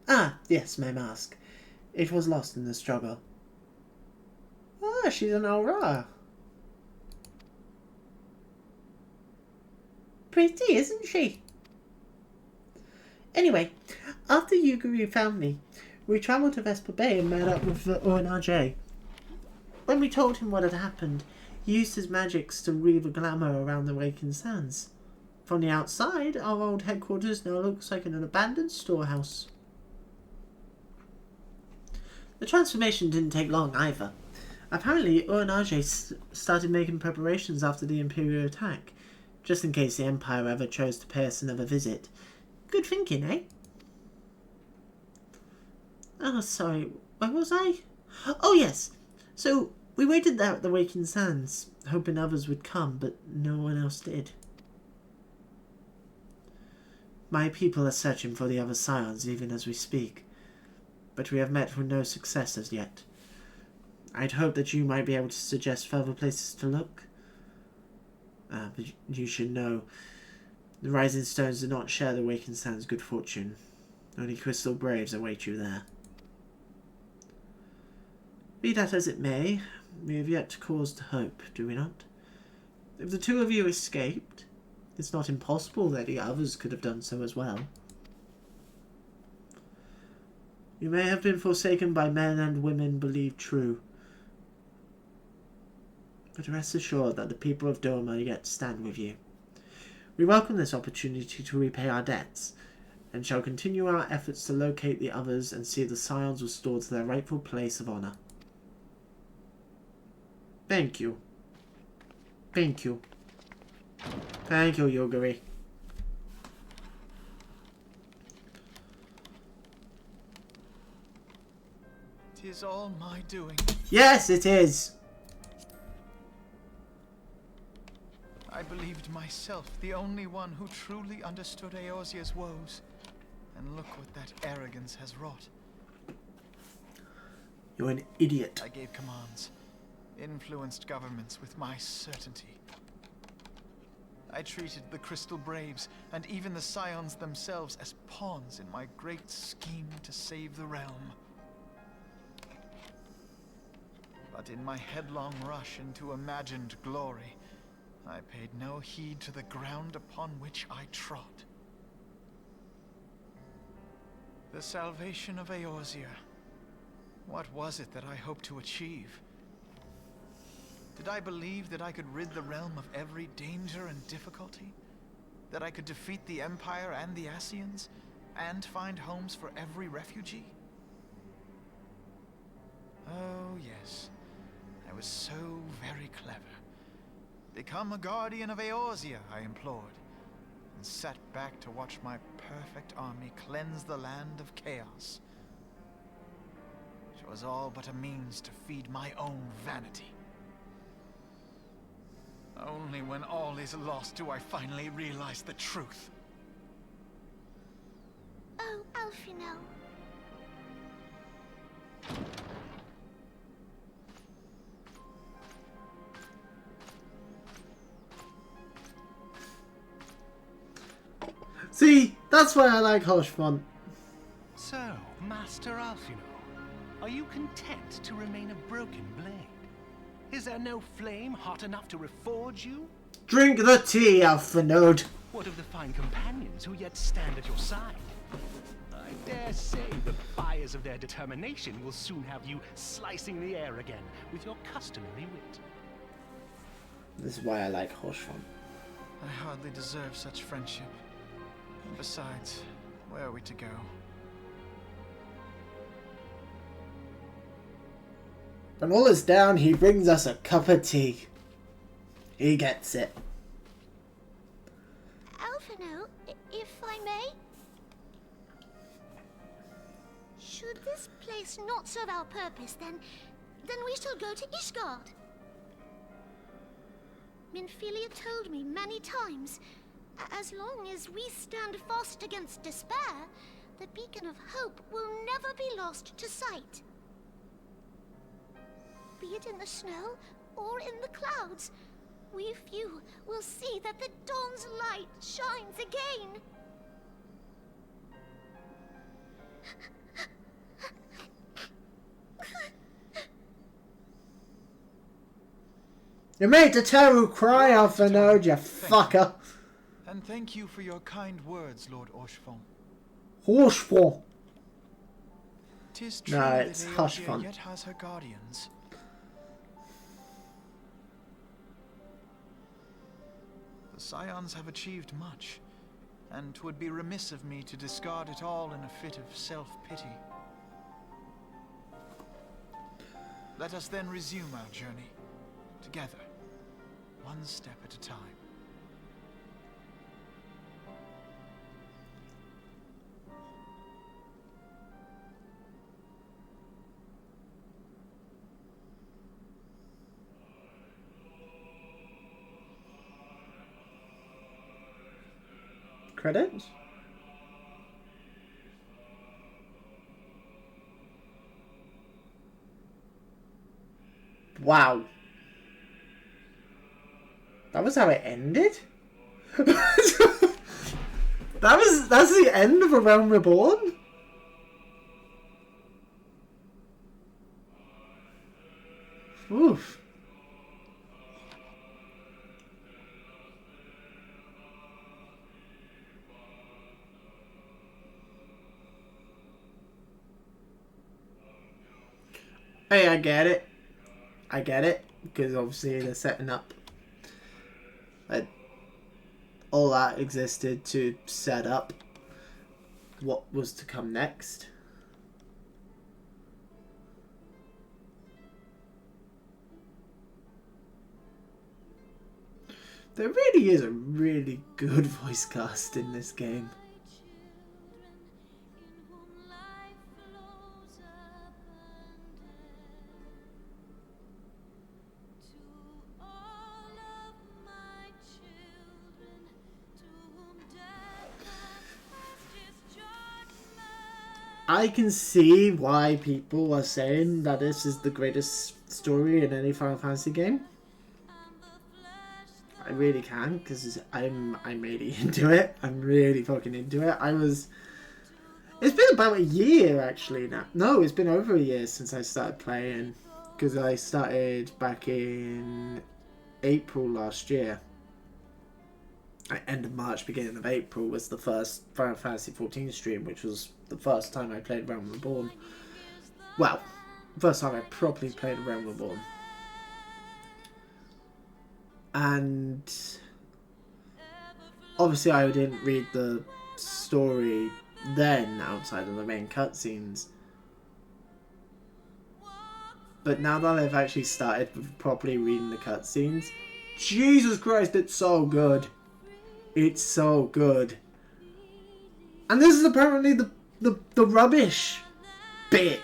Ah, yes, my mask. It was lost in the struggle. Ah, she's an Aurora. Pretty, isn't she? Anyway, after Yuguru found me, we travelled to Vesper Bay and met up with ONRJ. When we told him what had happened, he used his magics to weave a glamour around the Waking Sands. From the outside, our old headquarters now looks like an abandoned storehouse. The transformation didn't take long either. Apparently, Uranage started making preparations after the Imperial attack, just in case the Empire ever chose to pay us another visit. Good thinking, eh? Oh, sorry. Where was I? Oh, yes. So, we waited there at the Waking Sands, hoping others would come, but no one else did. My people are searching for the other scions even as we speak, but we have met with no success as yet. I'd hope that you might be able to suggest further places to look. But you should know, the Rising Stones do not share the Waking Sands' good fortune. Only Crystal Braves await you there. Be that as it may, we have yet cause to hope, do we not? If the two of you escaped, it's not impossible that the others could have done so as well. You may have been forsaken by men and women believed true, but rest assured that the people of Doma yet stand with you. We welcome this opportunity to repay our debts, and shall continue our efforts to locate the others and see the scions restored to their rightful place of honor. Thank you. Thank you. Thank you, Yoguri. 'Tis all my doing. Yes, it is. I believed myself the only one who truly understood Eorzea's woes. And look what that arrogance has wrought. You're an idiot. I gave commands, influenced governments with my certainty. I treated the Crystal Braves and even the Scions themselves as pawns in my great scheme to save the realm. But in my headlong rush into imagined glory, I paid no heed to the ground upon which I trod. The salvation of Eorzea. What was it that I hoped to achieve? Did I believe that I could rid the realm of every danger and difficulty? That I could defeat the Empire and the Ascians, and find homes for every refugee? Oh yes, I was so very clever. Become a guardian of Eorzea, I implored, and sat back to watch my perfect army cleanse the land of chaos. It was all but a means to feed my own vanity. Only when all is lost do I finally realize the truth. Oh, Alphino. See, that's why I like Hoshfont. So, Master Alphino, are you content to remain a broken blade? Is there no flame hot enough to reforge you? Drink the tea, Alphanode. What of the fine companions who yet stand at your side? I dare say the fires of their determination will soon have you slicing the air again with your customary wit. This is why I like Hoshfont. I hardly deserve such friendship. Besides, where are we to go? When all is down, he brings us a cup of tea. He gets it. Alphino, if I may? Should this place not serve our purpose, then we shall go to Ishgard. Minfilia told me many times, as long as we stand fast against despair, the beacon of hope will never be lost to sight. Be it in the snow or in the clouds, we few will see that the dawn's light shines again. You made the Teru cry, Alphanode, you fucker. And thank you for your kind words, Lord Hoshfont. Hoshfont. 'Tis true No, that it's Eorzea Hoshfont. yet has her guardians. The Scions have achieved much, and 'twould be remiss of me to discard it all in a fit of self-pity. Let us then resume our journey, together, one step at a time. Credits? Wow. That was how it ended? That's the end of A Realm Reborn? Oof. Hey, I get it. I get it, because obviously they're setting up. Like, all that existed to set up what was to come next. There really is a really good voice cast in this game. I can see why people are saying that this is the greatest story in any Final Fantasy game. I really can, because I'm really into it. I'm really fucking into it. It's been about a year actually now. No, it's been over a year since I started playing, because I started back in April last year. End of March, beginning of April was the first Final Fantasy XIV stream, which was the first time I played Realm Reborn. Well, first time I properly played Realm Reborn. And obviously I didn't read the story then outside of the main cutscenes. But now that I've actually started properly reading the cutscenes, Jesus Christ, it's so good. It's so good. And this is apparently the rubbish bit.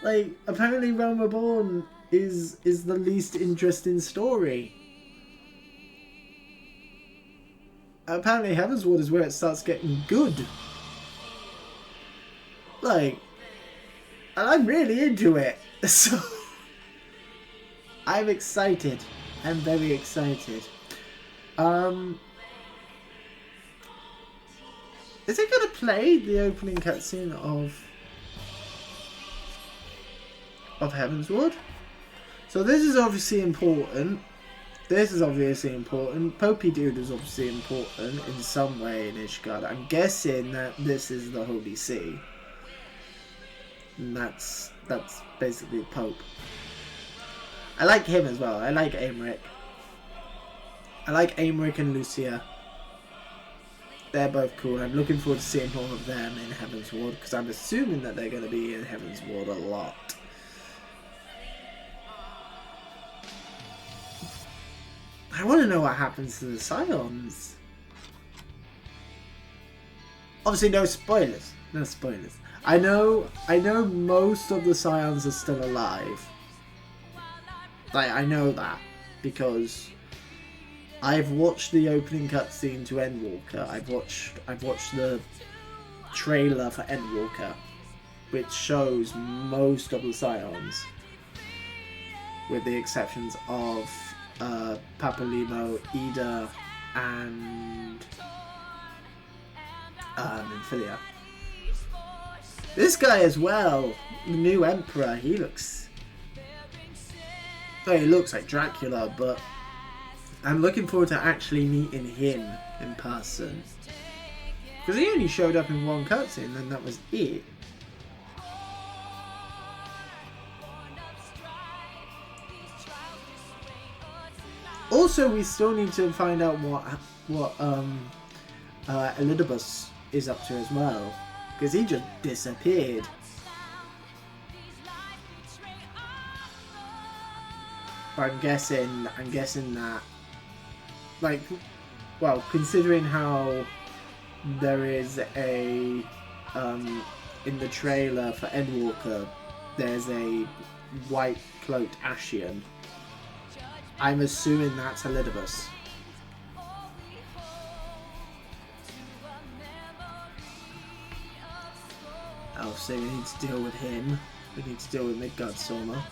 Like, apparently Realm Reborn is the least interesting story. Apparently Heavensward is where it starts getting good. Like, and I'm really into it. So, I'm excited. I'm very excited. Is it going to play the opening cutscene of Heavensward? So this is obviously important. This is obviously important. Popey Dude is obviously important in some way in Ishgard. I'm guessing that this is the Holy See. And that's basically Pope. I like him as well. I like Aymeric. I like Aymeric and Lucia. They're both cool. I'm looking forward to seeing more of them in Heavensward, because I'm assuming that they're going to be in Heavensward a lot. I want to know what happens to the Scions. Obviously, no spoilers. No spoilers. I know most of the Scions are still alive. Like, I know that because I've watched the opening cutscene to Endwalker. I've watched the trailer for Endwalker, which shows most of the Scions, with the exceptions of Papalimo, Ida, and Nymphilia. This guy as well, the new Emperor, he looks like Dracula, but I'm looking forward to actually meeting him in person. Because he only showed up in one cutscene and that was it. Also, we still need to find out what Elidibus is up to as well. Because he just disappeared. But I'm guessing that, like, well, considering how there is a, in the trailer for Endwalker, there's a white-cloaked Ashian. I'm assuming that's Elidibus. Oh, so we need to deal with him. We need to deal with Midgardstormer.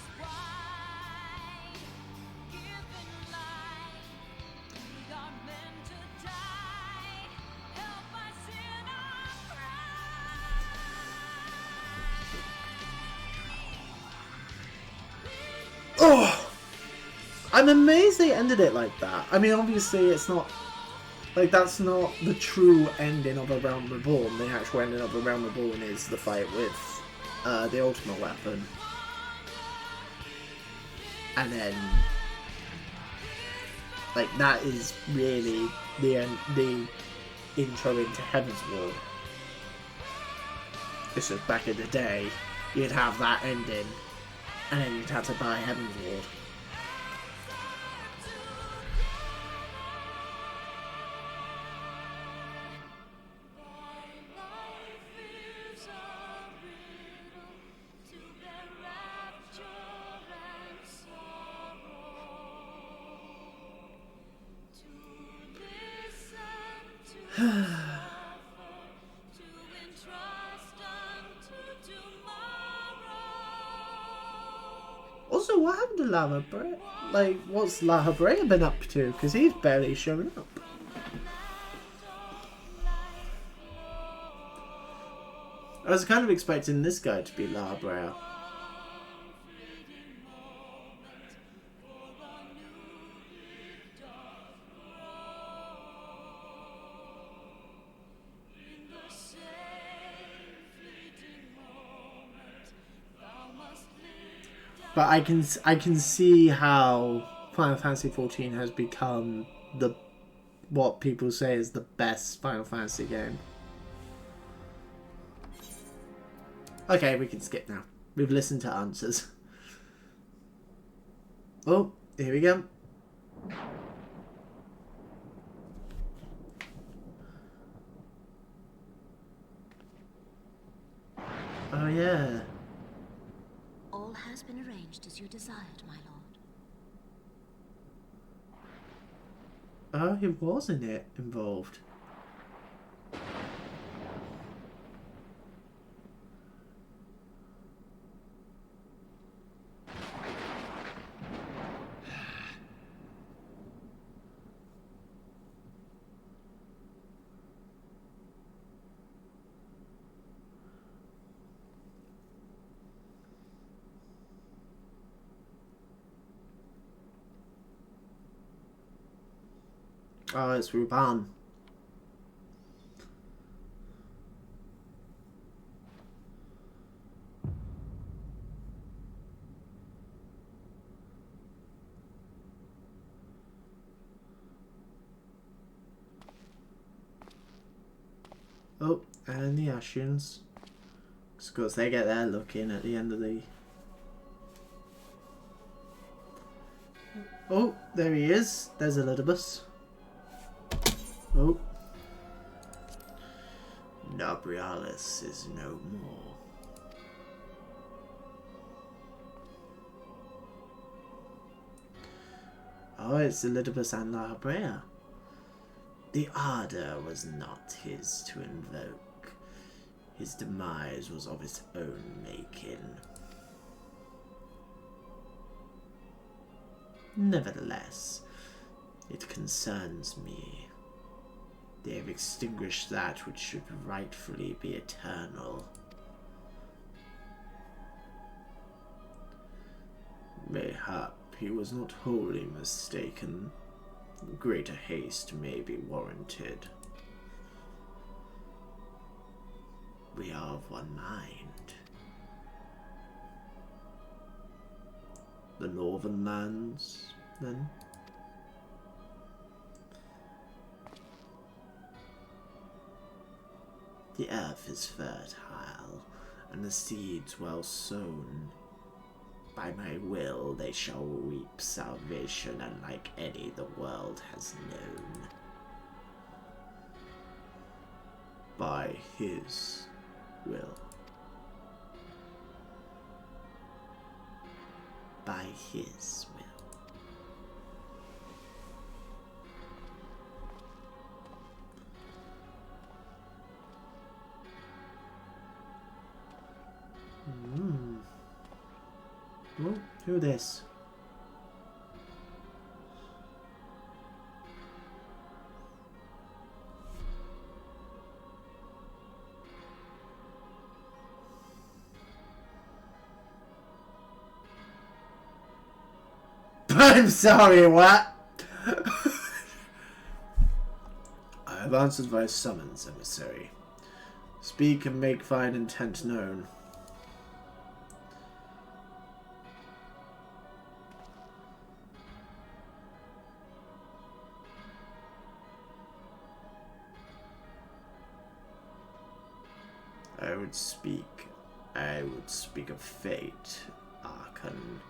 Oh! I'm amazed they ended it like that. I mean, obviously it's not... Like, that's not the true ending of A Realm Reborn. The actual ending of A Realm Reborn is the fight with the ultimate weapon. And then... Like, that is really the intro into Heavensward. This was back in the day. You'd have that ending, and then you'd have to buy Heavensward. Also, what happened to Lava Brea? Like, what's Lava Brea been up to? Because he's barely shown up. I was kind of expecting this guy to be Lava Brea. But I can see how Final Fantasy XIV has become what people say is the best Final Fantasy game. Okay, we can skip now. We've listened to answers. Oh, here we go. Oh yeah. All has been arranged as you desired, my lord. Oh, he was in it involved. Oh, it's Ruban. Oh, and the Ashians. Of course, they get their look in at the end of the... Oh, there he is. There's Elidibus. Oh. Nobrialis is no more. Oh, it's Elidibus and La Brea. The ardor was not his to invoke. His demise was of his own making. Nevertheless, it concerns me. They have extinguished that which should rightfully be eternal. Mayhap he was not wholly mistaken. Greater haste may be warranted. We are of one mind. The northern lands, then? The earth is fertile, and the seeds well sown. By my will they shall reap salvation unlike any the world has known. By his will. By his will. Oh, who this? I'm sorry, what? I have answered via summons, emissary. Speak and make thine intent known. I would speak of fate, Archon,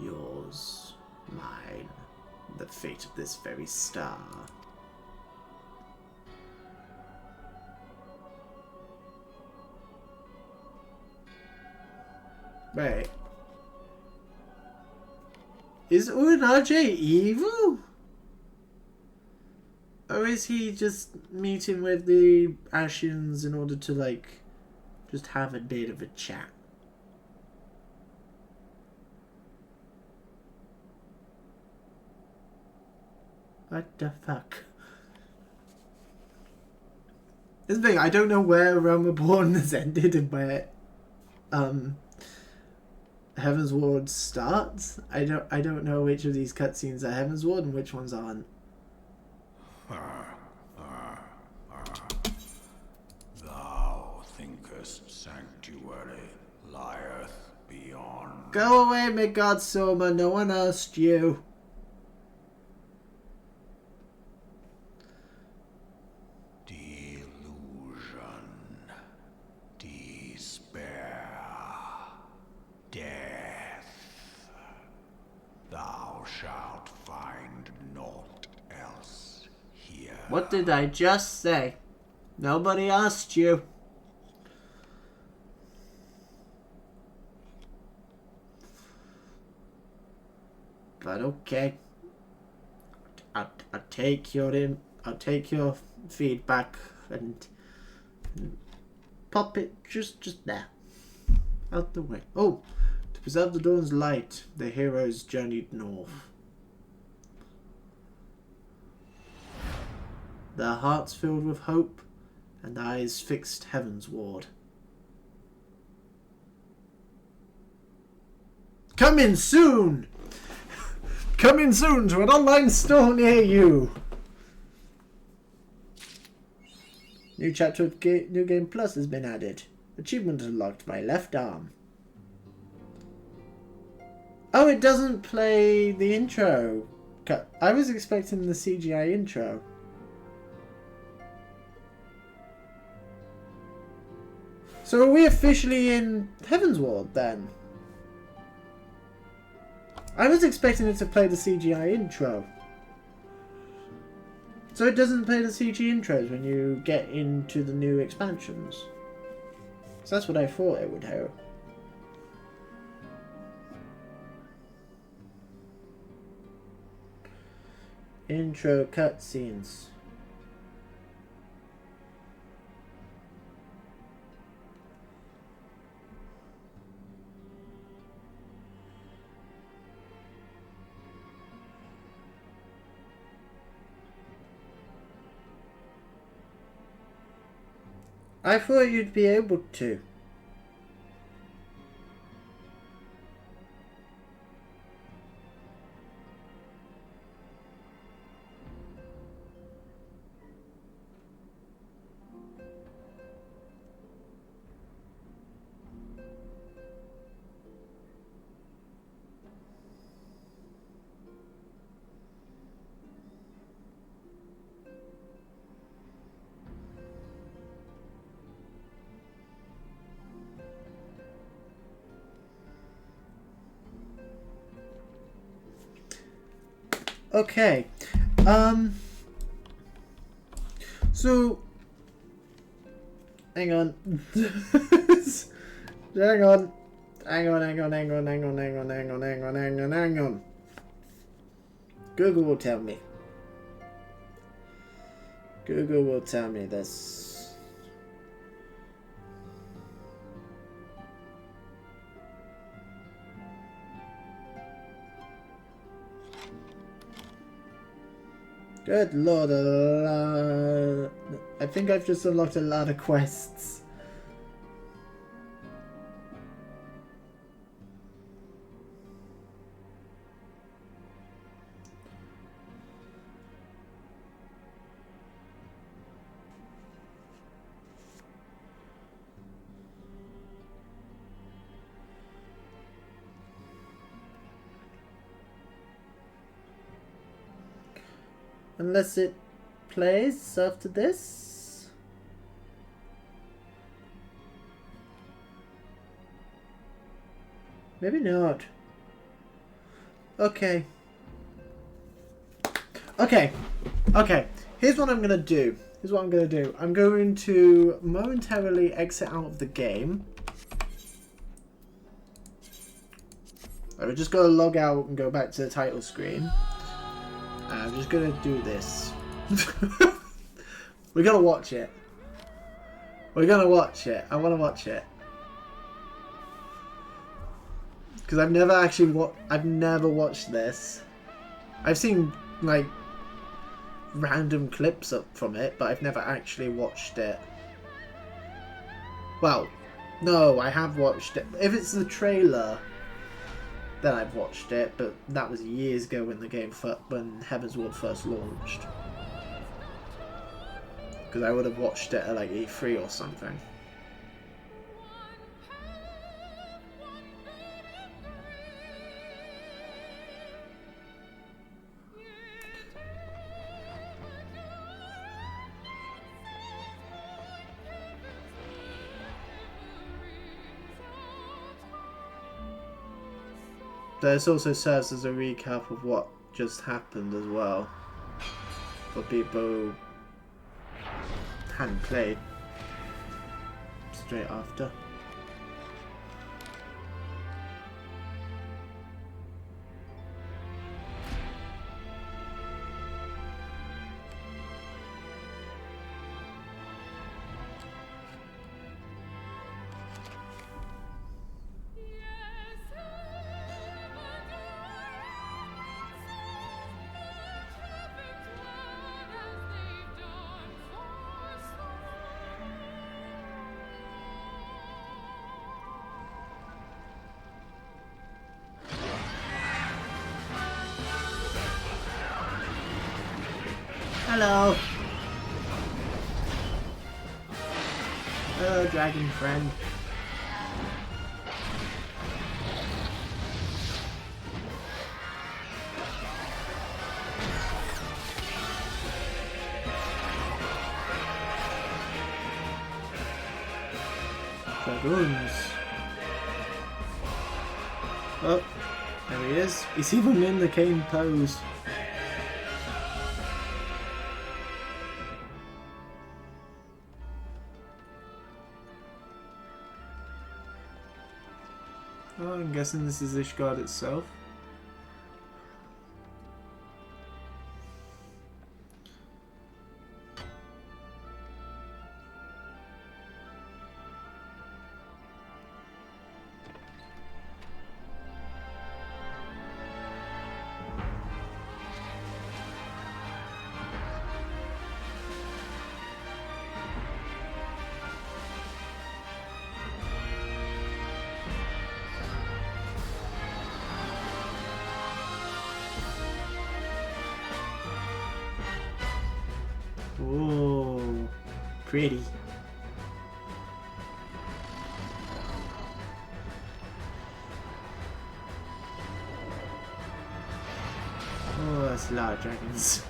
yours, mine, the fate of this very star. Wait. Is Uranage evil? Or is he just meeting with the Ashians in order to, like, just have a bit of a chat? What the fuck? This thing, I don't know where Realm Reborn has ended and where Heavensward starts. I don't know which of these cutscenes are Heavensward and which ones aren't. Thou thinkest sanctuary lieth beyond. Go away, Midgard Soma. No one asked you. Delusion. Despair. Death. Thou shalt find naught else here. What did I just say? Nobody asked you. But okay. I'll take your feedback and pop it just there. Out the way. Oh, to preserve the dawn's light, the heroes journeyed north. Their hearts filled with hope and eyes fixed heavensward. Coming soon! Coming soon to an online store near you! New chapter of New Game Plus has been added. Achievement unlocked, my left arm. Oh, it doesn't play the intro. I was expecting the CGI intro. So are we officially in Heavensward then? I was expecting it to play the CGI intro. So it doesn't play the CG intros when you get into the new expansions. So that's what I thought it would have. Intro cutscenes. I thought you'd be able to. Okay. So hang on. Hang on. Google will tell me. Google will tell me this. Good lord, I think I've just unlocked a lot of quests. Unless it plays after this. Maybe not. Okay. Okay. Here's what I'm gonna do. I'm going to momentarily exit out of the game. I'm just gonna log out and go back to the title screen. I'm just gonna do this. We're gonna watch it. I wanna watch it. Because I've never watched this. I've seen like random clips up from it, but I've never actually watched it. Well, no, I have watched it. If it's the trailer, then I've watched it, but that was years ago when the game when Heavensward first launched. Because I would have watched it at like E3 or something. This also serves as a recap of what just happened as well, for people who hadn't played straight after. Hello. Hello, dragon friend. Dragoons. Oh, there he is. He's even in the cane pose. Oh, I'm guessing this is Ishgard itself. Oh, pretty. Oh, that's a lot of dragons.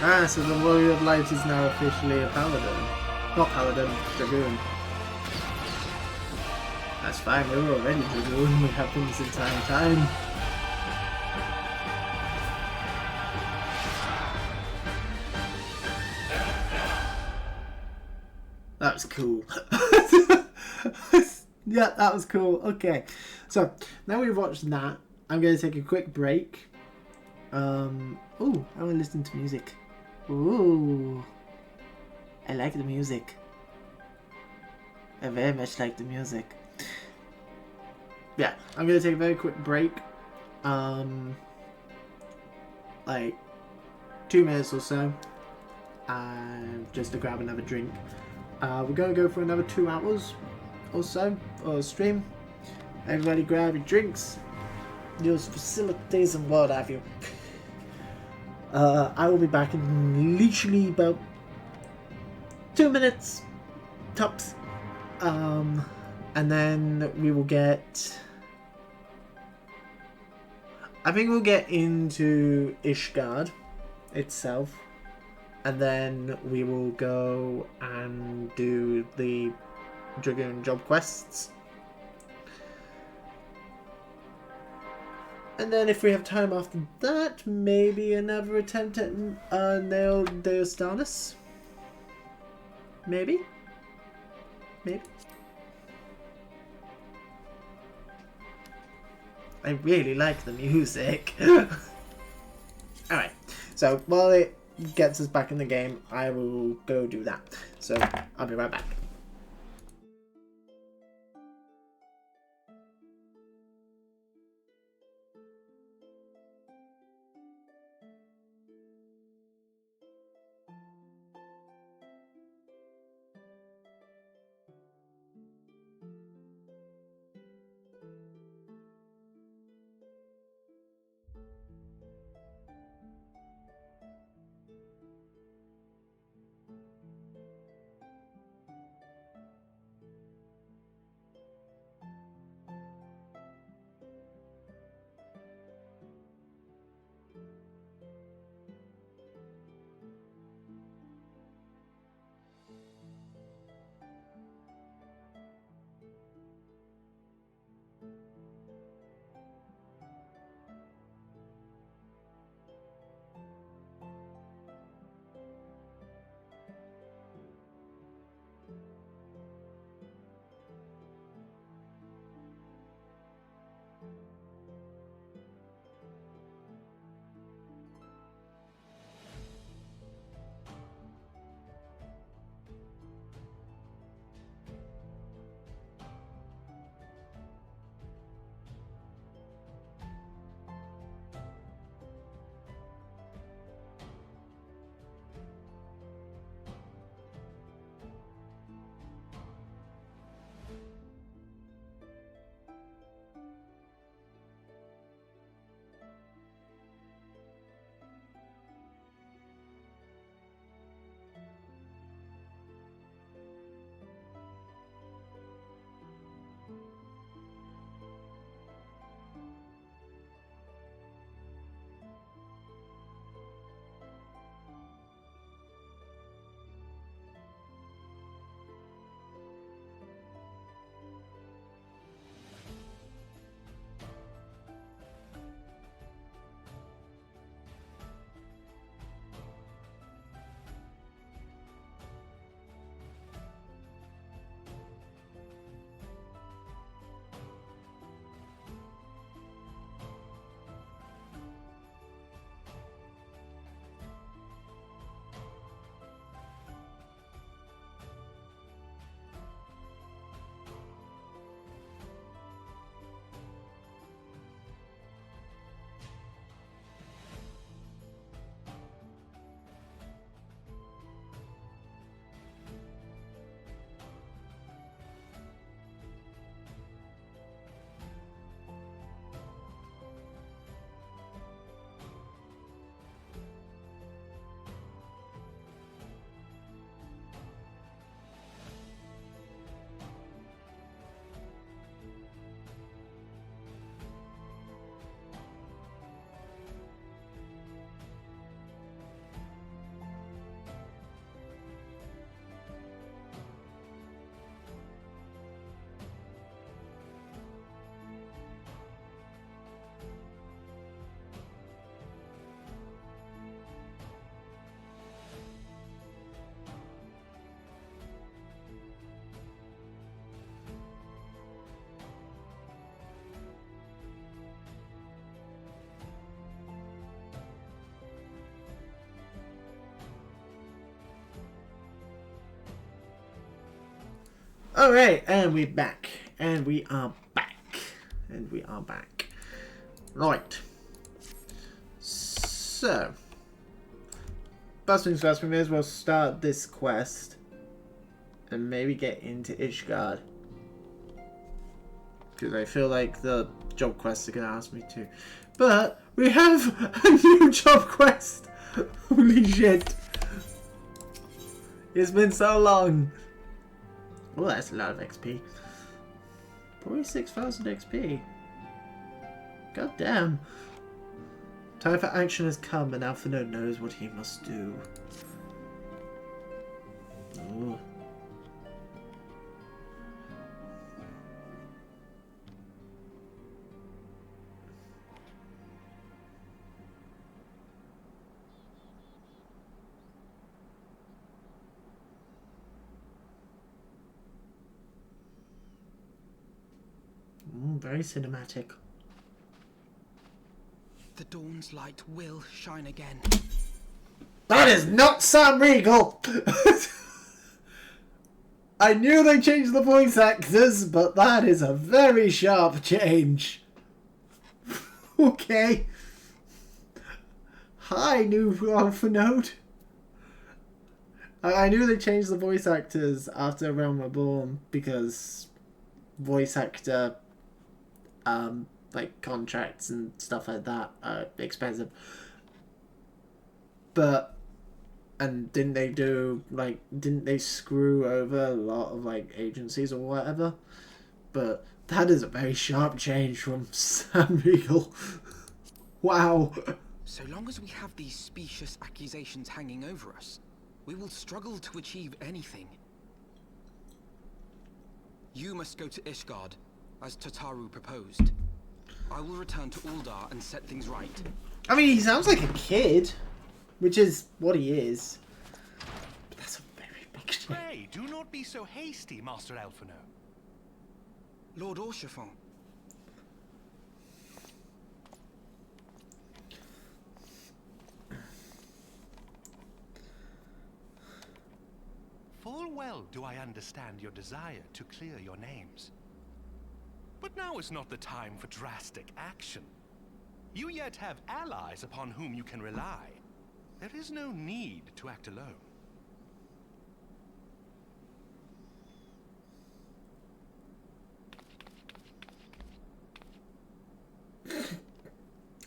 Ah, so the Warrior of Light is now officially a paladin. Not paladin, dragoon. That's fine, we were already dragoon. We have been this entire time. That was cool. Yeah, that was cool. Okay, so now we've watched that, I'm going to take a quick break. Oh, I want to listen to music. Ooh, I like the music. I very much like the music. Yeah, I'm going to take a very quick break. Like 2 minutes or so. Just to grab another drink. We're going to go for another 2 hours or so, or stream. Everybody grab your drinks, use facilities and what have you. I will be back in literally about 2 minutes, tops. And then we will get... I think we'll get into Ishgard itself. And then we will go and do the Dragoon job quests. And then if we have time after that, maybe another attempt at Nail Deostanis. Maybe? Maybe? I really like the music. Alright, so while it gets us back in the game, I will go do that. So, I'll be right back. Alright, and we're back. And we are back. And we are back. Right. So. First things first, we may as well start this quest. And maybe get into Ishgard. Because I feel like the job quests are going to ask me to. But we have a new job quest. Holy shit. It's been so long. Oh, that's a lot of XP. 46,000 XP. God damn. Time for action has come and Alphino knows what he must do. Ooh. Very cinematic. The dawn's light will shine again. That is not Sam Riegel! I knew they changed the voice actors, but that is a very sharp change. Okay. Hi, new Alpha Node. I knew they changed the voice actors after Realm Reborn because voice actor like contracts and stuff like that are expensive. But didn't they screw over a lot of like agencies or whatever? But that is a very sharp change from Sam Riegel. Wow. So long as we have these specious accusations hanging over us, we will struggle to achieve anything. You must go to Ishgard, as Tataru proposed. I will return to Uldar and set things right. I mean, he sounds like a kid, which is what he is. But that's a very big change. Pray, do not be so hasty, Master Alphino. Lord Orchiffon. Full well do I understand your desire to clear your names. But now is not the time for drastic action. You yet have allies upon whom you can rely. There is no need to act alone.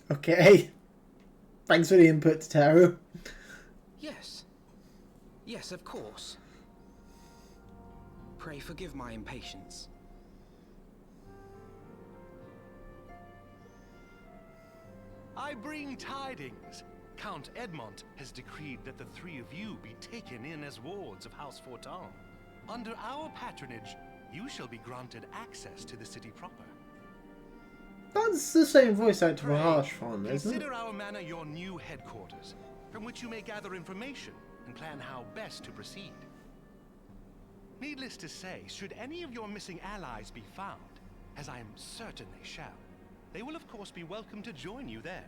Okay. Thanks for the input, Tataru. Yes. Yes, of course. Pray forgive my impatience. I bring tidings. Count Edmont has decreed that the three of you be taken in as wards of House Fortin. Under our patronage, you shall be granted access to the city proper. That's the same voice actor for Harshfon, isn't it? Consider our manor your new headquarters, from which you may gather information and plan how best to proceed. Needless to say, should any of your missing allies be found, as I am certain they shall, they will of course be welcome to join you there.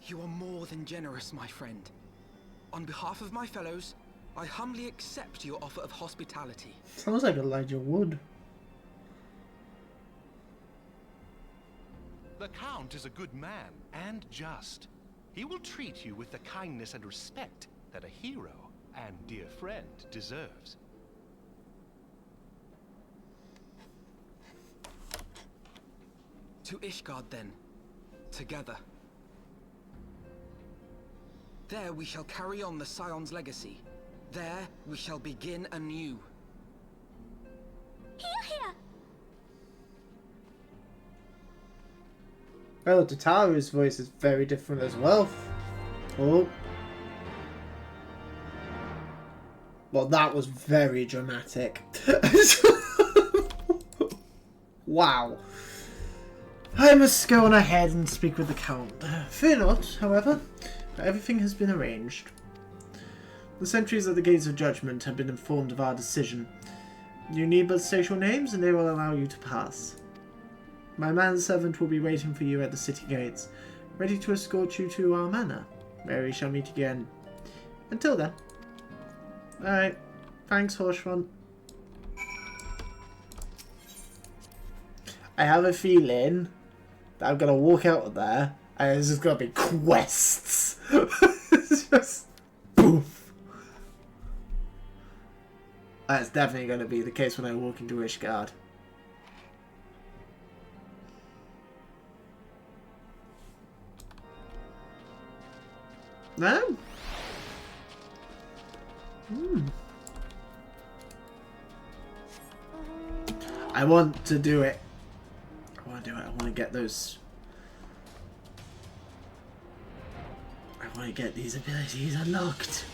You are more than generous, my friend. On behalf of my fellows, I humbly accept your offer of hospitality. Sounds like Elijah Wood. The Count is a good man and just. He will treat you with the kindness and respect that a hero and dear friend deserves. To Ishgard, then. Together. There we shall carry on the Scion's legacy. There we shall begin anew. Here! Well, Tataru's voice is very different as well. Oh. Well, that was very dramatic. Wow. I must go on ahead and speak with the Count. Fear not, however. Everything has been arranged. The sentries at the gates of judgment have been informed of our decision. You need but state your names and they will allow you to pass. My manservant will be waiting for you at the city gates, ready to escort you to our manor, where we shall meet again. Until then. Alright. Thanks, Horsefront. I have a feeling that I'm going to walk out of there and there's just going to be quests. It's just... poof. That's definitely going to be the case when I walk into Ishgard. No? I want to do it. I want to do it. I want to get those. I want to get these abilities unlocked.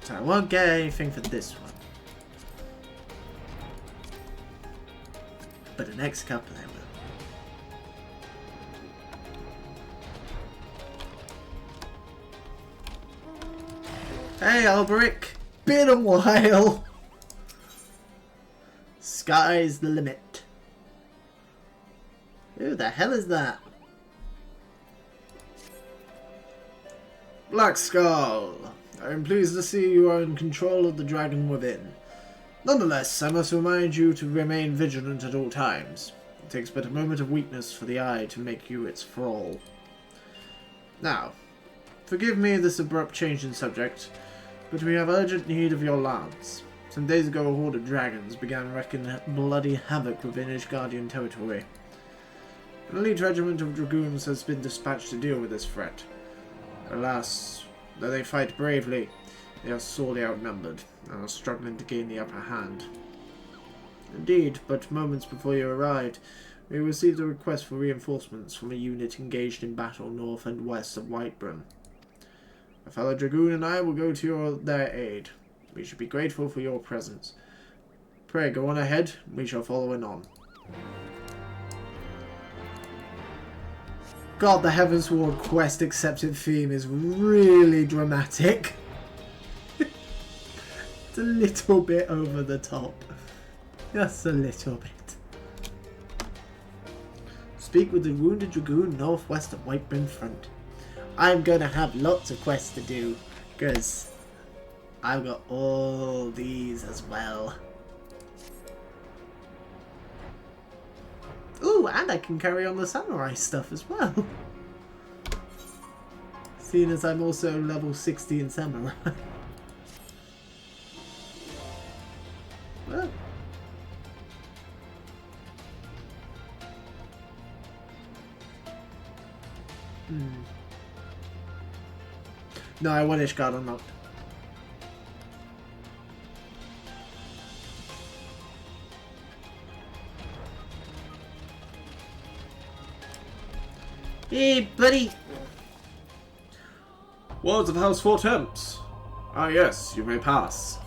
So I won't get anything for this one. But the next couple I will. Hey Alberic, been a while. Sky's the limit. Who the hell is that? Blackskull, I am pleased to see you are in control of the dragon within. Nonetheless, I must remind you to remain vigilant at all times. It takes but a moment of weakness for the eye to make you its thrall. Now, forgive me this abrupt change in subject, but we have urgent need of your lance. Some days ago a horde of dragons began wreaking bloody havoc within Ishgardian territory. An elite regiment of dragoons has been dispatched to deal with this threat. Alas, though they fight bravely, they are sorely outnumbered and are struggling to gain the upper hand. Indeed, but moments before you arrived, we received a request for reinforcements from a unit engaged in battle north and west of Whitebrim. A fellow dragoon and I will go to their aid. We should be grateful for your presence. Pray go on ahead, we shall follow anon. God, the Heavensward quest accepted theme is really dramatic. It's a little bit over the top. Just a little bit. Speak with the wounded dragoon northwest of Whitebrim Front. I'm gonna have lots of quests to do, because I've got all these as well. Ooh, and I can carry on the samurai stuff as well. Seeing as I'm also level 60 in samurai. Well. No, I want Ishgard unlocked. Hey, buddy! Wards of House Four Temps. Ah, yes, you may pass.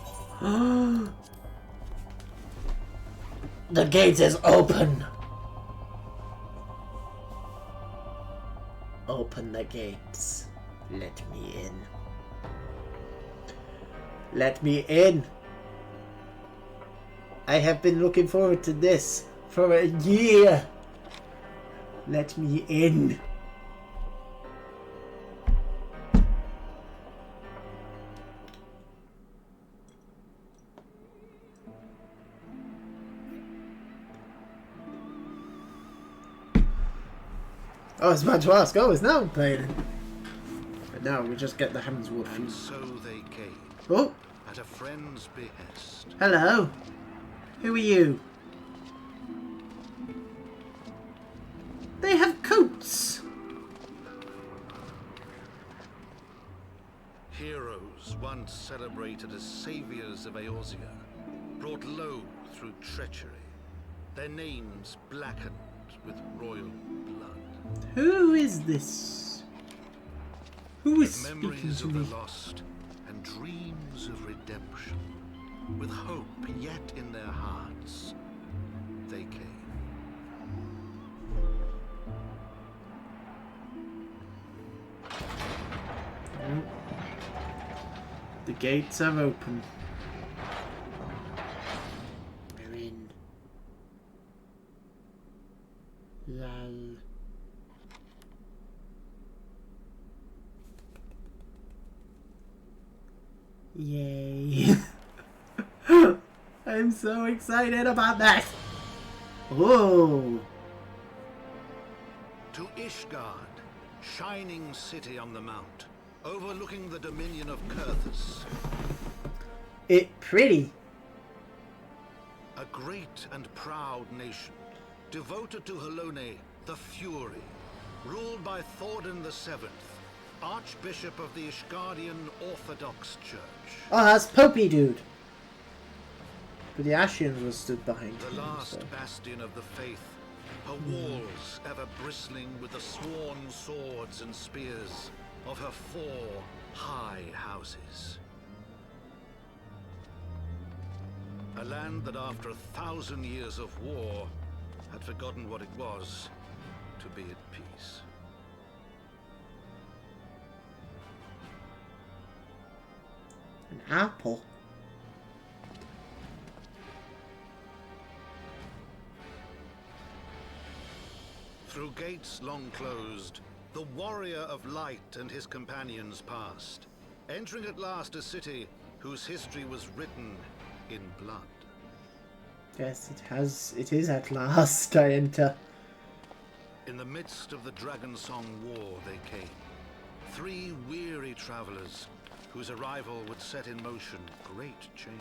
The gate is open! Open the gates. Let me in. Let me in! I have been looking forward to this for a year! Let me in! I was about to ask, it's now playing. But now we just get the Heavensward food. And so they came. Oh! At a friend's behest. Hello. Who are you? They have coats! Heroes once celebrated as saviors of Eorzea, brought low through treachery, their names blackened with royal blood. Who is this? Who is with speaking memories to of me? the lost and dreams of redemption, with hope yet in their hearts, they came. The gates are open. We're in. Lol. Yay. I'm so excited about that. Whoa. To Ishgard, shining city on the mount, overlooking the dominion of Kurthus. It pretty. A great and proud nation, devoted to Helone, the Fury, ruled by Thordan VII, Archbishop of the Ishgardian Orthodox Church. Oh, that's Popey dude. But the Ashians were stood behind the him. last So. bastion of the faith, her walls ever bristling with the sworn swords and spears of her 4 high houses. A land that after 1,000 years of war had forgotten what it was to be at peace. An apple. Through gates long closed, the warrior of light and his companions passed, entering at last a city whose history was written in blood. Yes, it is at last I enter. In the midst of the Dragonsong War they came. 3 weary travelers whose arrival would set in motion great change.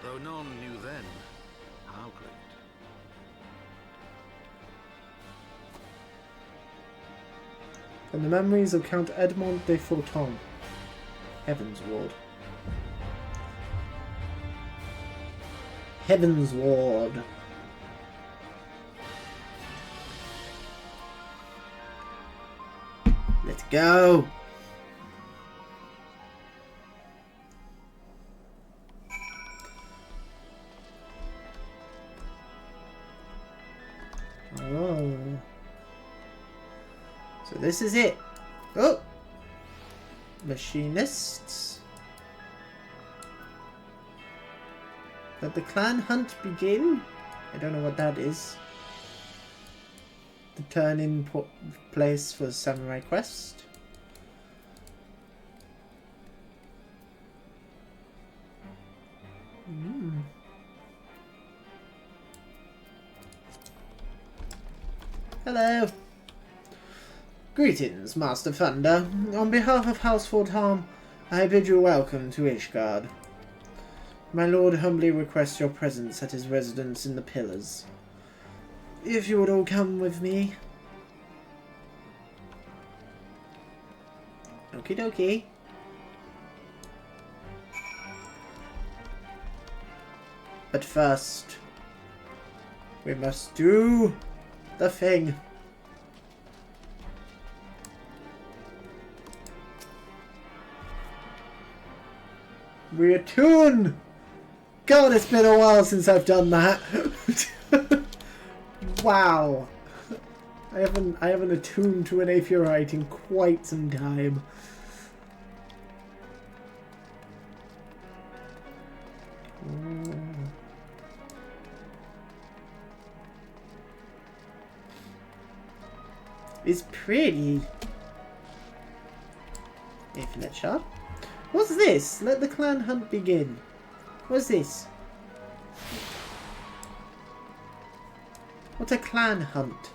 Though none knew then how great. From the memories of Count Edmond de Forton, Heavensward. Heavensward. Let's go. Oh. So this is it. Oh. Machinists. Let the clan hunt begin? I don't know what that is. The turn-in place for Samurai Quest. Hello. Greetings, Master Thunder. On behalf of House Fortham, I bid you welcome to Ishgard. My lord humbly requests your presence at his residence in the Pillars. If you would all come with me. Okie dokie. But first, we must do the thing. Reattune! God, it's been a while since I've done that. Wow. I haven't attuned to an Aetheorite in quite some time. It's pretty. Infinite shot. What's this? Let the clan hunt begin. What's this? What's a clan hunt?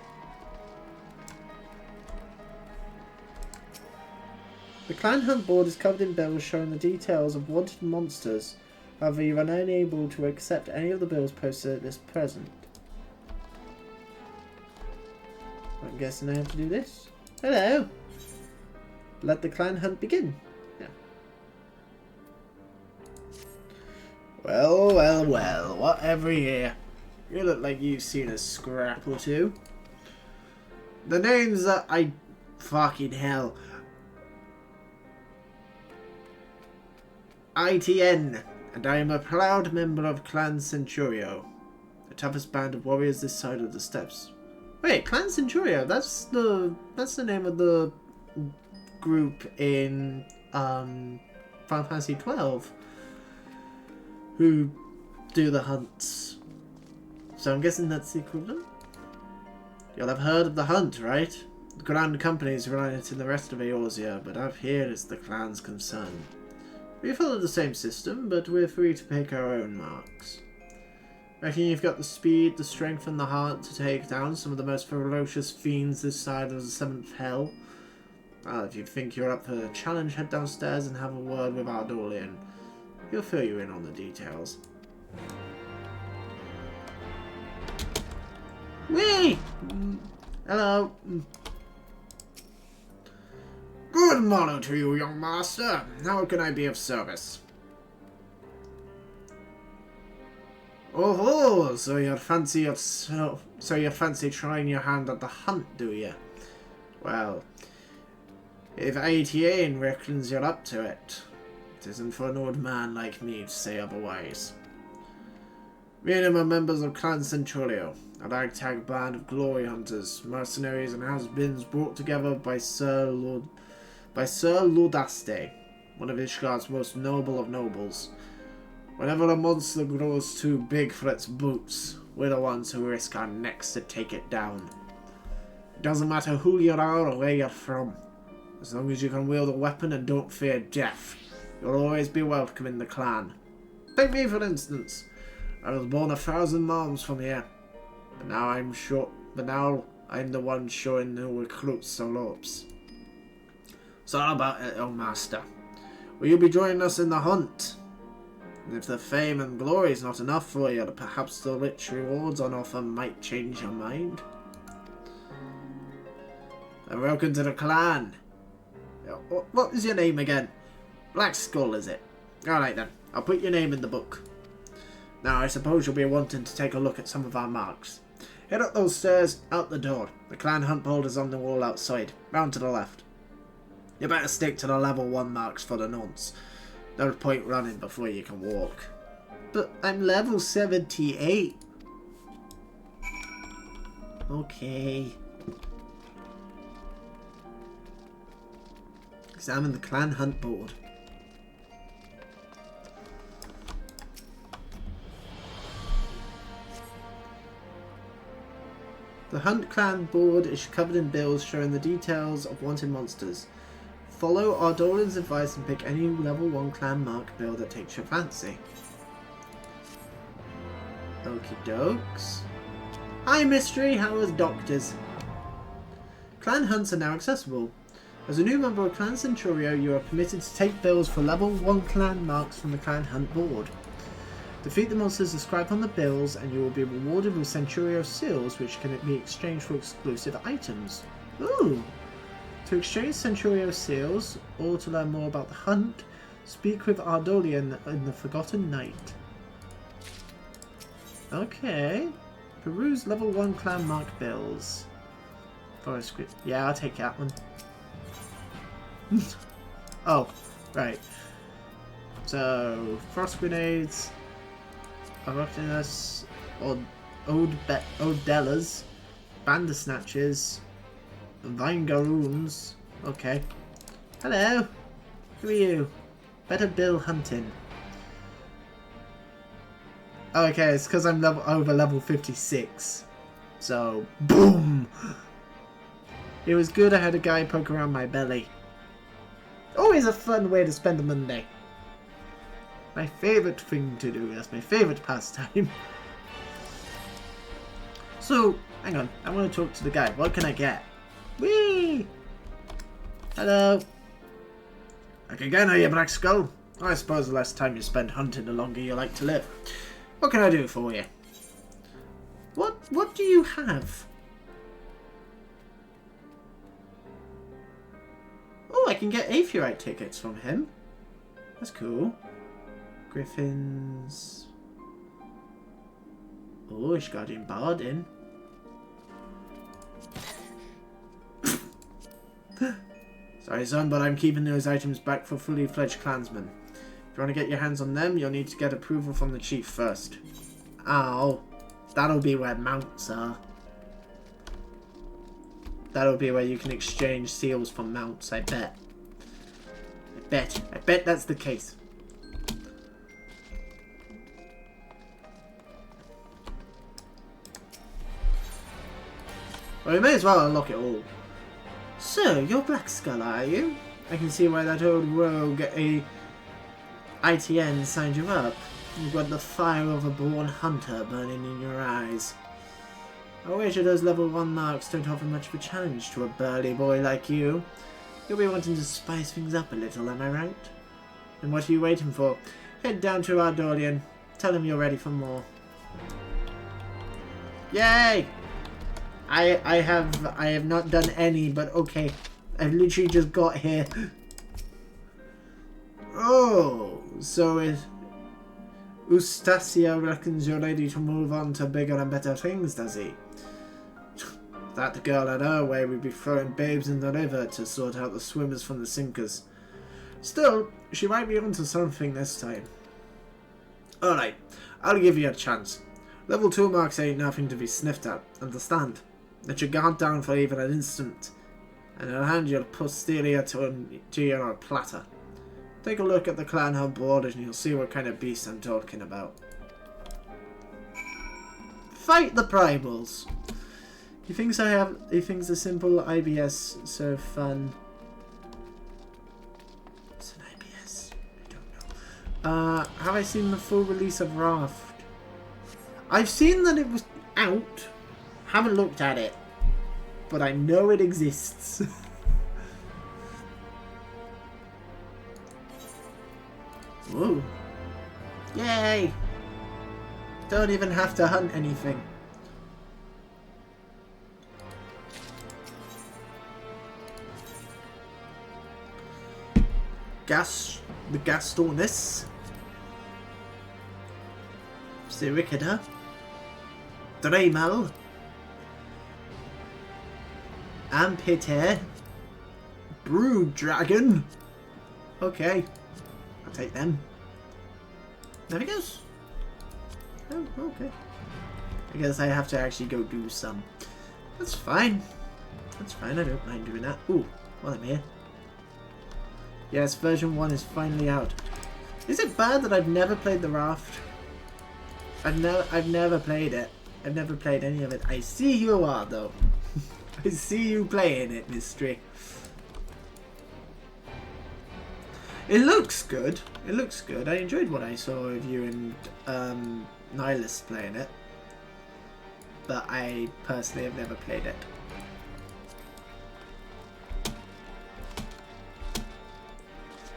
The clan hunt board is covered in bills showing the details of wanted monsters. However, you are unable to accept any of the bills posted at this present. I'm guessing I have to do this. Hello. Let the clan hunt begin. Yeah. Well, well, well. Whatever here. You look like you've seen a scrap or two. The names that I... Fucking hell. ITN. And I am a proud member of Clan Centurio. The toughest band of warriors this side of the steppes. Wait, Clan Centurio, that's the name of the group in Final Fantasy 12 who do the hunts. So I'm guessing that's the equivalent? You'll have heard of the hunt, right? The Grand Companies run it in the rest of Eorzea, but up here is the clan's concern. We follow the same system, but we're free to pick our own marks. Reckon you've got the speed, the strength, and the heart to take down some of the most ferocious fiends this side of the 7th Hell? Well, if you think you're up for the challenge, head downstairs and have a word with Ardolian. He'll fill you in on the details. Whee! Hello. Good morning to you, young master. How can I be of service? Oh, so you fancy trying your hand at the hunt, do you? Well, if Etienne reckons you're up to it, it isn't for an old man like me to say otherwise. Me and him are members of Clan Centurio, a ragtag band of glory hunters, mercenaries, and has-beens brought together by Sir Lordaste, one of Ishgard's most noble of nobles. Whenever a monster grows too big for its boots, we're the ones who risk our necks to take it down. It doesn't matter who you are or where you're from. As long as you can wield a weapon and don't fear death, you'll always be welcome in the clan. Take me for instance. I was born 1,000 miles from here, but now I'm the one showing new recruits the ropes. So how about it, old master? Will you be joining us in the hunt? And if the fame and glory is not enough for you, perhaps the rich rewards on offer might change your mind. And welcome to the clan. What is your name again? Blackskull, is it? Alright then, I'll put your name in the book. Now I suppose you'll be wanting to take a look at some of our marks. Head up those stairs, out the door. The clan hunt board is on the wall outside, round to the left. You better stick to the level 1 marks for the nonce. No point running before you can walk. But I'm level 78. Okay. Examine the clan hunt board. The Hunt Clan board is covered in bills showing the details of wanted monsters. Follow Ardolian's advice and pick any level 1 clan mark bill that takes your fancy. Okie dokes. Hi Mystery, how is doctors? Clan hunts are now accessible. As a new member of Clan Centurio, you are permitted to take bills for level 1 clan marks from the clan hunt board. Defeat the monsters described on the bills and you will be rewarded with Centurio seals which can be exchanged for exclusive items. Ooh! To exchange Centurio seals, or to learn more about the hunt, speak with Ardolian in the Forgotten Night. Okay. Peruse level 1 clan mark bills. Forest script. Yeah, I'll take that one. Oh, right. So, frost grenades, Eruptinus, Odellas, Bandersnatches, Vingaroons. Okay. Hello. Who are you? Better bill hunting. Oh, okay, it's because I'm over level 56. So, boom! It was good I had a guy poke around my belly. Always a fun way to spend a Monday. My favourite thing to do. That's my favourite pastime. So, hang on. I want to talk to the guy. What can I get? Whee! Hello. Back again, are you, Blackskull? I suppose the less time you spend hunting, the longer you like to live. What can I do for you? What do you have? Oh, I can get Aetheryte tickets from him. That's cool. Griffins. Oh, Ishgardian Bardin. Sorry, son, but I'm keeping those items back for fully fledged clansmen. If you want to get your hands on them, you'll need to get approval from the chief first. Oh, that'll be where mounts are. That'll be where you can exchange seals for mounts, I bet. I bet that's the case. Well, we may as well unlock it all. So, you're Blackskull, are you? I can see why that old rogue ITN signed you up. You've got the fire of a born hunter burning in your eyes. I wager those level 1 marks don't offer much of a challenge to a burly boy like you. You'll be wanting to spice things up a little, am I right? And what are you waiting for? Head down to Ardolian. Tell him you're ready for more. Yay! I have not done any, but okay. I've literally just got here. Oh, so Eustacia reckons you're ready to move on to bigger and better things, does he? That girl had her way, we'd be throwing babes in the river to sort out the swimmers from the sinkers. Still, she might be onto something this time. Alright, I'll give you a chance. Level 2 marks ain't nothing to be sniffed at, understand? Let your guard down for even an instant, and I'll hand your posterior to you on a platter. Take a look at the clan hub board and you'll see what kind of beast I'm talking about. Fight the primals! He thinks the simple IBS so fun. It's an IBS. I don't know. Have I seen the full release of Raft? I've seen that it was out. Haven't looked at it. But I know it exists. Whoa. Yay! Don't even have to hunt anything. The Gastornis, Siricida, Dramal, Ampete, Brood Dragon. Okay, I'll take them. There he goes. Oh, okay. I guess I have to actually go do some. That's fine. That's fine, I don't mind doing that. Ooh, while I'm here. Yes, version 1 is finally out. Is it bad that I've never played the Raft? I've never played it. I've never played any of it. I see you are though. I see you playing it, Mystery. It looks good. It looks good. I enjoyed what I saw of you and Nihilus playing it. But I personally have never played it.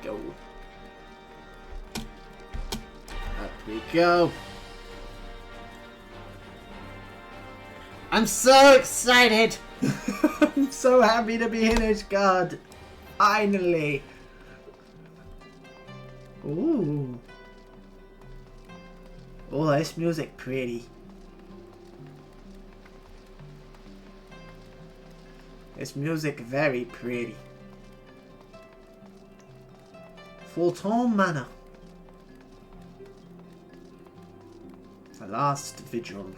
Go. Up we go. I'm so excited. I'm so happy to be in Ishgard. Finally. Ooh. Oh, this music pretty. This music very pretty. Forton Manor. The last vigil.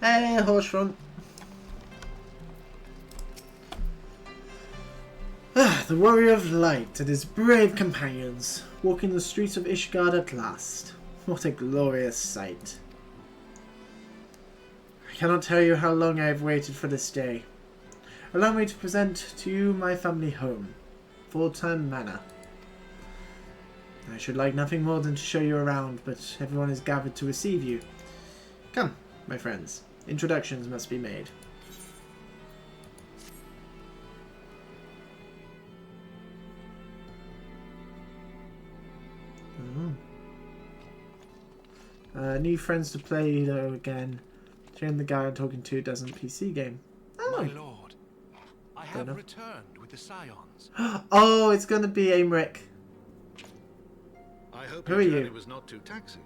Hey, Horsefront. The Warrior of Light and his brave companions walking the streets of Ishgard at last. What a glorious sight. I cannot tell you how long I have waited for this day. Allow me to present to you my family home, Forton Manor. I should like nothing more than to show you around, but everyone is gathered to receive you. Come, my friends. Introductions must be made. New friends to play though again. Sharing the guy I'm talking to doesn't PC game. Oh. My lord, I have returned with the Scions. Oh, it's gonna be Aymeric. I hope Who are you? It was not too taxing.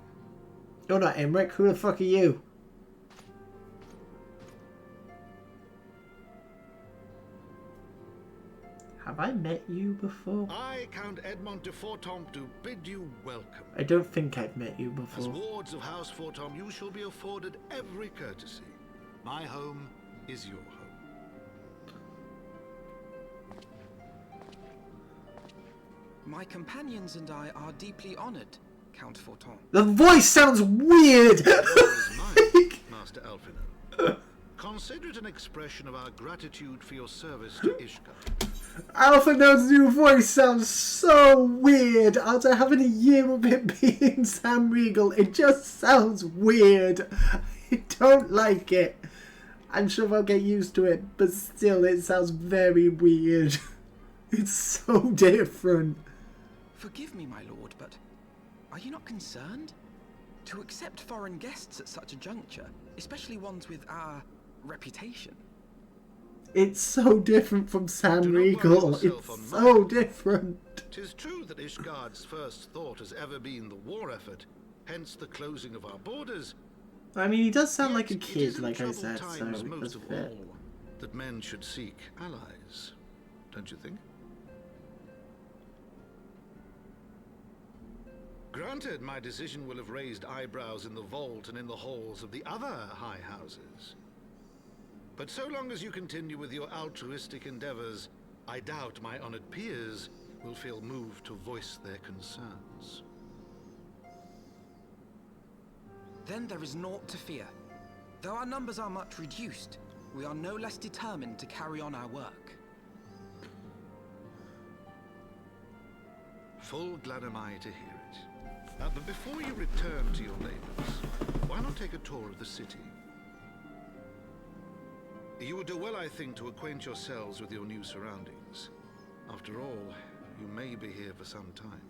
You're not Aymeric. Who the fuck are you? Have I met you before? I, Count Edmond de Fortom, do bid you welcome. I don't think I've met you As before. wards of House Fortom, you shall be afforded every courtesy. My home is your home. My companions and I are deeply honored, Count Forton. The voice sounds weird! Master Alphino. Consider it an expression of our gratitude for your service to Ishgard. Alphino's new voice sounds so weird. After having a year of it being Sam Riegel, it just sounds weird. I don't like it. I'm sure I'll get used to it, but still, it sounds very weird. It's so different. Forgive me, my lord, but are you not concerned? To accept foreign guests at such a juncture, especially ones with our reputation. It's so different from Sam Riegel. It's so different. 'Tis true that Ishgard's first thought has ever been the war effort, hence the closing of our borders. I mean, he does sound like a kid, like I said, so Times it most does of fit. all, that men should seek allies, don't you think? Granted, my decision will have raised eyebrows in the vault and in the halls of the other high houses. But so long as you continue with your altruistic endeavors, I doubt my honored peers will feel moved to voice their concerns. Then there is naught to fear. Though our numbers are much reduced, we are no less determined to carry on our work. Full glad am I to hear it. But before you return to your labors, why not take a tour of the city? You would do well, I think, to acquaint yourselves with your new surroundings. After all, you may be here for some time.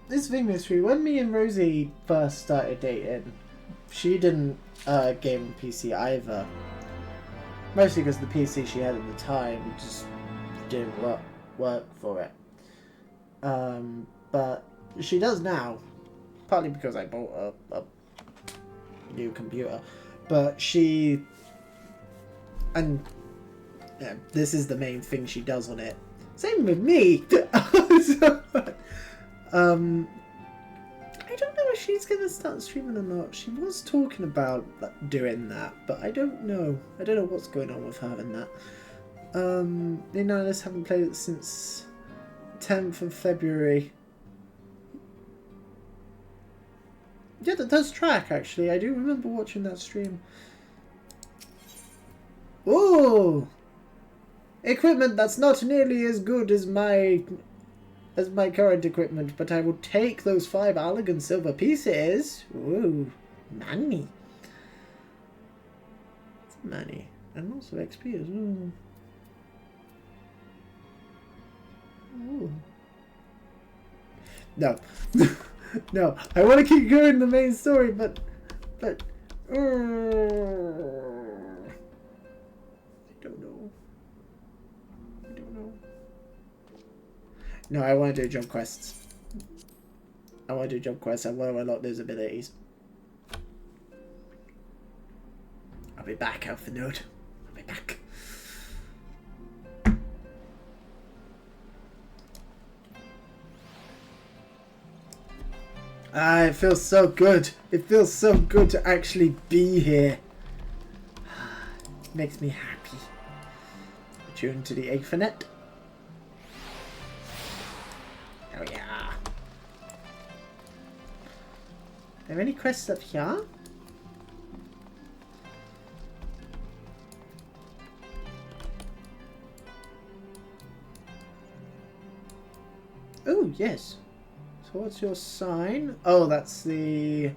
This thing, Mystery, when me and Rosie first started dating, she didn't game on PC either. Mostly because the PC she had at the time just didn't work for it. But she does now. Partly because I bought a new computer. But she... And yeah, this is the main thing she does on it. Same with me! I don't know if she's going to start streaming or not. She was talking about doing that, but I don't know. I don't know what's going on with her and that. Me and Alice haven't played it since 10th of February. Yeah, that does track, actually. I do remember watching that stream. Ooh! Equipment that's not nearly as good as my current equipment, but I will take those 5 elegant silver pieces. Ooh, money. It's money. And also XP as well. Ooh. No. No, I want to keep going the main story, but I don't know. No, I want to do job quests. I want to do job quests. I want to unlock those abilities. I'll be back, Alpha Node. I'll be back. Ah, it feels so good. It feels so good to actually be here. Makes me happy. Tune to the Aethernet. Oh yeah. Are there any quests up here? Oh, yes. So what's your sign? Oh, that's the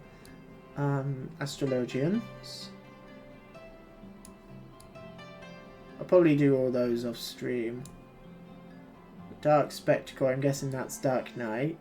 Astrologians. I'll probably do all those off stream. Dark Spectacle, I'm guessing that's Dark Knight.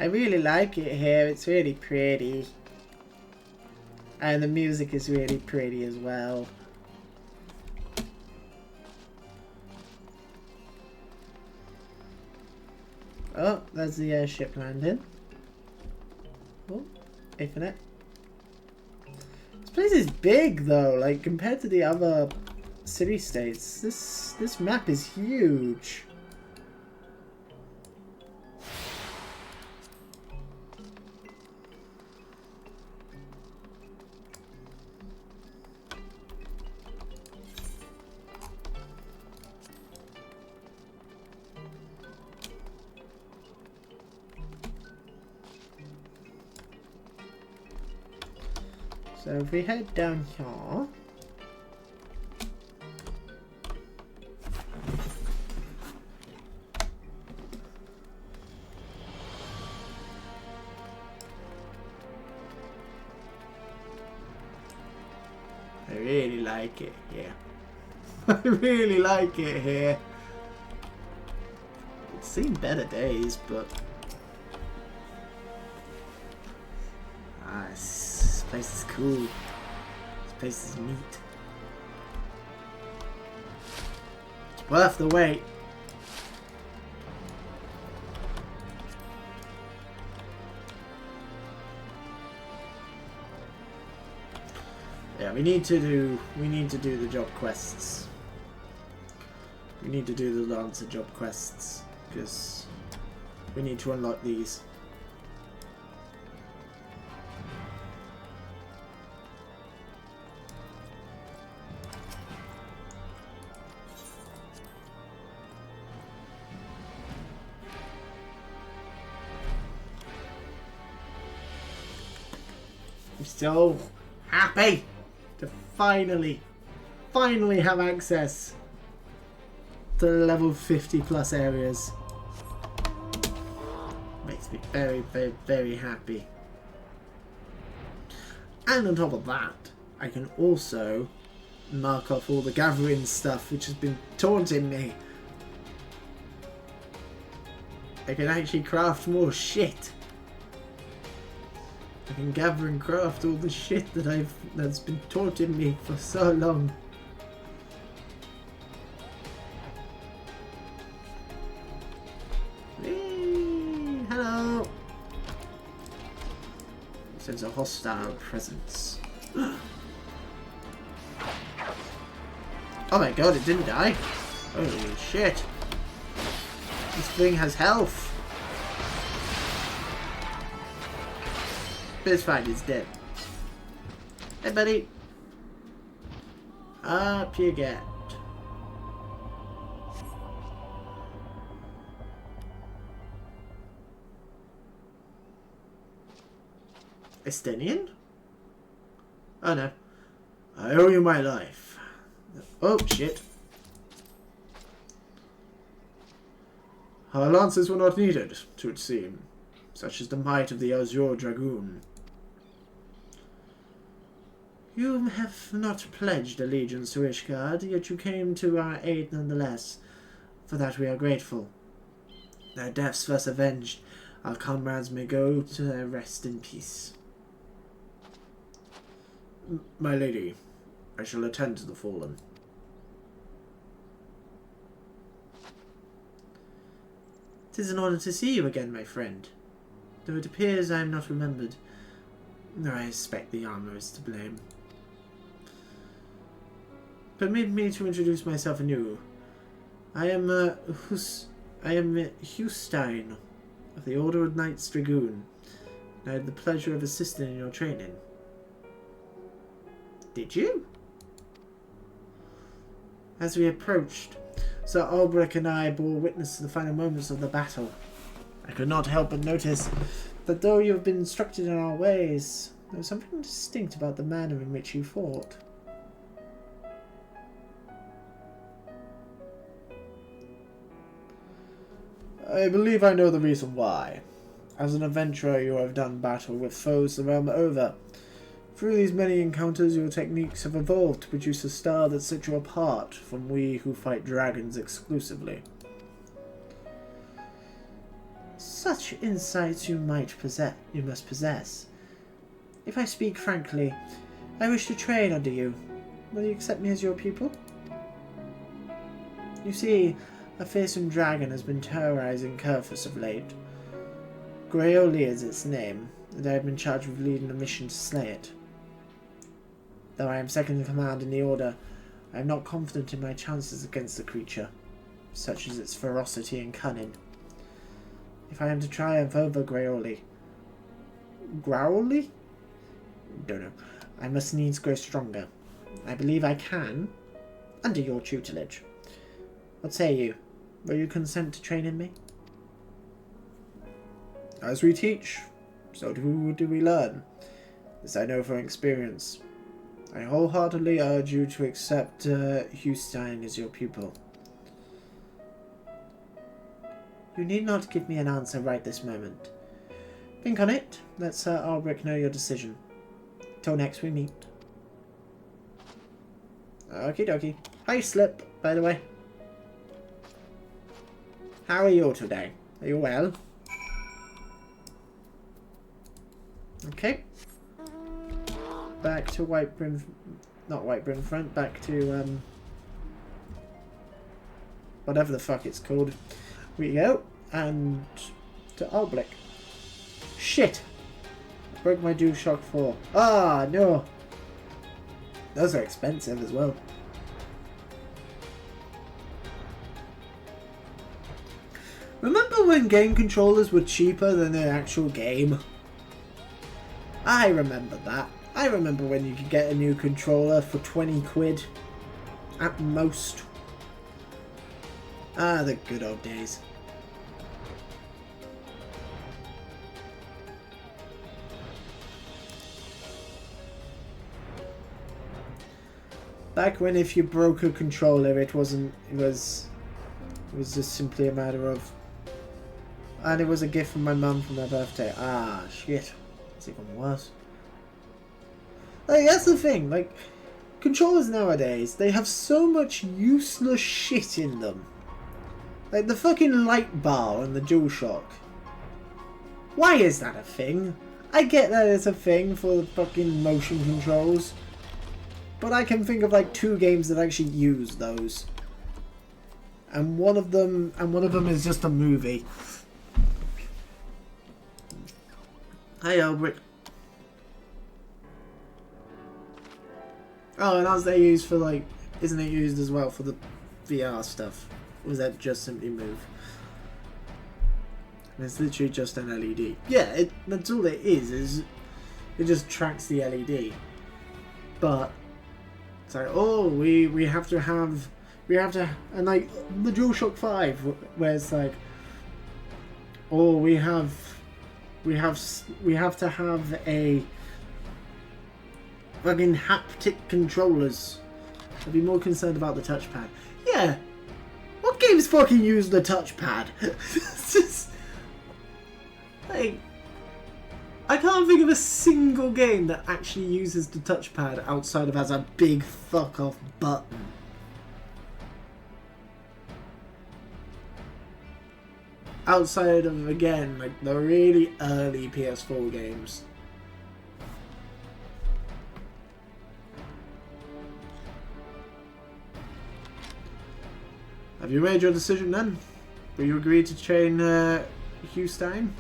I really like it here. It's really pretty. And the music is really pretty as well. Oh, there's the airship landing. Oh, Ethernet. This place is big though, like compared to the other city-states. This map is huge. So if we head down here, I really like it here. I really like it here. It's seen better days, but this place is cool. This place is neat. It's worth the wait. Yeah, we need to do the job quests. We need to do the Lancer job quests because we need to unlock these. I'm so happy to finally have access to level 50 plus areas. Makes me very, very, very happy. And on top of that, I can also mark off all the gathering stuff which has been taunting me. I can actually craft more shit. I can gather and craft all the shit that's been taunting me for so long. Whee! Hello! It says a hostile presence. Oh my god, it didn't die. Holy shit. This thing has health. But it's fine, it's dead. Hey buddy. Up you get. Estonian? Oh no. I owe you my life. Oh shit. Our lances were not needed, to it seem. Such is the might of the Azure Dragoon. You have not pledged allegiance to Ishgard, yet you came to our aid nonetheless. For that we are grateful. Their deaths first avenged, our comrades may go to their rest in peace. My lady, I shall attend to the fallen. "'Tis an honour to see you again, my friend. Though it appears I am not remembered. I suspect the armour is to blame. Permit me to introduce myself anew. I am Hugstein of the Order of Knights Dragoon. I had the pleasure of assisting in your training." Did you? As we approached, Sir Albrecht and I bore witness to the final moments of the battle. I could not help but notice that though you have been instructed in our ways, there was something distinct about the manner in which you fought. I believe I know the reason why. As an adventurer, you have done battle with foes the realm over. Through these many encounters, your techniques have evolved to produce a style that sets you apart from we who fight dragons exclusively. Such insights you must possess. If I speak frankly, I wish to train under you. Will you accept me as your pupil? You see, a fearsome dragon has been terrorizing Kerfus of late. Greoli is its name, and I have been charged with leading a mission to slay it. Though I am second in command in the Order, I am not confident in my chances against the creature, such as its ferocity and cunning. If I am to triumph over Greoli... Growly? Don't know. I must needs grow stronger. I believe I can, under your tutelage. What say you? Will you consent to training me? As we teach, so do we learn. This I know from experience. I wholeheartedly urge you to accept Hewstein as your pupil. You need not give me an answer right this moment. Think on it. Let Sir Albrecht know your decision. Till next we meet. Okie dokie. Hi, Slip, by the way. How are you today? Are you well? Okay. Back to not Whitebrim Front, back to, whatever the fuck it's called. We go, and to Albrecht. Shit! I broke my DualShock 4. Ah, no! Those are expensive as well. Remember when game controllers were cheaper than the actual game? I remember that. I remember when you could get a new controller for 20 quid. At most. Ah, the good old days. Back when if you broke a controller, it was just simply a matter of... And it was a gift from my mum for my birthday. Ah, shit. It's even worse. Like, that's the thing. Like, controllers nowadays, they have so much useless shit in them. Like the fucking light bar on the DualShock. Why is that a thing? I get that it's a thing for the fucking motion controls. But I can think of like 2 games that actually use those. And one of them is just a movie. Hey Albrecht. Oh, and as they use for like, isn't it used as well for the VR stuff? Or was that just simply move? And it's literally just an LED. Yeah, that's all it is it just tracks the LED. But it's like, oh, we have to, and like the DualShock 5, where it's like, oh, we have to have a fucking haptic controllers. I'd be more concerned about the touchpad. Yeah, what games fucking use the touchpad? It's just like, I can't think of a single game that actually uses the touchpad outside of as a big fuck off button. Outside of, again, like the really early PS4 games. Have you made your decision then? Will you agree to train Hewstein?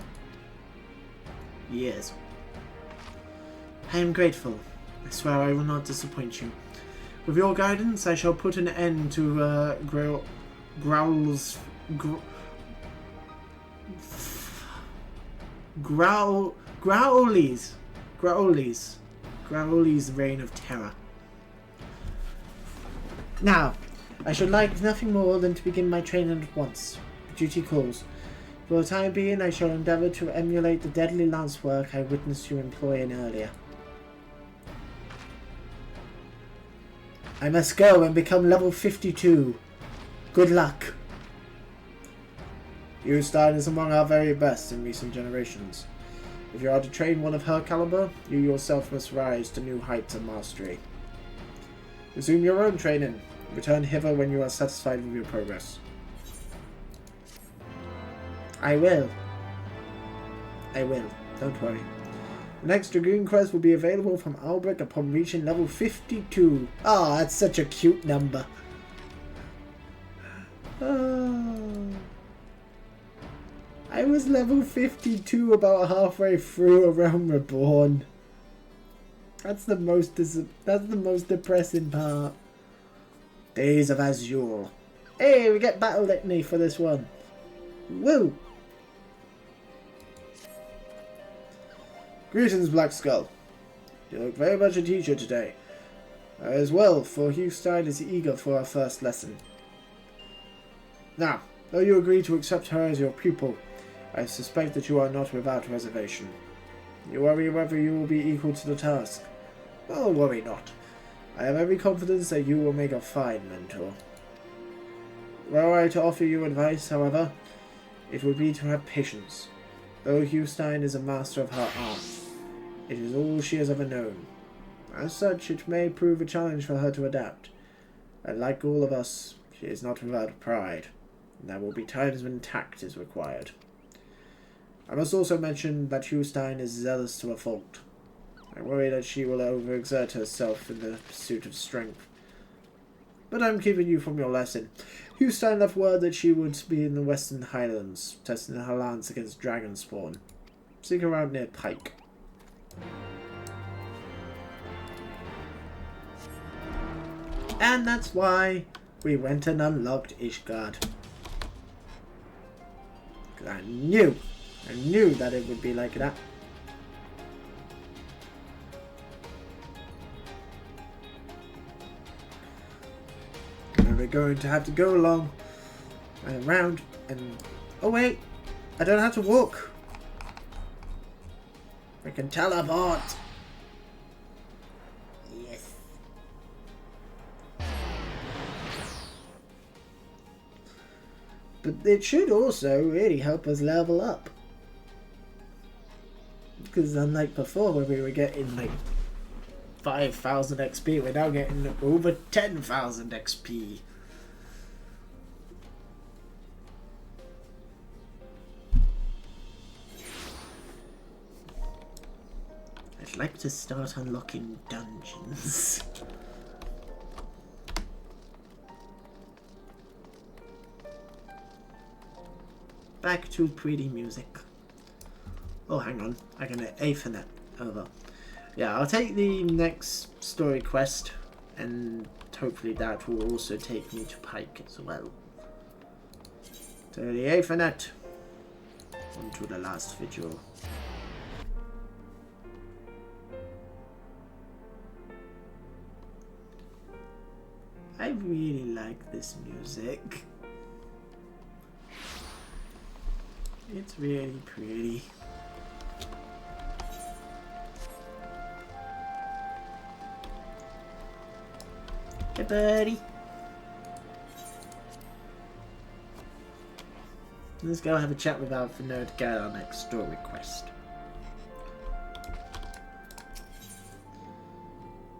Yes. I am grateful. I swear I will not disappoint you. With your guidance, I shall put an end to Growl's Growly's reign of terror. Now, I should like nothing more than to begin my training at once. Duty calls. For the time being, I shall endeavour to emulate the deadly lance work I witnessed you employing earlier. I must go and become level 52. Good luck. Hewstein is among our very best in recent generations. If you are to train one of her caliber, you yourself must rise to new heights of mastery. Resume your own training. Return hither when you are satisfied with your progress. I will. I will. Don't worry. The next Dragoon quest will be available from Albrecht upon reaching level 52. Ah, that's such a cute number. Oh. I was level 52 about halfway through A Realm Reborn. That's the most depressing part. Days of Azure. Hey, we get Battle Litany for this one. Woo! Greetings, Black Skull. You look very much a teacher today. As well, for Hugh Stein is eager for our first lesson. Now, though you agree to accept her as your pupil, I suspect that you are not without reservation. You worry whether you will be equal to the task. Well, worry not. I have every confidence that you will make a fine mentor. Were I to offer you advice, however, it would be to have patience. Though Hugh Stein is a master of her art, it is all she has ever known. As such, it may prove a challenge for her to adapt. And like all of us, she is not without pride. And there will be times when tact is required. I must also mention that Hugh Stein is zealous to a fault. I worry that she will overexert herself in the pursuit of strength. But I'm keeping you from your lesson. Hugh Stein left word that she would be in the Western Highlands, testing her lance against dragon spawn. Seek around near Pike. And that's why we went and unlocked Ishgard. 'Cause I knew that it would be like that. And we're going to have to go along and around and... Oh wait! I don't have to walk! I can teleport! Yes. But it should also really help us level up. Because unlike before where we were getting like 5,000 XP, we're now getting over 10,000 XP. I'd like to start unlocking dungeons. Back to pretty music. Oh, hang on. I can Ethernet over. Yeah, I'll take the next story quest, and hopefully that will also take me to Pike as well. So the Ethernet. On to the last vigil. I really like this music. It's really pretty. Hey, buddy. Let's go have a chat with Alphino to get our next story quest.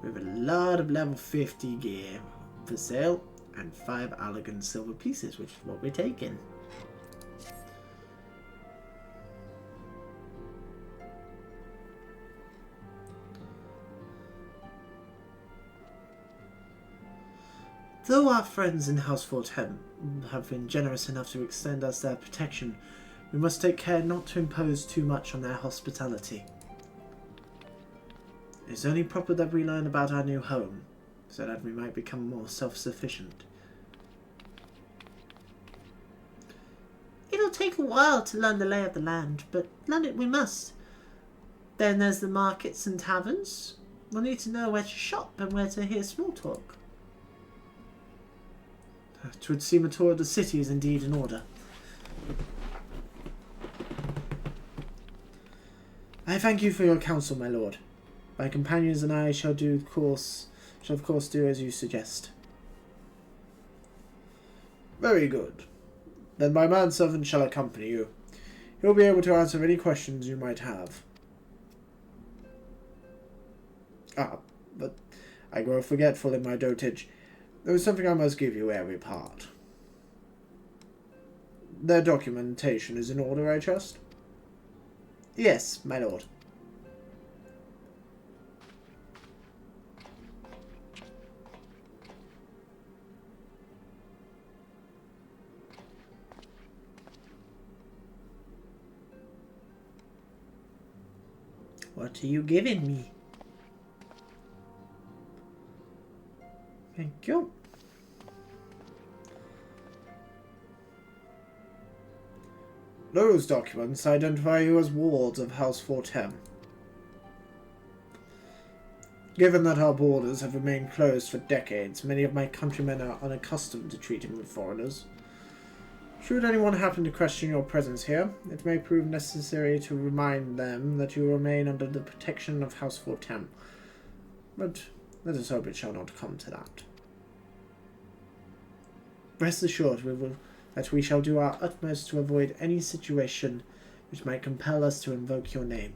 We have a lot of level 50 gear for sale and 5 elegant silver pieces, which is what we're taking. Though our friends in House Fort have been generous enough to extend us their protection, we must take care not to impose too much on their hospitality. It is only proper that we learn about our new home, so that we might become more self-sufficient. It'll take a while to learn the lay of the land, but learn it we must. Then there's the markets and taverns. We'll need to know where to shop and where to hear small talk. It would seem a tour of the city is indeed in order. I thank you for your counsel, my lord. My companions and I shall of course do as you suggest. Very good. Then my manservant shall accompany you. He'll be able to answer any questions you might have. Ah, but I grow forgetful in my dotage. There is something I must give you ere we part. Their documentation is in order, I trust? Yes, my lord. What are you giving me? Thank you. Those documents identify you as wards of House Fortem. Given that our borders have remained closed for decades, many of my countrymen are unaccustomed to treating with foreigners. Should anyone happen to question your presence here, it may prove necessary to remind them that you remain under the protection of House Fortem. But let us hope it shall not come to that. Rest assured that we shall do our utmost to avoid any situation which might compel us to invoke your name.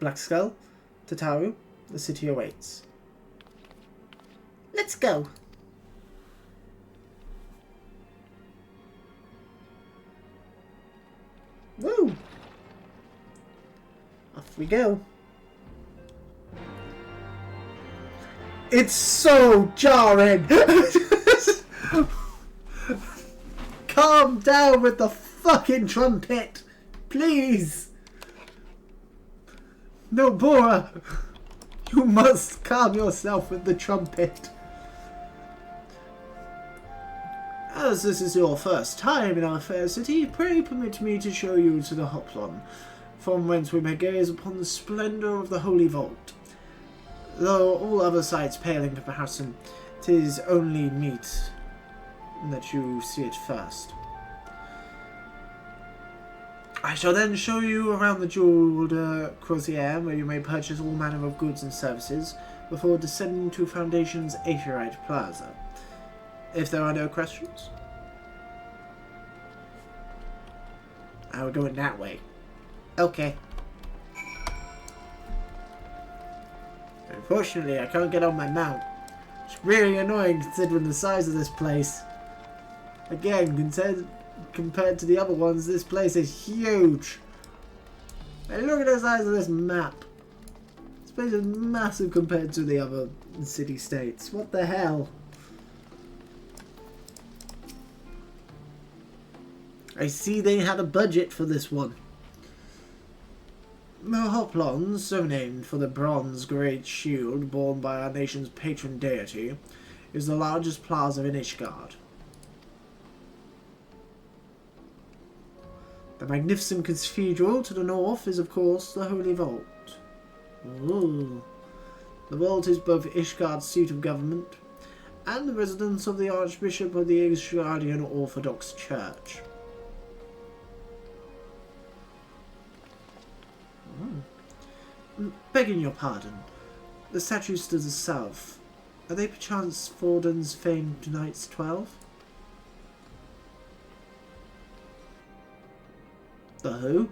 Blackskull, Tataru, the city awaits. Let's go. Woo! Off we go. It's so jarring! Calm down with the fucking trumpet! Please! No, Bora! You must calm yourself with the trumpet. As this is your first time in our fair city, pray permit me to show you to the Hoplon, from whence we may gaze upon the splendour of the Holy Vault. Though all other sights pale in comparison, 'tis only meet that you see it first. I shall then show you around the jewelled croisière, where you may purchase all manner of goods and services, before descending to Foundation's Aetheryte Plaza. If there are no questions, I will go in that way. Okay. Unfortunately, I can't get on my mount. It's really annoying considering the size of this place. Again, compared to the other ones, this place is huge. And look at the size of this map. This place is massive compared to the other city-states. What the hell? I see they had a budget for this one. The Hoplon, so named for the bronze great shield borne by our nation's patron deity, is the largest plaza in Ishgard. The magnificent cathedral to the north is, of course, the Holy Vault. Ooh. The vault is both Ishgard's seat of government and the residence of the Archbishop of the Ishgardian Orthodox Church. Begging your pardon, the statues to the south, are they perchance Forden's famed Knights 12? The who?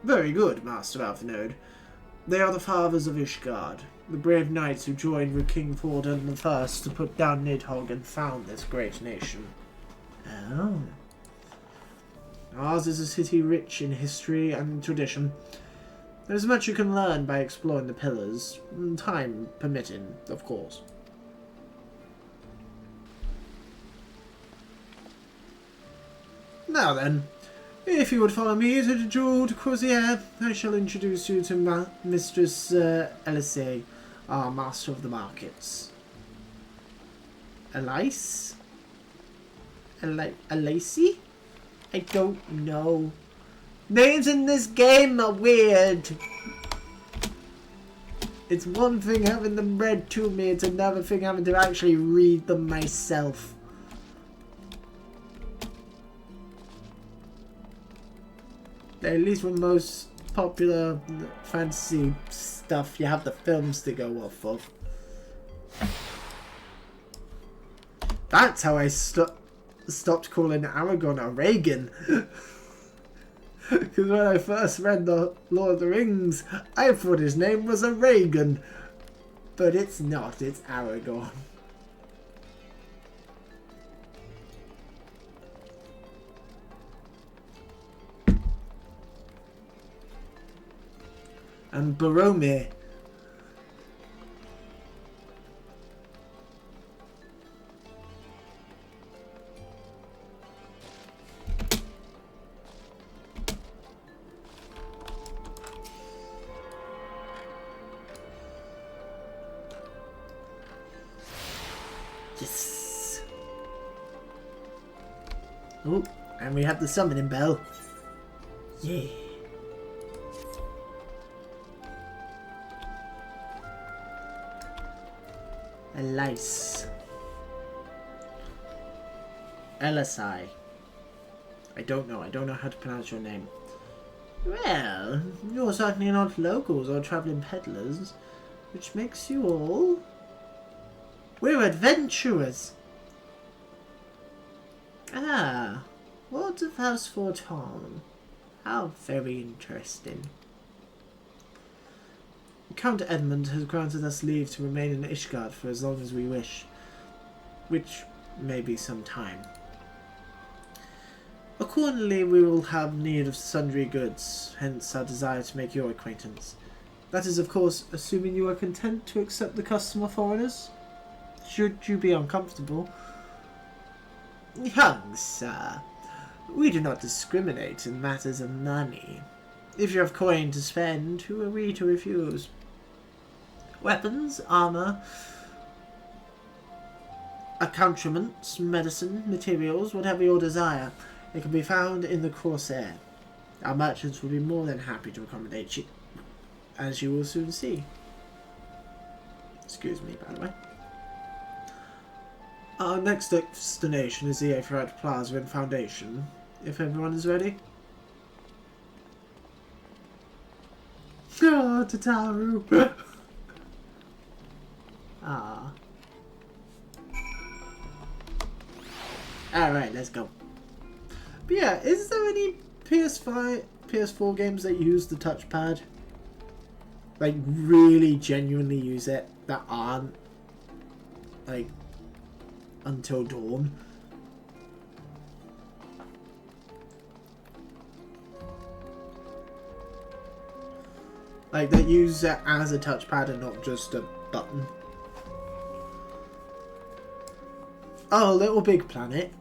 Very good, Master Alphinode. They are the fathers of Ishgard, the brave knights who joined with King Forden I to put down Nidhogg and found this great nation. Oh. Ours is a city rich in history and tradition. There's much you can learn by exploring the pillars, time permitting, of course. Now then, if you would follow me to the jewelled croisière, I shall introduce you to Mistress Elise, our master of the markets. Elise? Elise? I don't know. Names in this game are weird. It's one thing having them read to me, it's another thing having to actually read them myself. At least with most popular fantasy stuff, you have the films to go off of. That's how I stopped calling Aragorn a Reagan. Because when I first read the Lord of the Rings, I thought his name was a Reagan. But it's not, it's Aragorn. and Boromir. Yes. Oh, and we have the summoning bell. Yeah. Elise. Elisai. I don't know how to pronounce your name. Well, you're certainly not locals or travelling peddlers, which makes you all... We're adventurers! Ah, Lords of House Forton. How very interesting. Count Edmund has granted us leave to remain in Ishgard for as long as we wish, which may be some time. Accordingly, we will have need of sundry goods, hence our desire to make your acquaintance. That is, of course, assuming you are content to accept the custom of foreigners. Should you be uncomfortable? Young sir, we do not discriminate in matters of money. If you have coin to spend, who are we to refuse? Weapons, armour, accoutrements, medicine, materials, whatever your desire, it can be found in the Corsair. Our merchants will be more than happy to accommodate you, as you will soon see. Excuse me, by the way. Our next destination is the Aetheryte Plaza and Foundation, if everyone is ready. Oh, Tataru! Ah. Alright, let's go. But yeah, is there any PS4 games that use the touchpad? Like, really genuinely use it, that aren't, like, Until Dawn? Like, that use it as a touchpad and not just a button. Oh, Little Big Planet.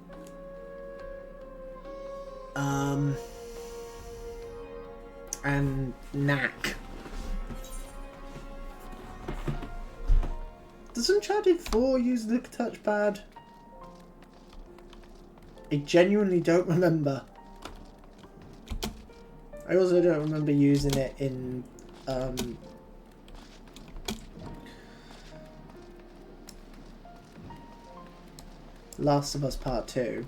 And Knack. Does Uncharted 4 use the touchpad? I genuinely don't remember. I also don't remember using it in Last of Us Part 2.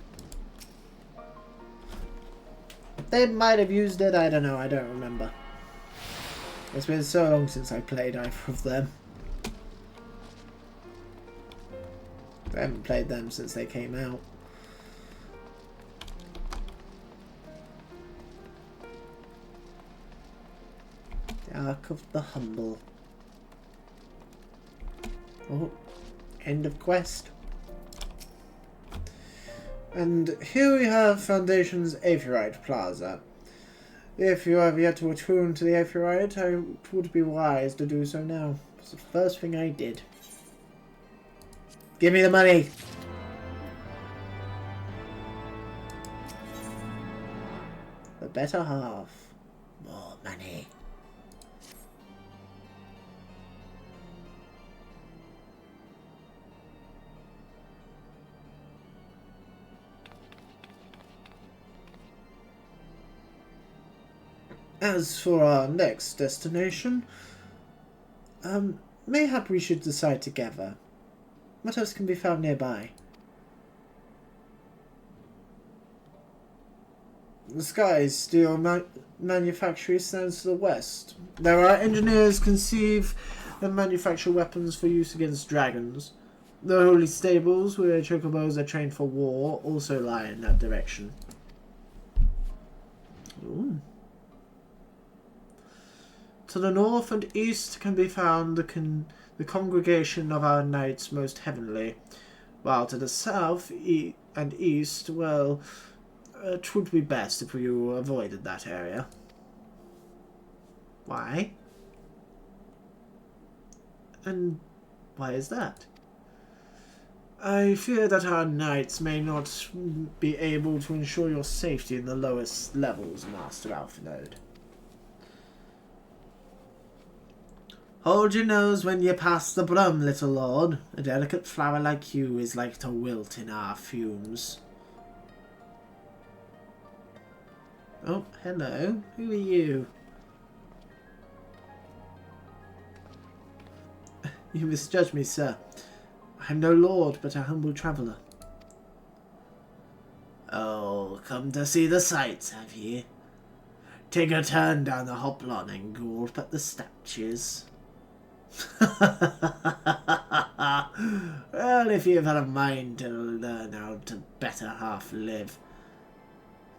They might have used it, I don't know, I don't remember. It's been so long since I played either of them. I haven't played them since they came out. The Ark of the Humble. Oh, end of quest. And here we have Foundation's Aetheryte Plaza. If you have yet to attune to the Aetheryte, it would be wise to do so now. It's the first thing I did. Give me the money! The better half. More money. As for our next destination, mayhap we should decide together. What else can be found nearby? The Sky's steel manufactory stands to the west. There are engineers conceive and manufacture weapons for use against dragons. The holy stables, where chocobos are trained for war, also lie in that direction. Ooh. To the north and east can be found the congregation of our knights most heavenly, while to the south and east, well, it would be best if you avoided that area. Why? And why is that? I fear that our knights may not be able to ensure your safety in the lowest levels, Master Alphinode. Hold your nose when you pass the brum, little lord. A delicate flower like you is like to wilt in our fumes. Oh, hello. Who are you? You misjudge me, sir. I am no lord, but a humble traveller. Oh, come to see the sights, have ye? Take a turn down the hoplon and gulp at the statues. Well, if you've had a mind to learn how to better half live,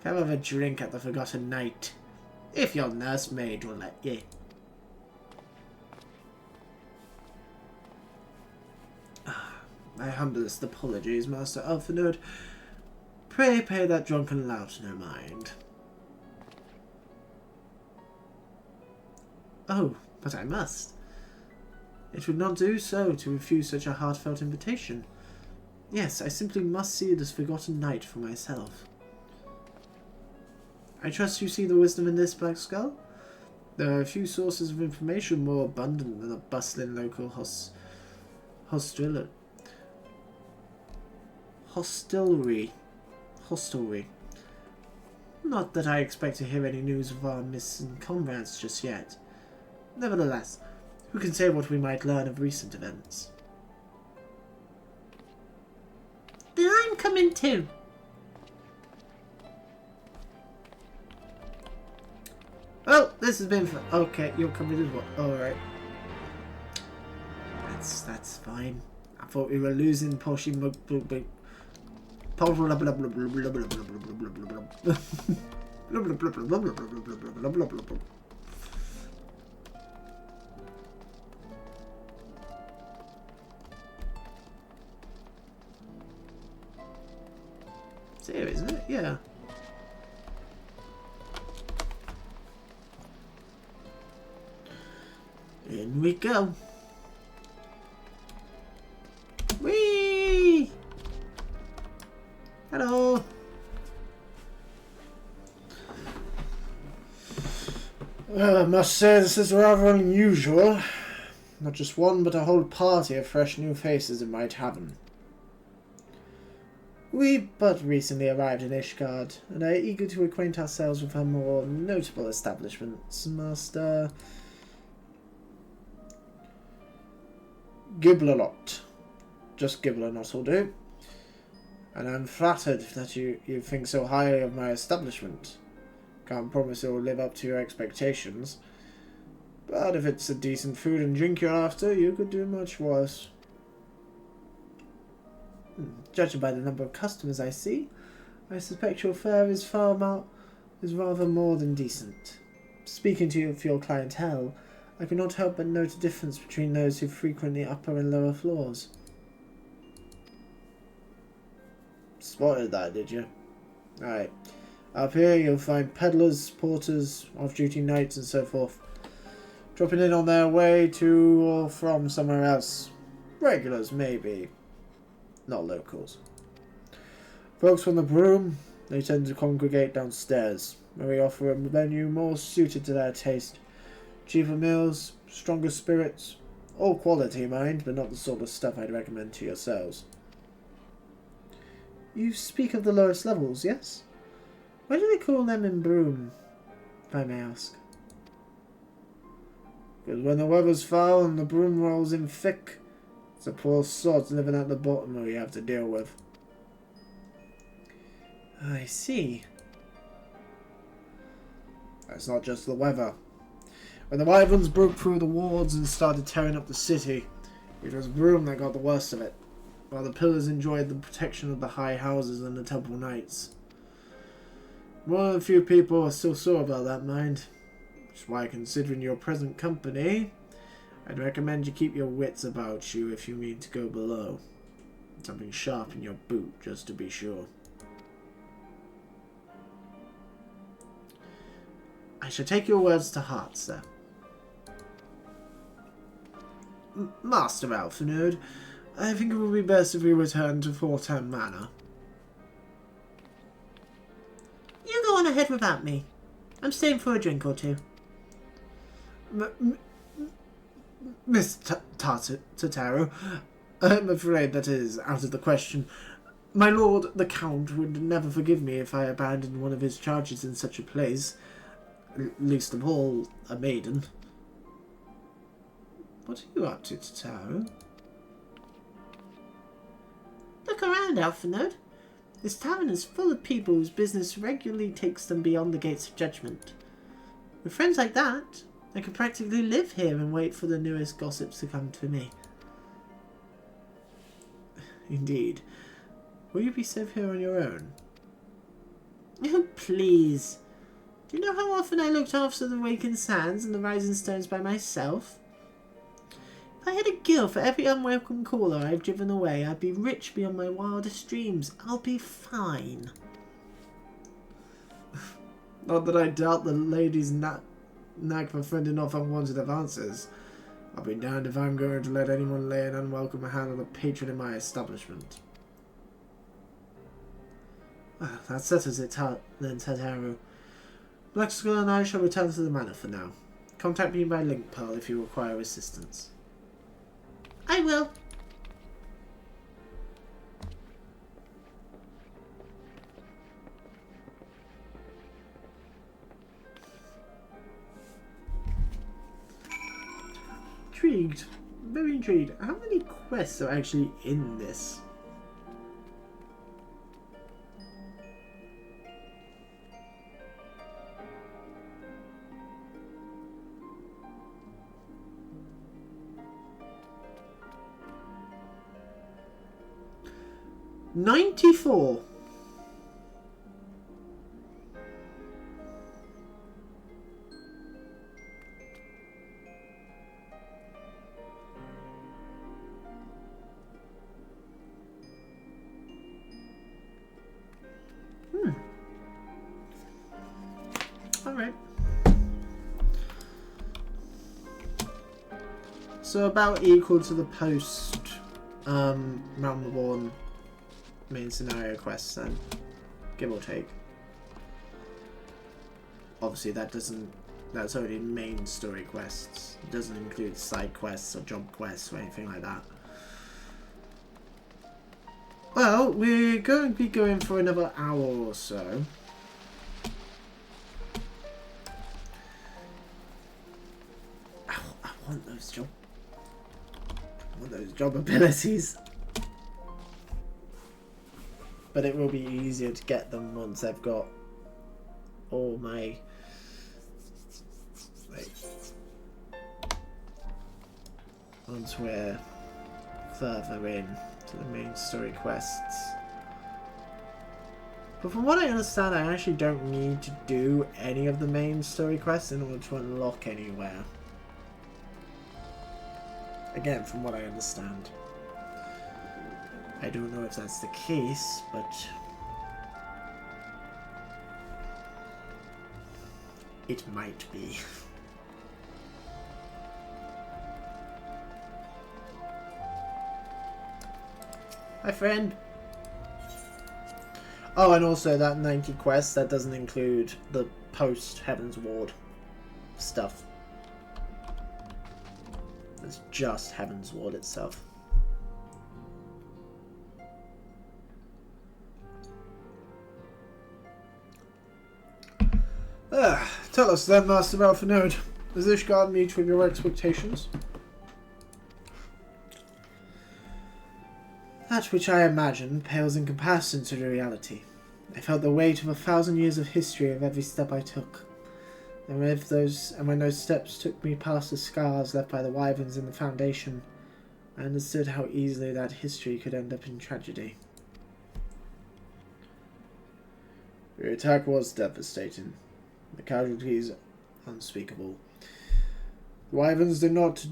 come have a drink at the Forgotten Knight, if your nursemaid will let ye. My humblest apologies, Master Alphinode. Pray pay that drunken lout no mind. Oh, but I must. It would not do so to refuse such a heartfelt invitation. Yes, I simply must see this Forgotten Knight for myself. I trust you see the wisdom in this, Black Skull? There are a few sources of information more abundant than a bustling local hostelry. Not that I expect to hear any news of our missing comrades just yet. Nevertheless, who can say what we might learn of recent events? Then I'm coming too. Oh, this has been fun. Okay, you're coming as well. Alright. That's fine. I thought we were losing Poshi It's here, isn't it? Yeah. In we go. Whee! Hello. I must say this is rather unusual. Not just one, but a whole party of fresh new faces in my tavern. We but recently arrived in Ishgard, and are eager to acquaint ourselves with her more notable establishments, Master Gibblerlot. Just Gibblerlot will do. And I'm flattered that you think so highly of my establishment. Can't promise it will live up to your expectations. But if it's a decent food and drink you're after, you could do much worse. Judging by the number of customers I see, I suspect your fare is rather more than decent. Speaking to you of your clientele, I cannot help but note a difference between those who frequent the upper and lower floors. Spotted that, did you? Alright. Up here you'll find peddlers, porters, off-duty knights and so forth, dropping in on their way to or from somewhere else. Regulars, maybe. Not locals. Folks from the Broom, they tend to congregate downstairs, where we offer a menu more suited to their taste. Cheaper meals, stronger spirits, all quality, mind, but not the sort of stuff I'd recommend to yourselves. You speak of the lowest levels, yes? Why do they call them in Broom, if I may ask? Because when the weather's foul and the broom rolls in thick, it's the poor sods living at the bottom who you have to deal with. I see. That's not just the weather. When the wyverns broke through the wards and started tearing up the city, it was Broom that got the worst of it, while the pillars enjoyed the protection of the high houses and the temple knights. More than a few people are still sore about that, mind. Which is why, considering your present company, I'd recommend you keep your wits about you if you mean to go below. Something sharp in your boot, just to be sure. I shall take your words to heart, sir. Master Alphenode, I think it would be best if we return to Fortem Manor. You go on ahead without me. I'm staying for a drink or two. Miss Totaro, I'm afraid that is out of the question. My lord, the Count, would never forgive me if I abandoned one of his charges in such a place. Least of all, a maiden. What are you up to, Totaro? Look around, Alphenode. This tavern is full of people whose business regularly takes them beyond the gates of judgment. With friends like that, I could practically live here and wait for the newest gossips to come to me. Indeed. Will you be safe here on your own? Oh, please. Do you know how often I looked after the Wakened Sands and the Rising Stones by myself? If I had a gill for every unwelcome caller I've driven away, I'd be rich beyond my wildest dreams. I'll be fine. Not that I doubt the lady's knack for fending off unwanted advances. I'll be damned if I'm going to let anyone lay an unwelcome hand on a patron in my establishment. Well, that settles it then, Totaro. Blackskull and I shall return to the manor for now. Contact me by link pearl if you require assistance. I will. Intrigued. Very intrigued. How many quests are actually in this? $94. Alright. So about equal to the post Realm Reborn main scenario quests then, give or take. Obviously that's only main story quests. It doesn't include side quests or job quests or anything like that. Well, we're going to be going for another hour or so. Ow, I want those job abilities. But it will be easier to get them once I've got all my once we're further in to the main story quests. But from what I understand, I actually don't need to do any of the main story quests in order to unlock anywhere. Again, from what I understand. I don't know if that's the case, but it might be. Hi, friend. Oh, and also that 90 quests, that doesn't include the post Heavensward stuff. It's just Heavensward itself. Tell us then, Master Alphenode, does Ishgard meet with your expectations? That which I imagined pales in comparison to the reality. I felt the weight of 1,000 years of history of every step I took. And when those steps took me past the scars left by the wyverns in the foundation, I understood how easily that history could end up in tragedy. The attack was devastating. The casualties unspeakable. The wyverns did not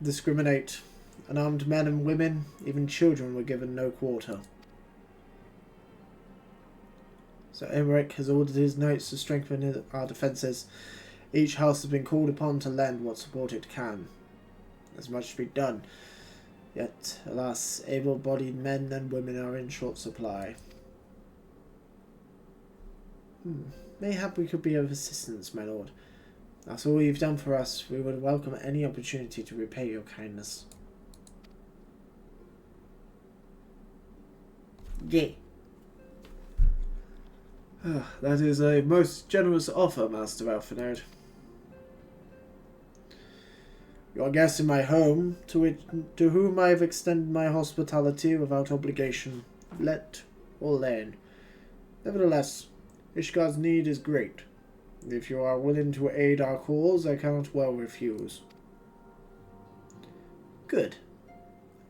discriminate. Unarmed men and women, even children, were given no quarter. So Emmerich has ordered his knights to strengthen our defences. Each house has been called upon to lend what support it can. There's much to be done. Yet, alas, able-bodied men and women are in short supply. Mayhap we could be of assistance, my lord. After all you've done for us, we would welcome any opportunity to repay your kindness. Yea. That is a most generous offer, Master Alfinode. Your guest in my home, to whom I have extended my hospitality without obligation, let or lend. Nevertheless, Ishgar's need is great. If you are willing to aid our cause, I cannot well refuse. Good.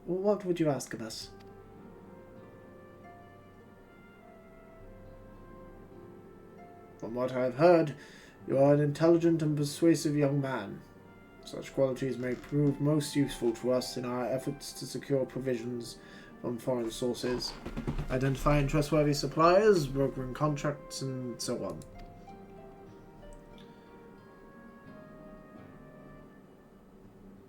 Well, what would you ask of us? From what I have heard, you are an intelligent and persuasive young man. Such qualities may prove most useful to us in our efforts to secure provisions from foreign sources, identifying trustworthy suppliers, brokering contracts, and so on.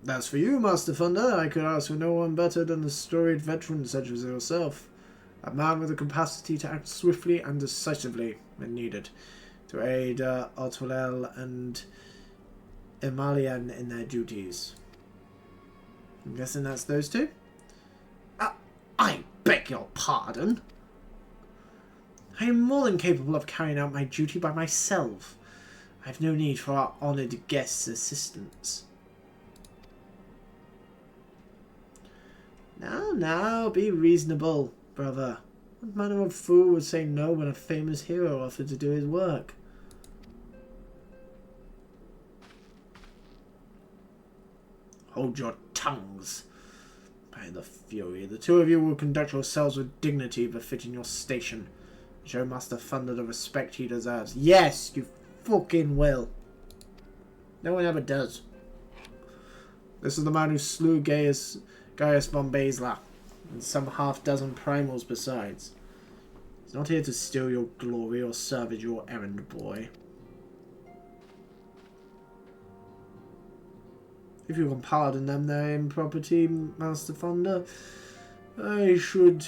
As for you, Master Thunder, I could ask for no one better than a storied veteran such as yourself, a man with the capacity to act swiftly and decisively when needed, to aid Artolel and Emalian in their duties. I'm guessing that's those two? I beg your pardon? I am more than capable of carrying out my duty by myself. I have no need for our honoured guest's assistance. Now, be reasonable, brother. What manner of fool would say no when a famous hero offered to do his work? Hold your tongues. By the Fury, the two of you will conduct yourselves with dignity befitting your station. Show Master Thunder the respect he deserves. Yes, you fucking will. No one ever does. This is the man who slew Gaius von Basler, and some half-dozen primals besides. He's not here to steal your glory or salvage your errand boy. If you can pardon them their impropriety, Master Thunder, I should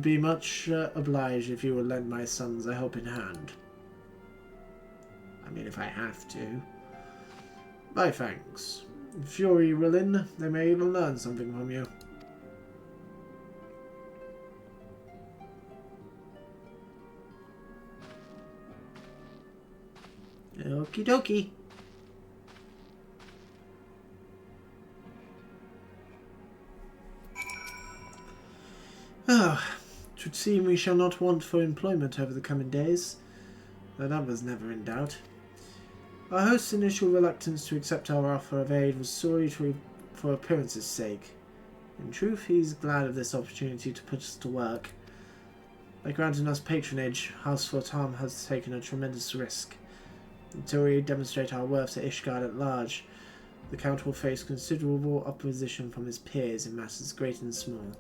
be much obliged if you would lend my sons a helping hand. I mean, if I have to. My thanks. If you're willing, they may even learn something from you. Okie dokie. It would seem we shall not want for employment over the coming days, though that was never in doubt. Our host's initial reluctance to accept our offer of aid was solely for appearance's sake. In truth, he's glad of this opportunity to put us to work. By granting us patronage, House Fortam has taken a tremendous risk. Until we demonstrate our worth to Ishgard at large, the Count will face considerable opposition from his peers in matters great and small.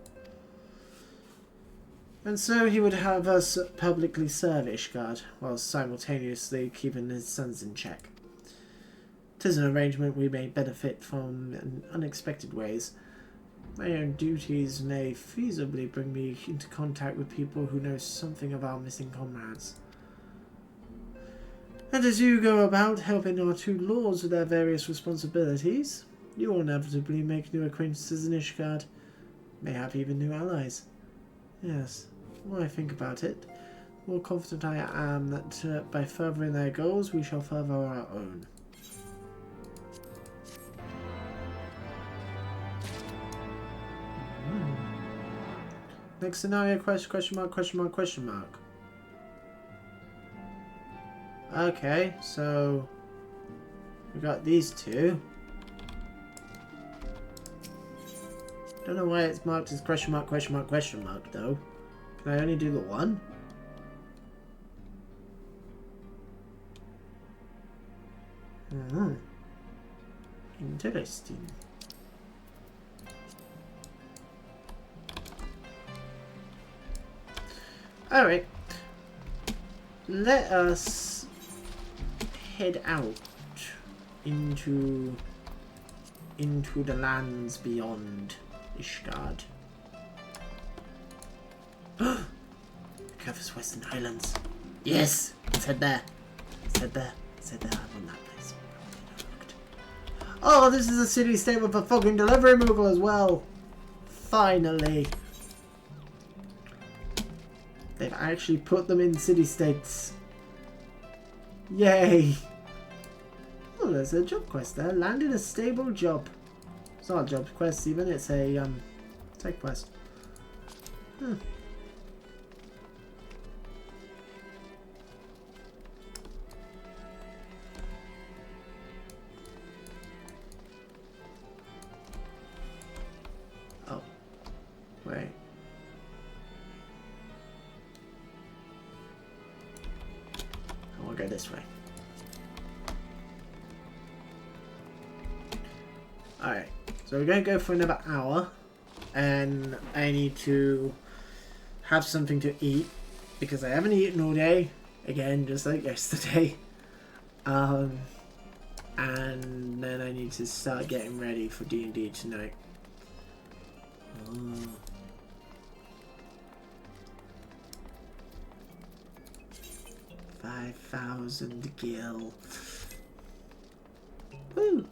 And so he would have us publicly serve Ishgard, while simultaneously keeping his sons in check. 'Tis an arrangement we may benefit from in unexpected ways. My own duties may feasibly bring me into contact with people who know something of our missing comrades. And as you go about helping our two lords with their various responsibilities, you will inevitably make new acquaintances in Ishgard, mayhap even new allies. Yes, the more I think about it, the more confident I am that by furthering their goals, we shall further our own. Next scenario, question mark. Okay, so we got these two. Don't know why it's marked as question mark though. Can I only do the one? Interesting. Alright. Let us head out into into the lands beyond Ishgard. Covers Western Highlands. Yes! Let's head there. Let's head there. Let's head there. I want that place. Oh, this is a city state with a fucking delivery Moogle as well. Finally. They've actually put them in city states. Yay. Oh, there's a job quest there. Landed a stable job. It's not a job quest even, it's a side quest. Huh. Oh. Wait. I want to go this way. Alright, so we're going to go for another hour, and I need to have something to eat, because I haven't eaten all day, again, just like yesterday, and then I need to start getting ready for D&D tonight. 5,000 gil. Woo!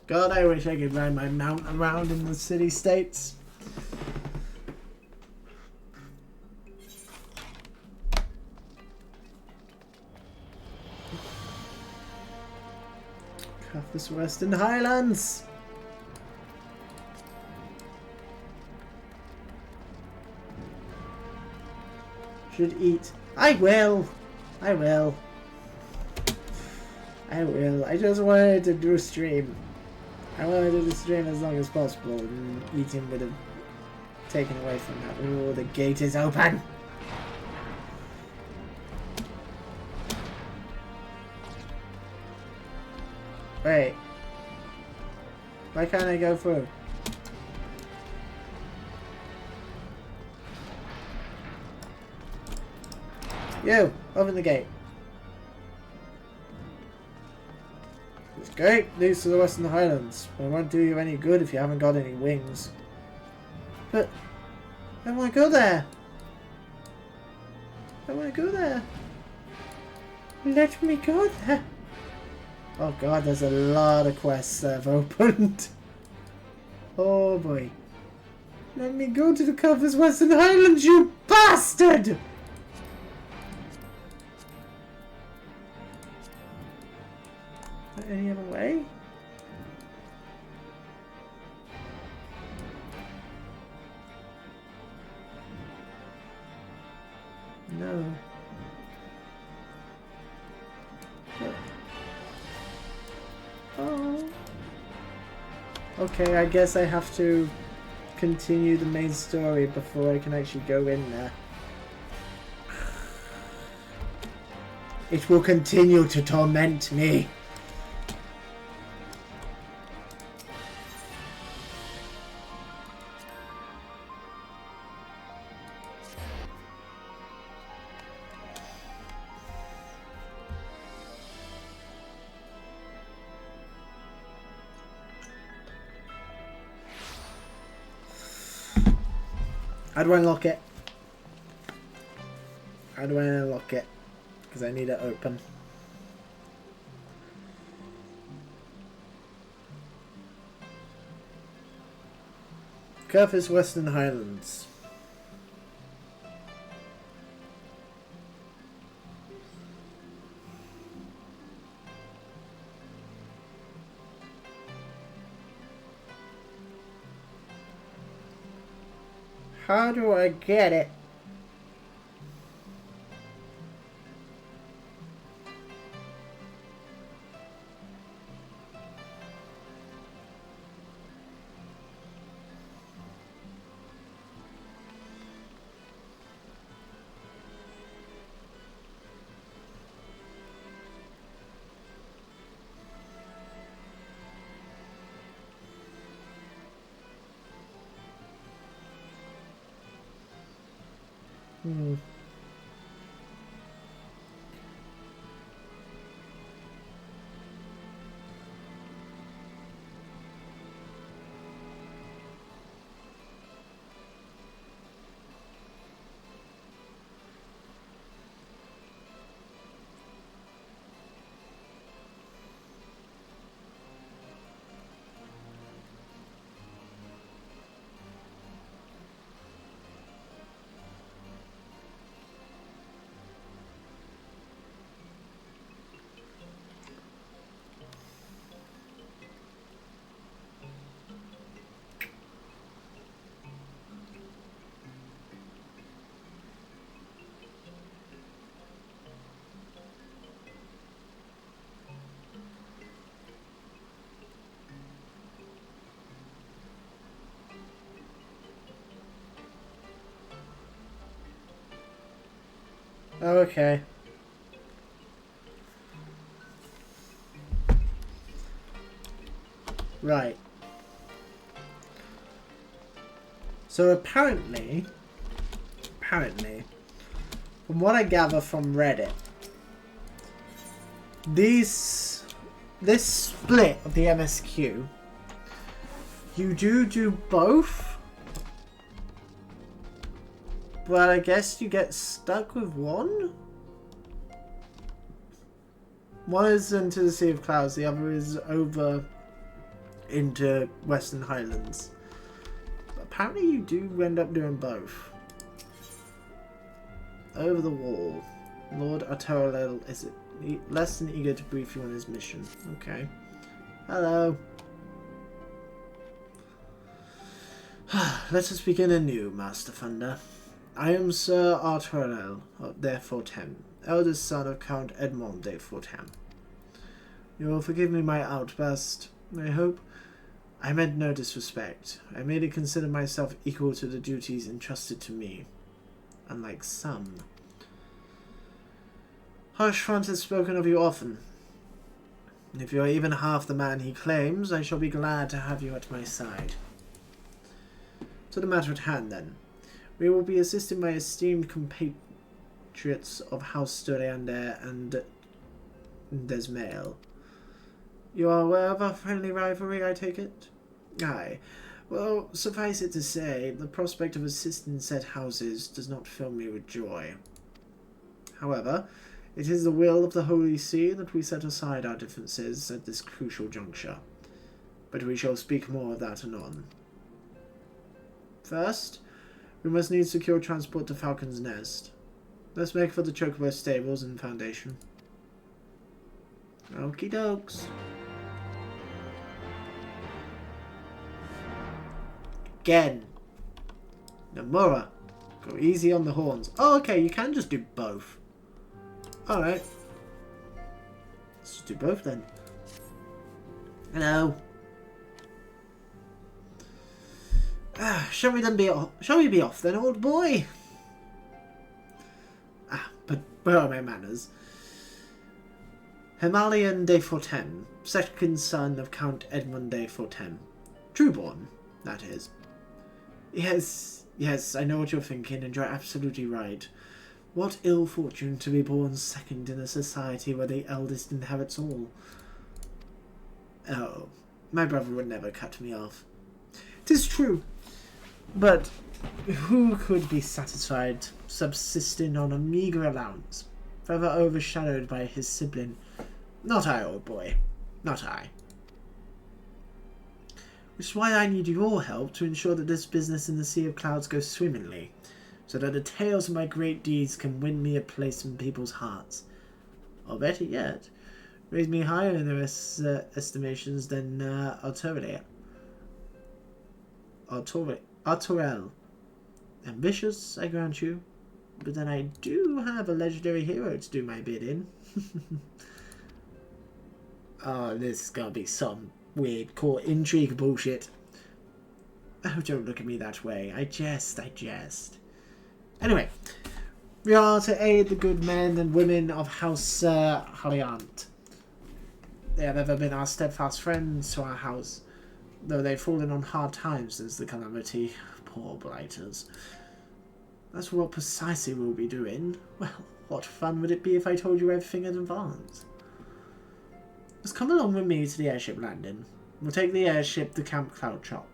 God, I wish I could ride my mount around in the city states. Cuffless Western Highlands. Should eat. I will. I will. I will. I just wanted to do a stream. I wanted to do the stream as long as possible, and eating would have taken away from that. Oh, the gate is open! Wait. Why can't I go through? You! Open the gate. It's great news to the Western Highlands, but it won't do you any good if you haven't got any wings. But I want to go there. I want to go there. Let me go there. Oh god, there's a lot of quests that have opened. Oh boy. Let me go to the Covers Western Highlands, you bastard! Any other way? No. Oh. Okay, I guess I have to continue the main story before I can actually go in there. It will continue to torment me. How do I unlock it? How do I unlock it? Because I need it open. Covers Western Highlands. How do I get it? Okay. Right. So apparently, from what I gather from Reddit, this split of the MSQ, you do both, but I guess you get stuck with one? One is into the Sea of Clouds, the other is over into Western Highlands. But apparently you do end up doing both. Over the wall. Lord Artorel is less than eager to brief you on his mission. Okay. Hello. Let us begin anew, Master Thunder. I am Sir Artorel de Fortem, eldest son of Count Edmond de Fortem. You will forgive me my outburst, I hope. I meant no disrespect. I merely consider myself equal to the duties entrusted to me, unlike some. Harshfront has spoken of you often. If you are even half the man he claims, I shall be glad to have you at my side. To the matter at hand, then. We will be assisting my esteemed compatriots of House Doriander and Desmail. You are aware of our friendly rivalry, I take it? Aye. Well, suffice it to say, the prospect of assisting said houses does not fill me with joy. However, it is the will of the Holy See that we set aside our differences at this crucial juncture. But we shall speak more of that anon. First, we must need secure transport to Falcon's Nest. Let's make for the Chocobo stables and foundation. Okie dokes. Again. Nomura. Go easy on the horns. Oh, okay, you can just do both. Alright. Let's just do both then. Hello. Shall we be off then, old boy? But where are my manners? Himalayan de Fortem, second son of Count Edmond de Fortem. Trueborn, that is. Yes, I know what you're thinking, and you're absolutely right. What ill fortune to be born second in a society where the eldest inherits all. Oh, my brother would never cut me off. 'Tis true, but who could be satisfied subsisting on a meagre allowance, forever overshadowed by his sibling? Not I, old boy, not I. Which is why I need your help to ensure that this business in the Sea of Clouds goes swimmingly, so that the tales of my great deeds can win me a place in people's hearts. Or better yet, raise me higher in their estimations than Artorel. Ambitious, I grant you, but then I do have a legendary hero to do my bidding. Oh, this is gonna be some weird court intrigue bullshit. Oh, don't look at me that way. I jest. Anyway, we are to aid the good men and women of House Haliant. They have ever been our steadfast friends to our house, though they've fallen on hard times since the calamity. Poor blighters. That's what precisely we'll be doing. Well, what fun would it be if I told you everything in advance? Just come along with me to the airship landing. We'll take the airship to Camp Cloud Chop.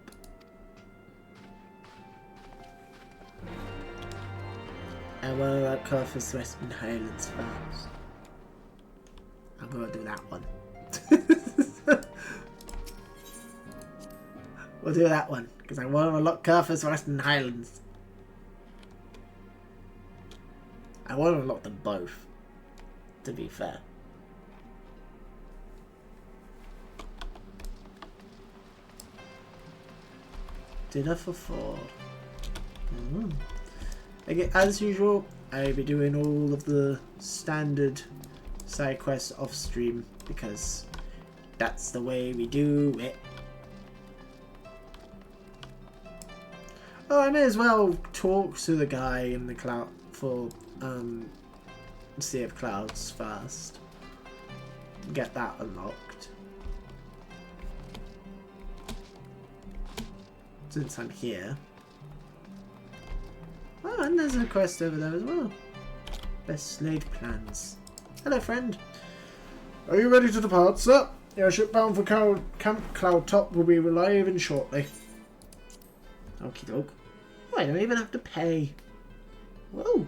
And we'll cover the Western Highlands first. I'm gonna do that one. We'll do that one, because I want to unlock Curth's Western Highlands. I want to unlock them both, to be fair. Dinner for 4. Again, as usual, I'll be doing all of the standard side quests off stream, because that's the way we do it. Oh, I may as well talk to the guy in the cloud for Sea of Clouds first. Get that unlocked. Since I'm here. Oh, and there's a quest over there as well. Best laid plans. Hello, friend. Are you ready to depart, sir? Your ship bound for Camp Cloudtop will be arriving shortly. Okie doke. Oh, I don't even have to pay. Whoa.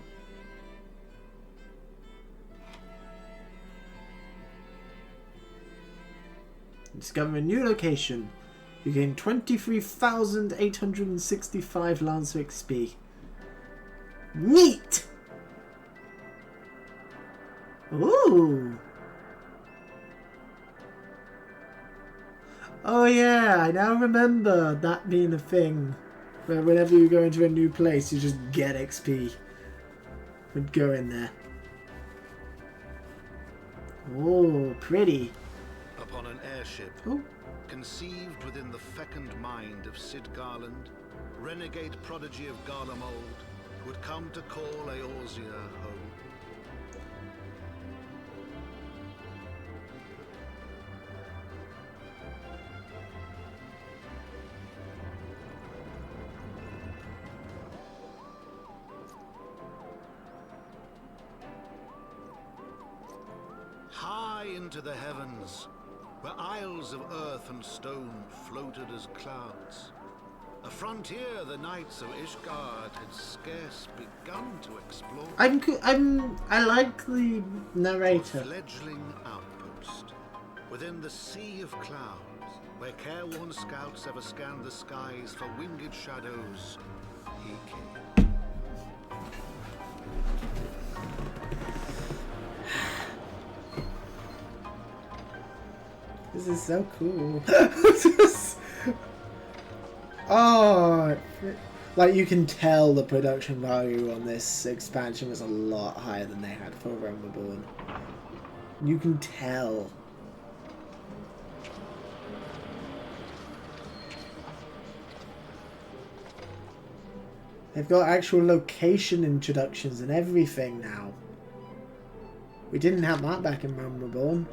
Discover a new location. You gain 23,865 Lancer XP. Neat! Ooh! Oh yeah, I now remember that being a thing. Where whenever you go into a new place, you just get XP. Would go in there. Oh, pretty. Upon an airship, conceived within the fecund mind of Sid Garland, renegade prodigy of Garlemald, would come to call Eorzea home. High into the heavens, where isles of earth and stone floated as clouds. A frontier the knights of Ishgard had scarce begun to explore. I like the narrator. A fledgling outpost within the sea of clouds, where careworn scouts ever scanned the skies for winged shadows. He came. This is so cool. Oh, like you can tell the production value on this expansion was a lot higher than they had for Realm Reborn. You can tell. They've got actual location introductions and everything now. We didn't have that back in Realm Reborn.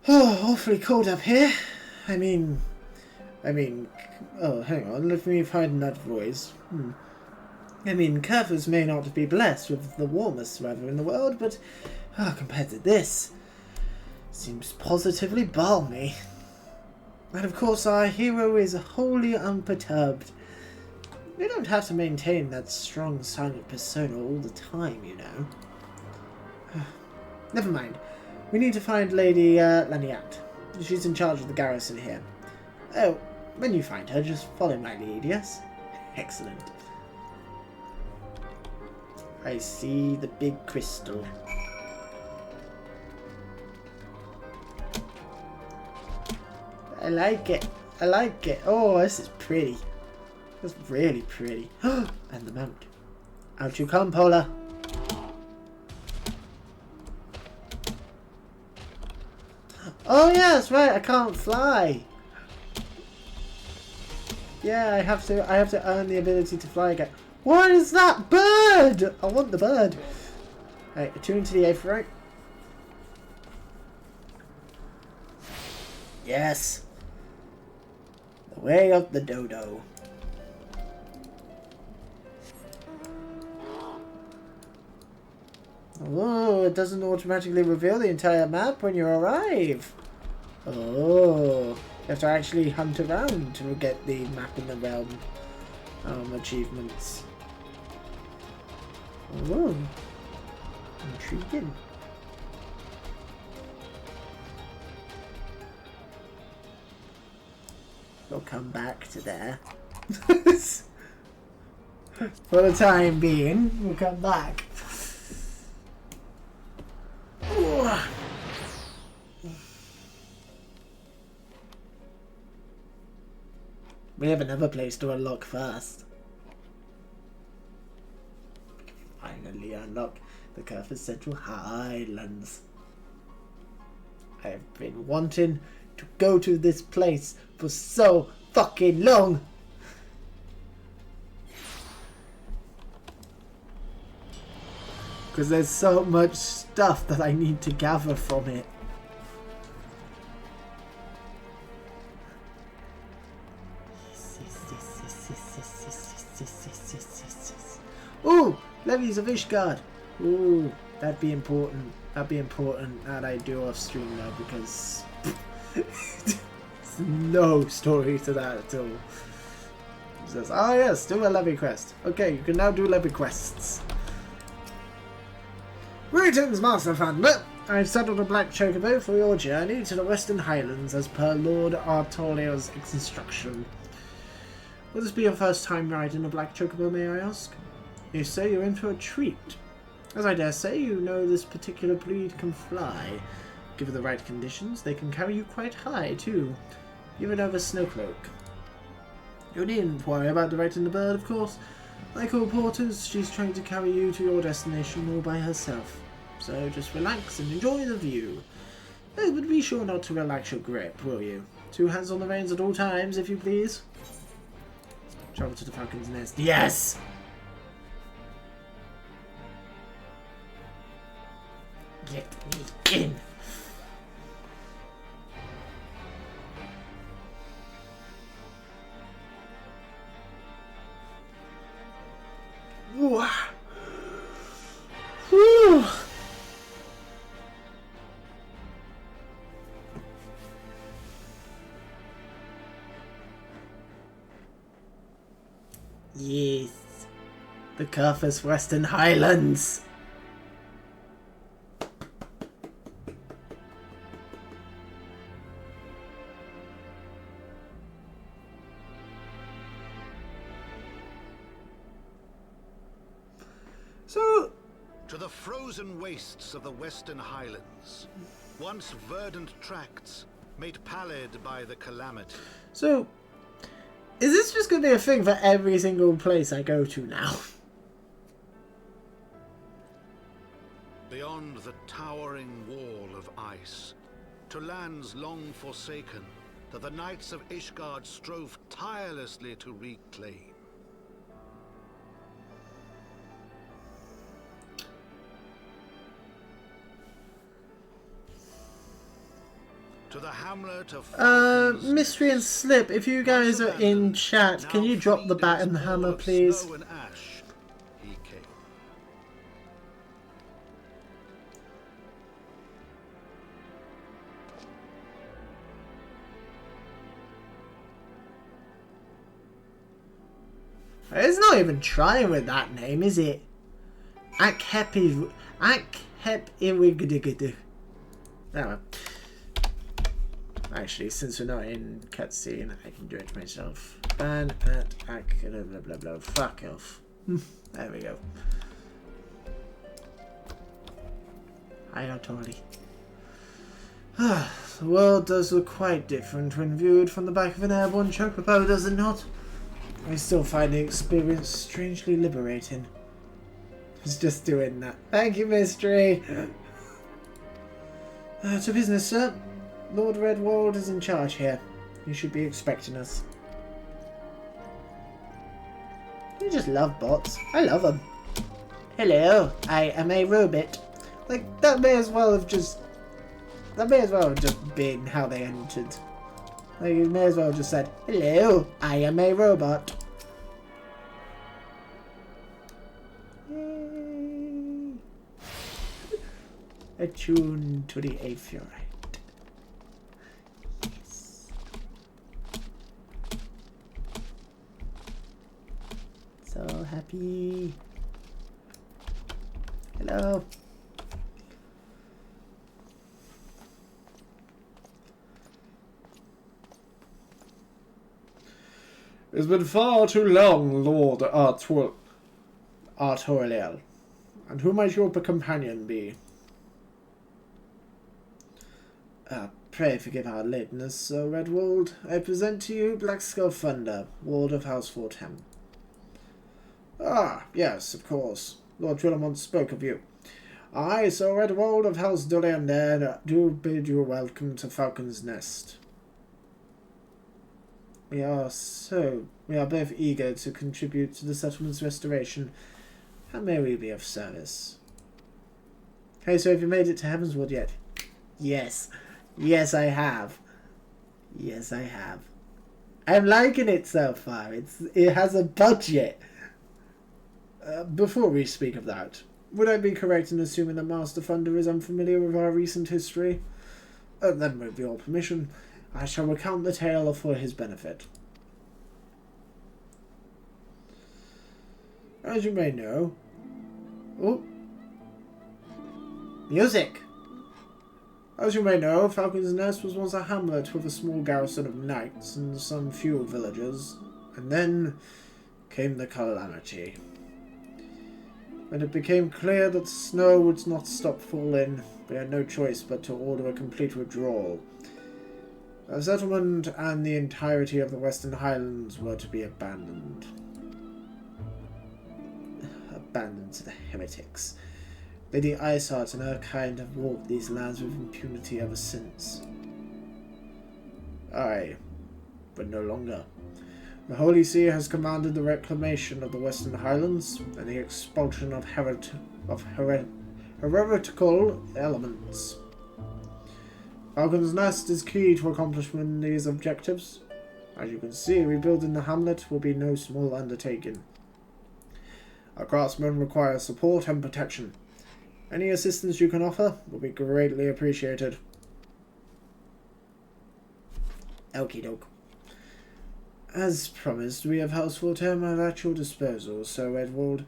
Oh, awfully cold up here. I mean, oh, hang on, let me find that voice. I mean, Kerfers may not be blessed with the warmest weather in the world, but compared to this, seems positively balmy. And of course, our hero is wholly unperturbed. We don't have to maintain that strong silent persona all the time, you know. Never mind. We need to find Lady Laniat. She's in charge of the garrison here. Oh, when you find her, just follow my lead, yes? Excellent. I see the big crystal. I like it. I like it. Oh, this is pretty. That's really pretty. And the mount. Out you come, Pola. Oh yeah, that's right. I can't fly. Yeah, I have to earn the ability to fly again. What is that bird? I want the bird. Right, attune to the Aetheryte. Yes. The way of the dodo. Oh, it doesn't automatically reveal the entire map when you arrive. Oh, you have to actually hunt around to get the map in the realm achievements. Oh, intriguing. We'll come back to there. For the time being, we'll come back. We have another place to unlock first. Finally unlock the Kerfers Central Highlands. I have been wanting to go to this place for so fucking long. because there's so much stuff that I need to gather from it. Ooh, levies of Ishgard. Ooh, that'd be important. That'd be important that I do off stream now, because there's no story to that at all. It says, oh yes, do a levy quest. Okay, you can now do levy quests. Greetings, Master Thunder. I've settled a black chocobo for your journey to the Western Highlands as per Lord Artoriel's instruction. Will this be your first time riding a black chocobo, may I ask? If so, you're in for a treat. As I dare say, you know this particular breed can fly. Given the right conditions, they can carry you quite high, too. Even over Snowcloak. You needn't worry about directing the bird, of course. Like all porters, she's trying to carry you to your destination all by herself. So just relax and enjoy the view. Oh, but be sure not to relax your grip, will you? 2 hands on the reins at all times, if you please. Travel to the Falcon's Nest. Yes! Get me in! Whew. Yes, the Curfus Western Highlands. So, to the frozen wastes of the Western Highlands, once verdant tracts made pallid by the calamity. So, is this just going to be a thing for every single place I go to now? Beyond the towering wall of ice, to lands long forsaken, that the knights of Ishgard strove tirelessly to reclaim. To the hamlet of Mystery and Slip, if you guys are in chat, can you drop the bat and the hammer, please? It's not even trying with that name, is it? Akhep Iwigdigidu. Oh, actually, since we're not in cutscene, I can do it myself. Ban at blah blah blah blah. Fuck off. There we go. Hi, Tori. The world does look quite different when viewed from the back of an airborne chocobo, does it not? I still find the experience strangely liberating. I was just doing that. Thank you, Mystery. To business, sir. Lord Redwald is in charge here. You should be expecting us. You just love bots. I love them. Hello, I am a robot. Like, that may as well have just been how they entered. Like, you may as well have just said, hello, I am a robot. Yay. Attuned to the Aphorite. Yes. So happy. Hello. It's been far too long, Lord Artoriel. And who might your companion be? Pray forgive our lateness, Sir Redwald. I present to you Blackskullthunder, Ward of House Fortem. Ah, yes, of course. Lord Trillamont spoke of you. I, Sir Redwald of House Doliander, do bid you welcome to Falcon's Nest. We are both eager to contribute to the settlement's restoration. How may we be of service? Hey, so have you made it to Heavensward yet? Yes. Yes, I have. Yes, I have. I'm liking it so far. It has a budget. Before we speak of that, would I be correct in assuming that Master Thunder is unfamiliar with our recent history? Then, with your permission, I shall recount the tale for his benefit. As you may know... Oh! Music! As you may know, Falcon's Nest was once a hamlet with a small garrison of knights and some few villagers, and then came the calamity. When it became clear that the snow would not stop falling, we had no choice but to order a complete withdrawal. The settlement and the entirety of the Western Highlands were to be abandoned. Abandoned to the heretics. Lady Iceheart and her kind have walked these lands with impunity ever since. Aye, but no longer. The Holy See has commanded the reclamation of the Western Highlands and the expulsion of heretical elements. Falcon's Nest is key to accomplishing these objectives. As you can see, rebuilding the hamlet will be no small undertaking. Our craftsmen require support and protection. Any assistance you can offer will be greatly appreciated. Okie doke. As promised, we have House Forterma at your disposal, so Edward,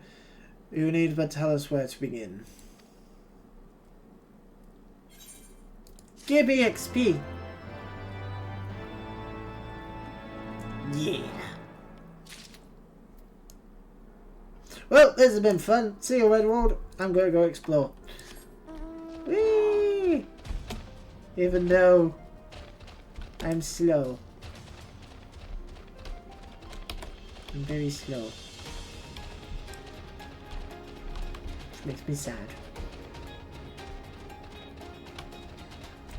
you need but tell us where to begin. Give me XP! Yeah. Well, this has been fun. See you, Edward. I'm going to go explore. Whee! Even though I'm slow. I'm very slow. Which makes me sad.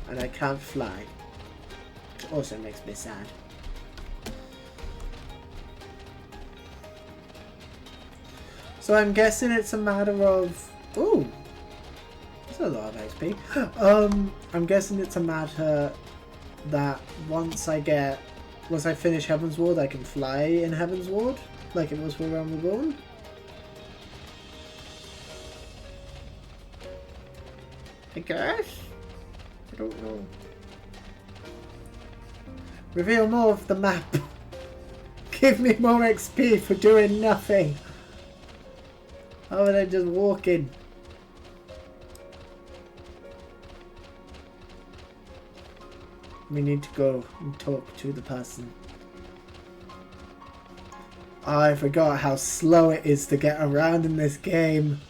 And I can't fly. Which also makes me sad. So I'm guessing it's a matter of... Ooh! That's a lot of XP. I'm guessing it's a matter that once I finish Heavensward, I can fly in Heavensward, like it was for Realm Reborn. I guess? I don't know. Reveal more of the map. Give me more XP for doing nothing. How are they just walking? We need to go and talk to the person. Oh, I forgot how slow it is to get around in this game.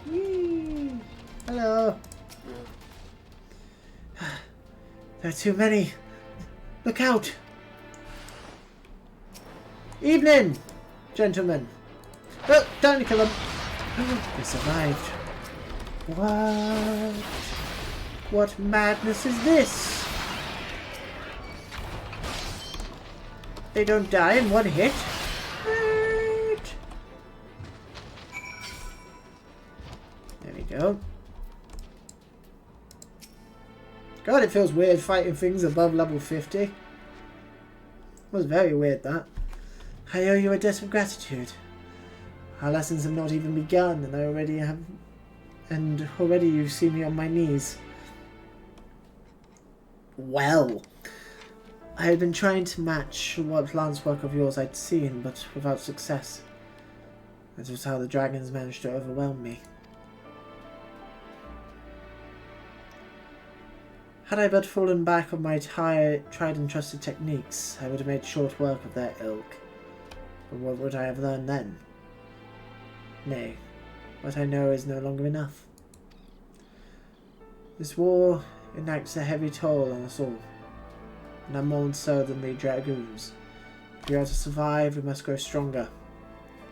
Whee! Hello. There are too many. Look out! Evening, gentlemen. Oh, time to kill them. They survived. What? What madness is this? They don't die in one hit? What? There we go. God, it feels weird fighting things above level 50. It was very weird, that. I owe you a debt of gratitude. Our lessons have not even begun, and already you see me on my knees. Well, I had been trying to match what lance work of yours I'd seen, but without success. That was how the dragons managed to overwhelm me. Had I but fallen back on my tried and trusted techniques, I would have made short work of their ilk. But what would I have learned then? Nay, what I know is no longer enough. This war enacts a heavy toll on us all, and more so than we dragoons. If we are to survive, we must grow stronger.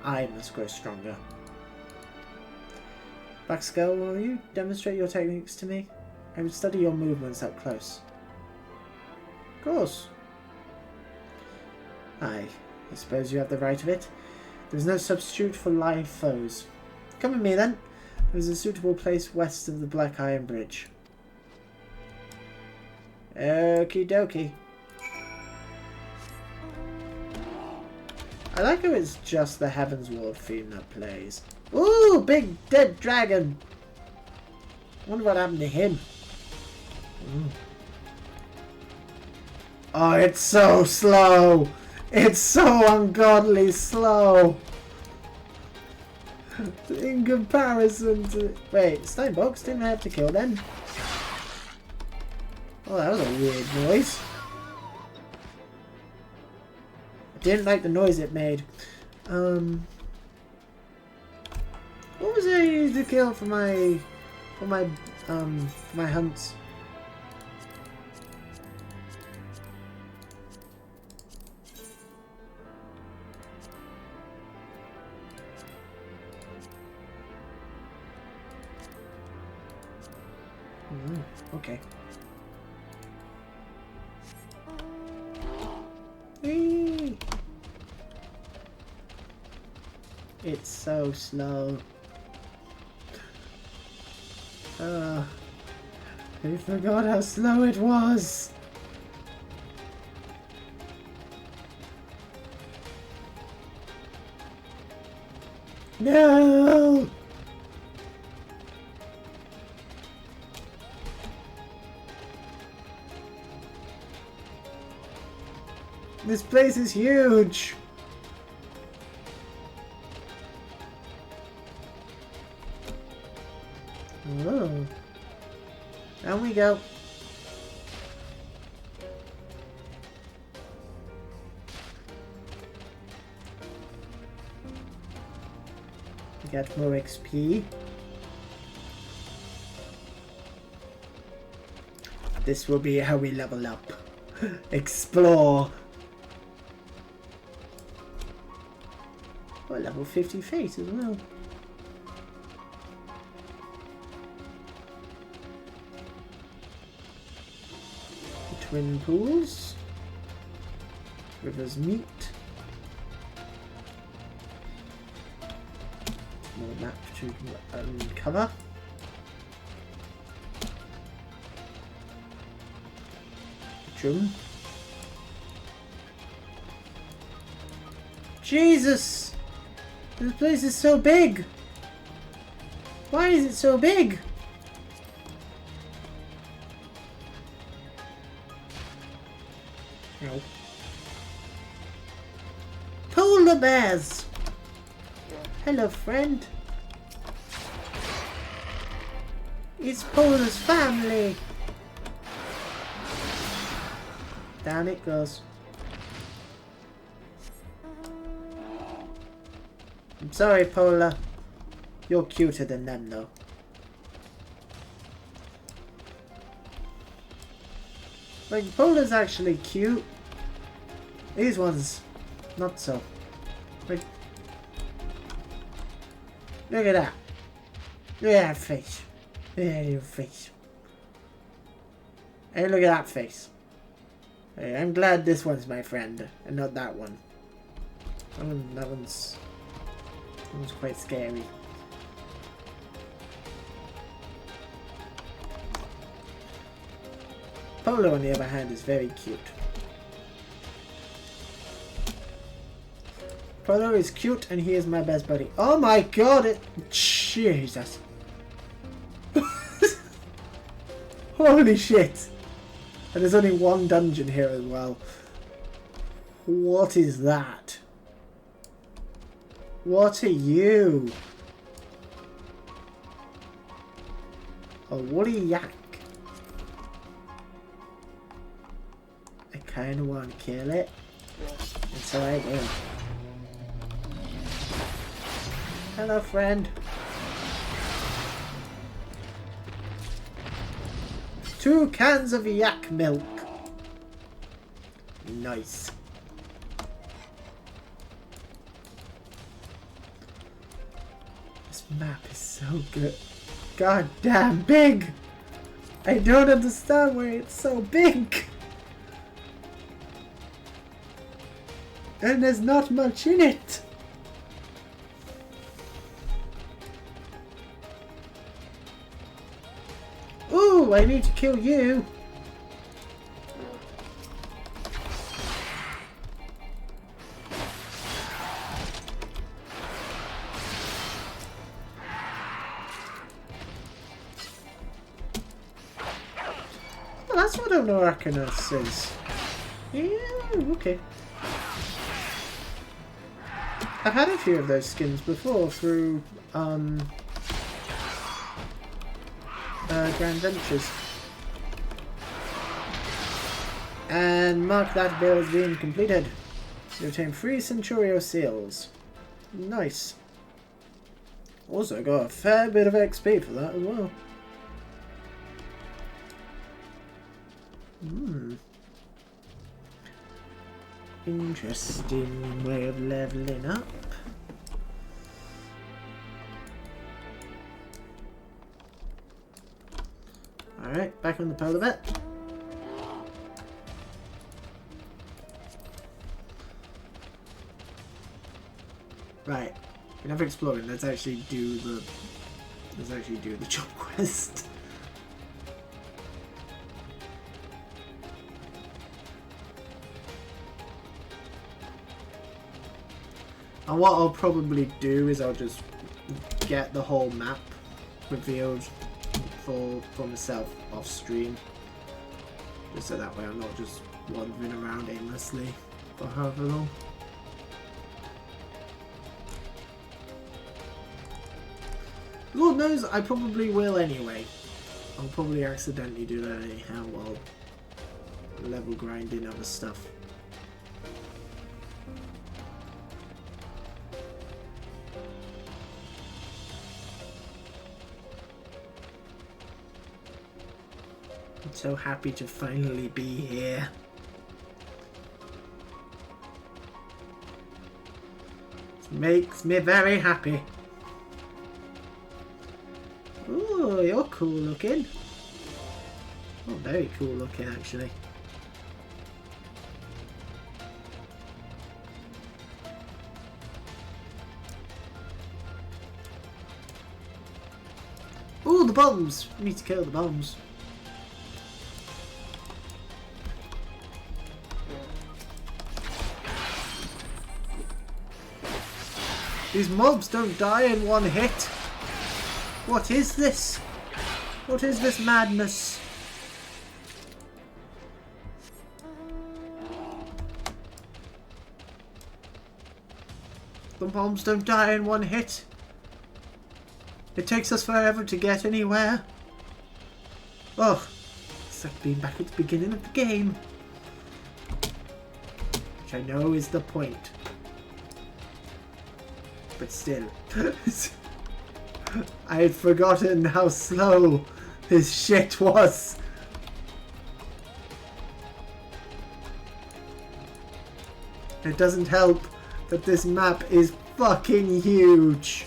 I must grow stronger. Blackskull, will you demonstrate your techniques to me? I would study your movements up close. Of course. Aye, I suppose you have the right of it. There's no substitute for live foes. Come with me then. There's a suitable place west of the Black Iron Bridge. Okie dokie. I like how it's just the Heavensward theme that plays. Ooh, big dead dragon! Wonder what happened to him. Oh, it's so slow! It's so ungodly slow! In comparison to... Wait, Steinbox didn't have to kill then? Oh, that was a weird noise. I didn't like the noise it made. What was it I used to kill for my hunts? Okay. Whee! It's so slow. I forgot how slow it was. No! This place is huge! Oh. Down we go. We got more XP. This will be how we level up. Explore. Oh, level 50 fate as well. The twin pools. River's meat. More map to uncover. Drum. Jesus! This place is so big! Why is it so big? No. Polar bears! Hello, friend. It's Polar's family! Down it goes. I'm sorry, Polar. You're cuter than them, though. Like, Polar's actually cute. These ones, not so. Like, look at that. Look at that face. Look at your face. Hey, look at that face. Hey, I'm glad this one's my friend, and not that one. That one's quite scary. Polo, on the other hand, is very cute. Polo is cute, and he is my best buddy. Oh my god! Jesus! Holy shit! And there's only one dungeon here as well. What is that? What are you? A woolly yak. I kinda want to kill it. And so I will. Hello, friend. 2 cans of yak milk. Nice. This map is so good. God damn big! I don't understand why it's so big! And there's not much in it! Ooh, I need to kill you. Oh, that's what an Arcanus is. Yeah, okay. I've had a few of those skins before through Grand Ventures. And mark that build being completed. You obtain 3 Centurio seals. Nice. Also got a fair bit of XP for that as well. Interesting way of leveling up. Alright, back on the polar bit. Right, enough exploring. Let's actually do the job quest. And what I'll probably do is I'll just get the whole map revealed for myself off stream, just so that way I'm not just wandering around aimlessly for however long. Lord knows I probably will anyway. I'll probably accidentally do that anyhow while level grinding other stuff. I'm so happy to finally be here. It makes me very happy. Ooh, you're cool looking. Oh, very cool looking actually. Ooh, the bombs! We need to kill the bombs. These mobs don't die in one hit. What is this? What is this madness? The bombs don't die in one hit. It takes us forever to get anywhere. Oh, it's like being back at the beginning of the game. Which I know is the point. But still. I had forgotten how slow this shit was. It doesn't help that this map is fucking huge.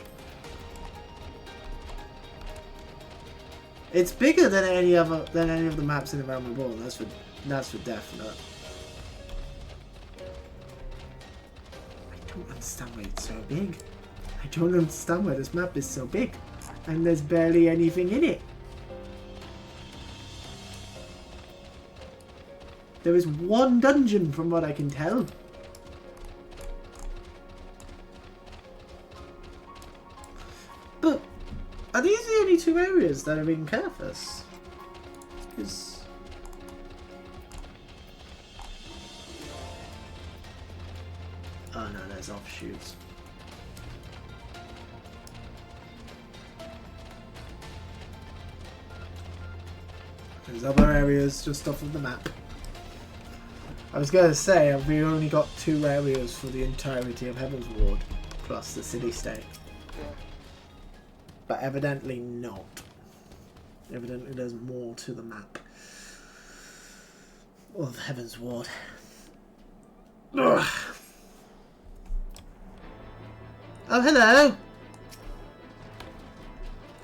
It's bigger than any of the maps in Around the World. That's for definite. I don't understand why it's so big. I don't understand why this map is so big and there's barely anything in it. There is one dungeon from what I can tell. But are these the only 2 areas that are in Kerfus? Because oh no, there's offshoots. There's other areas just off of the map. I was going to say, we only got 2 areas for the entirety of Heavensward, plus the city-state. But evidently not. Evidently there's more to the map of Heavensward. Ugh. Oh, hello!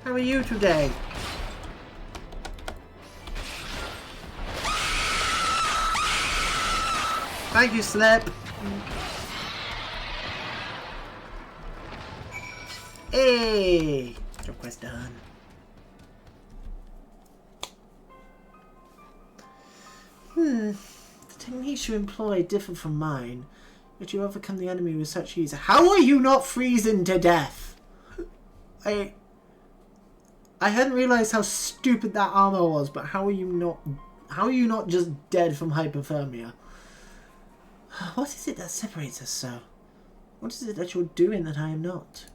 How are you today? Thank you, Slip. Hey! Job quest done. The techniques you employ differ from mine, yet you overcome the enemy with such ease. How are you not freezing to death? I hadn't realised how stupid that armor was, but how are you not just dead from hypothermia? What is it that separates us so? What is it that you're doing that I am not?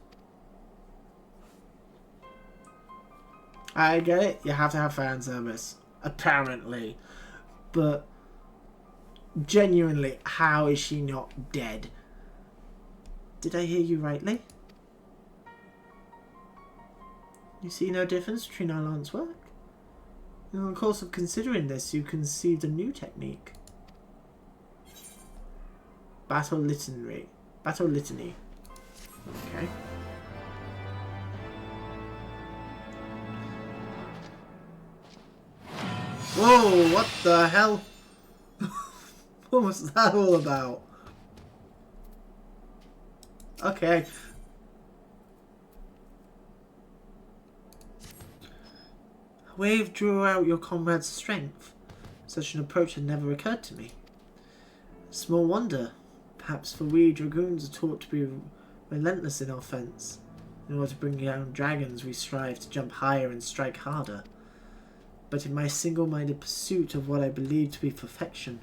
I get it, you have to have fan service. Apparently. But genuinely, how is she not dead? Did I hear you rightly? You see no difference between our lance work? In the course of considering this, you conceived a new technique. Battle litany. Okay. Whoa, what the hell? What was that all about? Okay. Wave drew out your comrade's strength. Such an approach had never occurred to me. Small wonder. Perhaps for we dragoons are taught to be relentless in offense. In order to bring down dragons, we strive to jump higher and strike harder. But in my single-minded pursuit of what I believed to be perfection,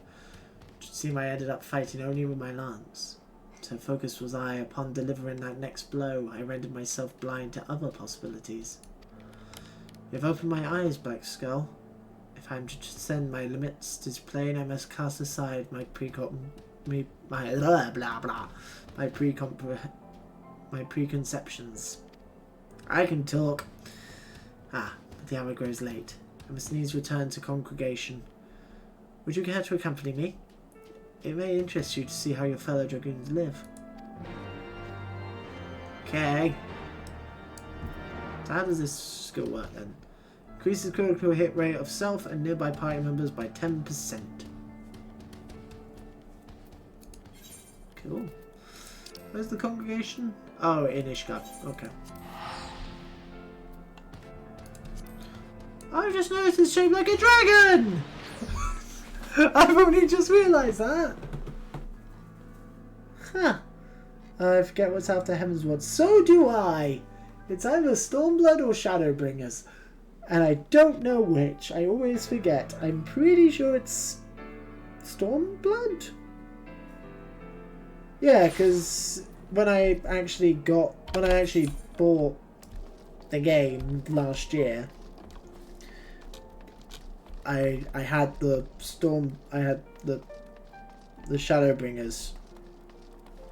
it should seem I ended up fighting only with my lance. So focused was I upon delivering that next blow, I rendered myself blind to other possibilities. You have opened my eyes, Black Skull. If I am to transcend my limits, 'tis plain I must cast aside my preconceptions. I can talk. But the hour grows late. I must needs return to congregation. Would you care to accompany me? It may interest you to see how your fellow dragoons live. Okay. So how does this skill work then? Increases critical hit rate of self and nearby party members by 10%. Cool. Where's the congregation? Oh, in Ishgard. Okay. I've just noticed it's shaped like a dragon! I've only just realised that. Huh. I forget what's after Heavensward. So do I! It's either Stormblood or Shadowbringers. And I don't know which. I always forget. I'm pretty sure it's Stormblood? Yeah, because when I actually bought the game last year, I had the Shadowbringers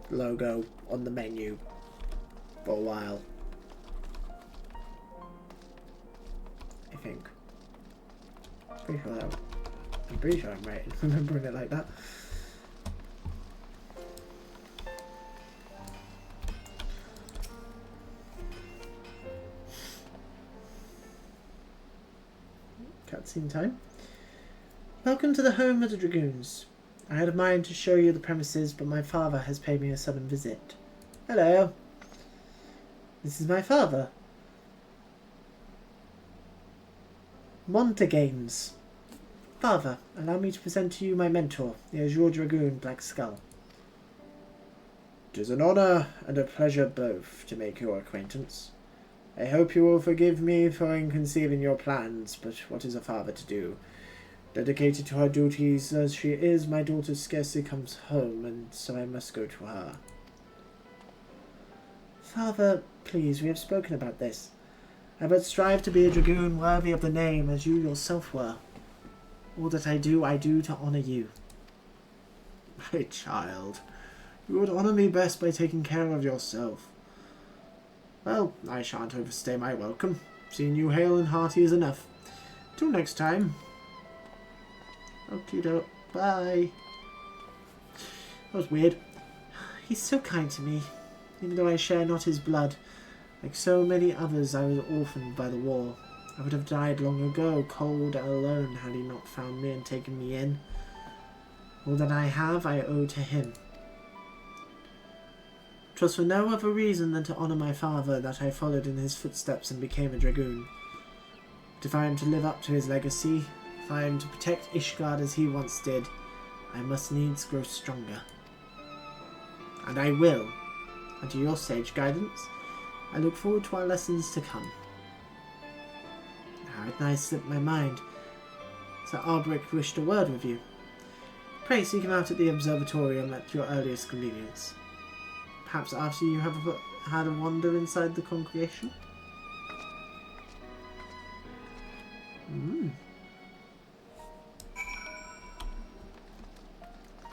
logo on the menu for a while. I think. I'm pretty sure I'm right in remembering it like that. Cutscene time. Welcome to the home of the Dragoons. I had a mind to show you the premises, but my father has paid me a sudden visit. Hello. This is my father. Montagames. Father, allow me to present to you my mentor, the Azure Dragoon, Black Skull. It is an honour and a pleasure both to make your acquaintance. I hope you will forgive me for inconceiving your plans, but what is a father to do? Dedicated to her duties as she is, my daughter scarcely comes home, and so I must go to her. Father, please, we have spoken about this. I but strive to be a dragoon worthy of the name as you yourself were. All that I do to honour you. My child, you would honour me best by taking care of yourself. Well, I shan't overstay my welcome. Seeing you hale and hearty is enough. Till next time. Okie-doke. Bye. That was weird. He's so kind to me, even though I share not his blood. Like so many others, I was orphaned by the war. I would have died long ago, cold and alone, had he not found me and taken me in. All that I have, I owe to him. 'Twas for no other reason than to honour my father that I followed in his footsteps and became a dragoon. But if I am to live up to his legacy, If I am to protect Ishgard as he once did, I must needs grow stronger. And I will. Under your sage guidance, I look forward to our lessons to come. Now it nigh slipped my mind. Sir Albrecht wished a word with you. Pray seek him out at the observatorium at your earliest convenience. Perhaps after you have had a wander inside the congregation?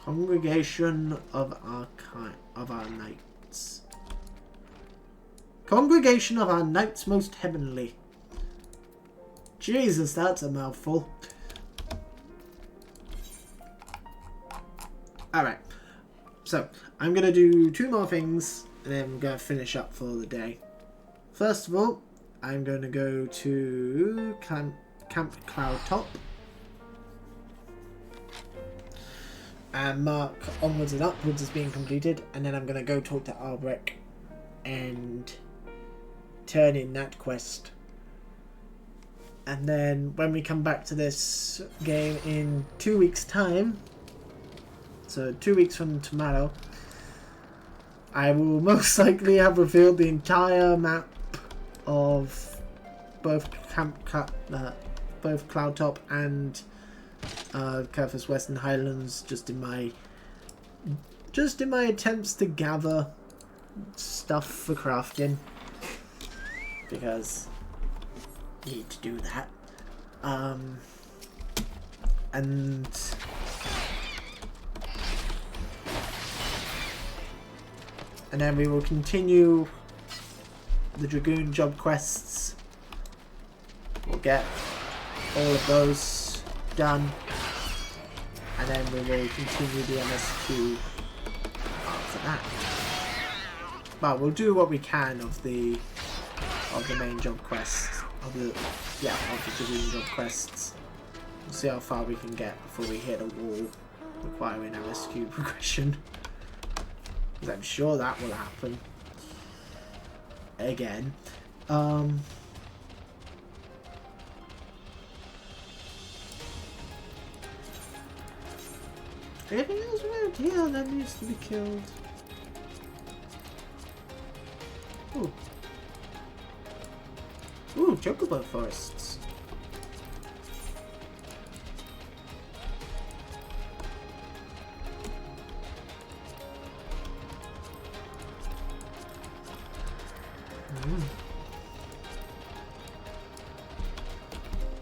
Congregation of our knights. Congregation of our knights most heavenly. Jesus, that's a mouthful. Alright, so I'm going to do 2 more things and then we're going to finish up for the day. First of all, I'm going to go to Camp Cloudtop and mark onwards and upwards as being completed, and then I'm going to go talk to Albrecht and turn in that quest. And then when we come back to this game in 2 weeks' time, so 2 weeks from tomorrow, I will most likely have revealed the entire map of both Cloudtop and Kerfur's Western Highlands, just in my attempts to gather stuff for crafting, because I need to do that. And then we will continue the Dragoon job quests. We'll get all of those done, and then we will continue the MSQ after that. Well, we'll do what we can of the main job quests, of the Dragoon job quests. We'll see how far we can get before we hit a wall requiring MSQ progression. Because I'm sure that will happen again. Anything else around here that needs to be killed? Ooh. Ooh, chocobo forests.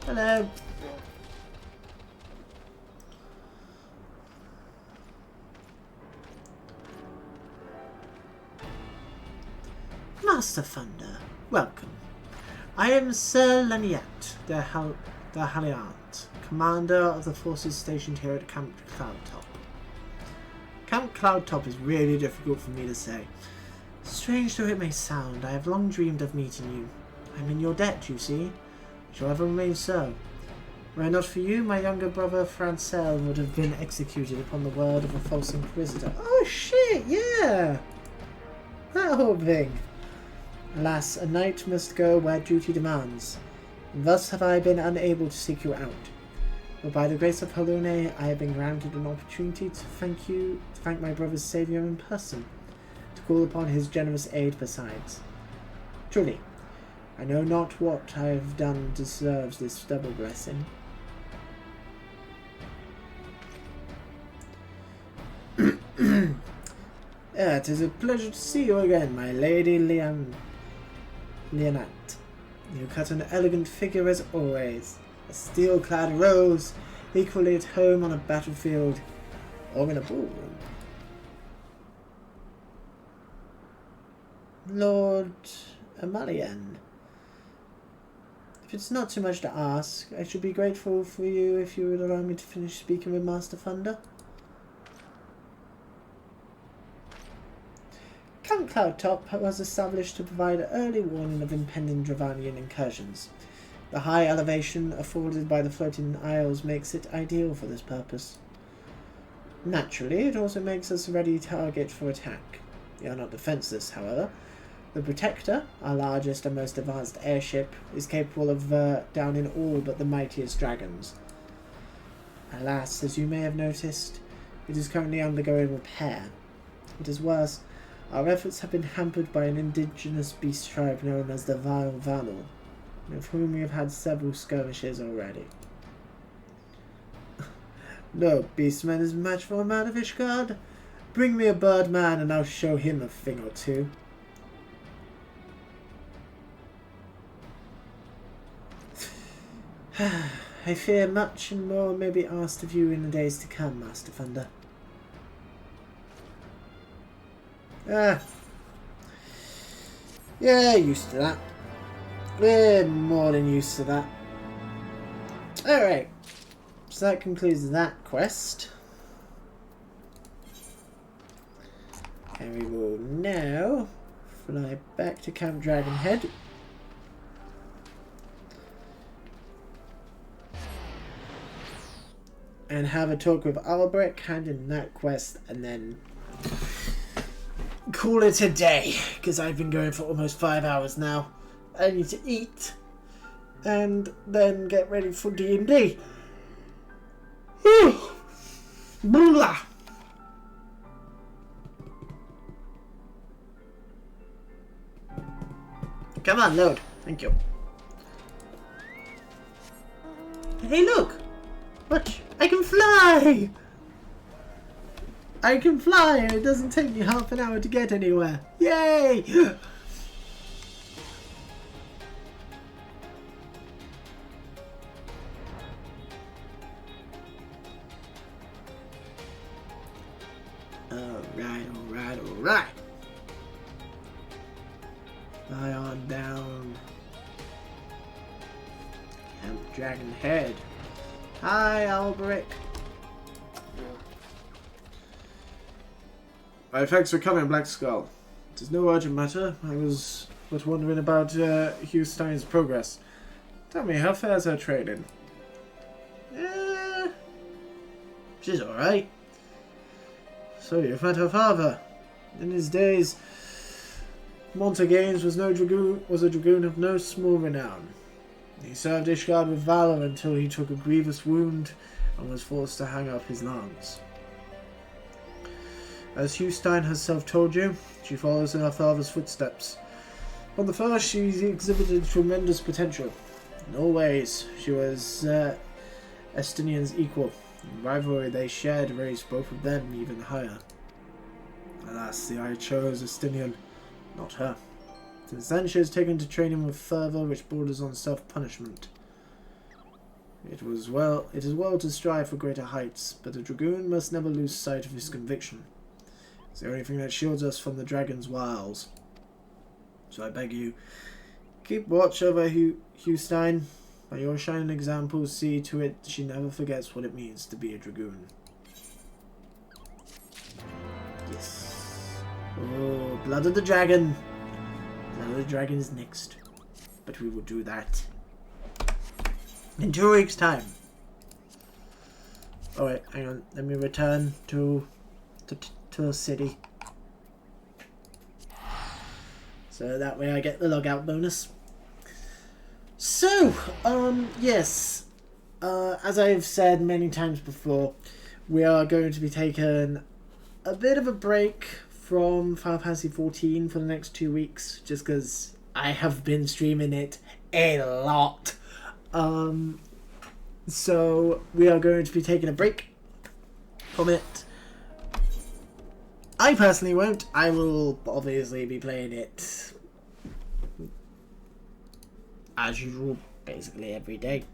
Hello. Master Thunder, welcome. I am Sir Laniet de Halliant, commander of the forces stationed here at Camp Cloudtop. Camp Cloudtop is really difficult for me to say. Strange though it may sound, I have long dreamed of meeting you. I'm in your debt, you see. Shall ever remain so. Were it not for you, my younger brother Francel would have been executed upon the word of a false inquisitor. Oh shit, yeah! That whole thing. Alas, a knight must go where duty demands, and thus have I been unable to seek you out. But by the grace of Halone, I have been granted an opportunity to thank my brother's saviour in person, to call upon his generous aid besides. Truly, I know not what I have done deserves this double blessing. It is a pleasure to see you again, my lady Leonette. You cut an elegant figure as always, a steel-clad rose, equally at home on a battlefield or in a ballroom. Lord Amalien, if it's not too much to ask, I should be grateful for you if you would allow me to finish speaking with Master Thunder. Camp Cloudtop was established to provide early warning of impending Dravanian incursions. The high elevation afforded by the floating isles makes it ideal for this purpose. Naturally, it also makes us a ready target for attack. We are not defenseless, however. The Protector, our largest and most advanced airship, is capable of downing all but the mightiest dragons. Alas, as you may have noticed, it is currently undergoing repair. It is worse. Our efforts have been hampered by an indigenous beast tribe known as the Vile Vanal, with whom we have had several skirmishes already. No beastman is a match for a man of Ishgard. Bring me a birdman and I'll show him a thing or two. I fear much and more may be asked of you in the days to come, Master Thunder. Yeah, used to that. We're more than used to that. Alright, so that concludes that quest. And we will now fly back to Camp Dragonhead. And have a talk with Albrecht, hand in that quest, and then call it a day, because I've been going for almost 5 hours now. I need to eat, and then get ready for D&D. Blah. Come on, load. Thank you. Hey, look! Watch! I can fly! I can fly and it doesn't take me half an hour to get anywhere. Yay! Alright. Fly on down. Camp Dragonhead. Hi, Albrecht. Thanks for coming, Blackskull. It is no urgent matter. I was but wondering about Hugh Stein's progress. Tell me, how fares her training? She's alright. So you've met her father. In his days, Montagaines was a dragoon of no small renown. He served Ishgard with valor until he took a grievous wound and was forced to hang up his lance. As Hugh Stein herself told you, she follows in her father's footsteps. From the first, she exhibited tremendous potential. In all ways, she was Estinian's equal. In rivalry they shared raised both of them even higher. Alas, the eye chose Estinian, not her. Since then, she has taken to training with fervor which borders on self-punishment. It is well to strive for greater heights, but a dragoon must never lose sight of his conviction. It's the only thing that shields us from the dragon's wiles. So I beg you, keep watch over Hugh Stein. By your shining example, see to it she never forgets what it means to be a dragoon. Yes. Oh, blood of the dragon. Blood of the dragon is next. But we will do that in 2 weeks' time. Oh wait, hang on. Let me return to the city. So that way I get the logout bonus. So, yes. As I've said many times before, we are going to be taking a bit of a break from Final Fantasy XIV for the next 2 weeks, just because I have been streaming it a lot. So we are going to be taking a break from it. I personally won't. I will obviously be playing it as usual, basically every day.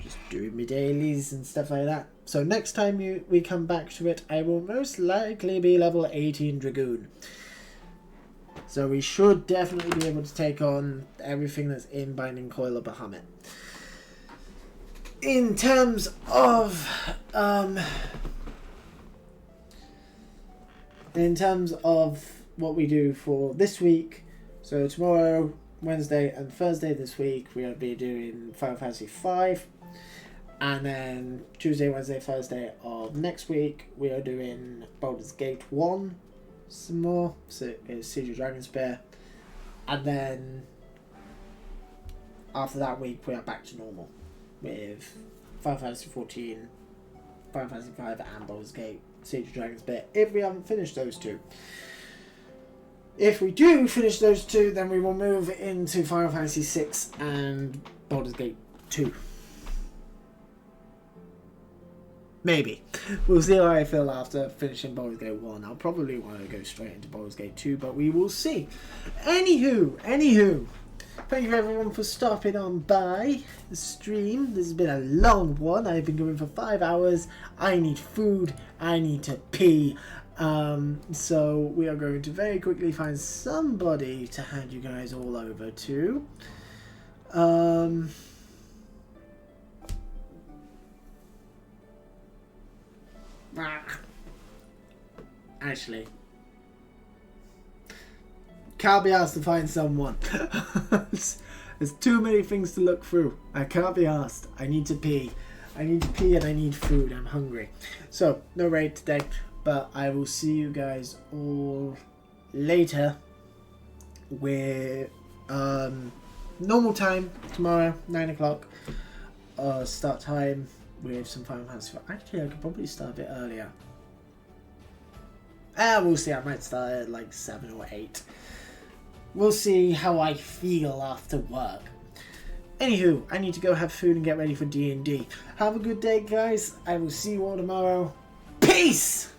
Just doing my dailies and stuff like that. So next time we come back to it, I will most likely be level 18 Dragoon. So we should definitely be able to take on everything that's in Binding Coil of Bahamut. In terms of what we do for this week, so tomorrow, Wednesday and Thursday this week, we'll be doing Final Fantasy V. And then Tuesday, Wednesday, Thursday of next week, we are doing Baldur's Gate 1 some more. So it's Siege of Dragonspear. And then after that week, we are back to normal with Final Fantasy 14 Final Fantasy V and Baldur's Gate Siege of Dragons bit if we haven't finished those two. If we do finish those two, then we will move into Final Fantasy VI and Baldur's Gate 2. Maybe. We'll see how I feel after finishing Baldur's Gate 1. I'll probably want to go straight into Baldur's Gate 2, but we will see. Anywho. Thank you everyone for stopping on by the stream. This has been a long one. I've been going for 5 hours. I need food. I need to pee. So we are going to very quickly find somebody to hand you guys all over to. Actually, can't be asked to find someone. There's too many things to look through. I can't be asked. I need to pee. I need to pee and I need food. I'm hungry. So, no raid today, but I will see you guys all later with normal time tomorrow, 9 o'clock. Start time with some Final Fantasy. Actually, I could probably start a bit earlier. We'll see. I might start at like 7 or 8. We'll see how I feel after work. Anywho, I need to go have food and get ready for D&D. Have a good day, guys. I will see you all tomorrow. Peace!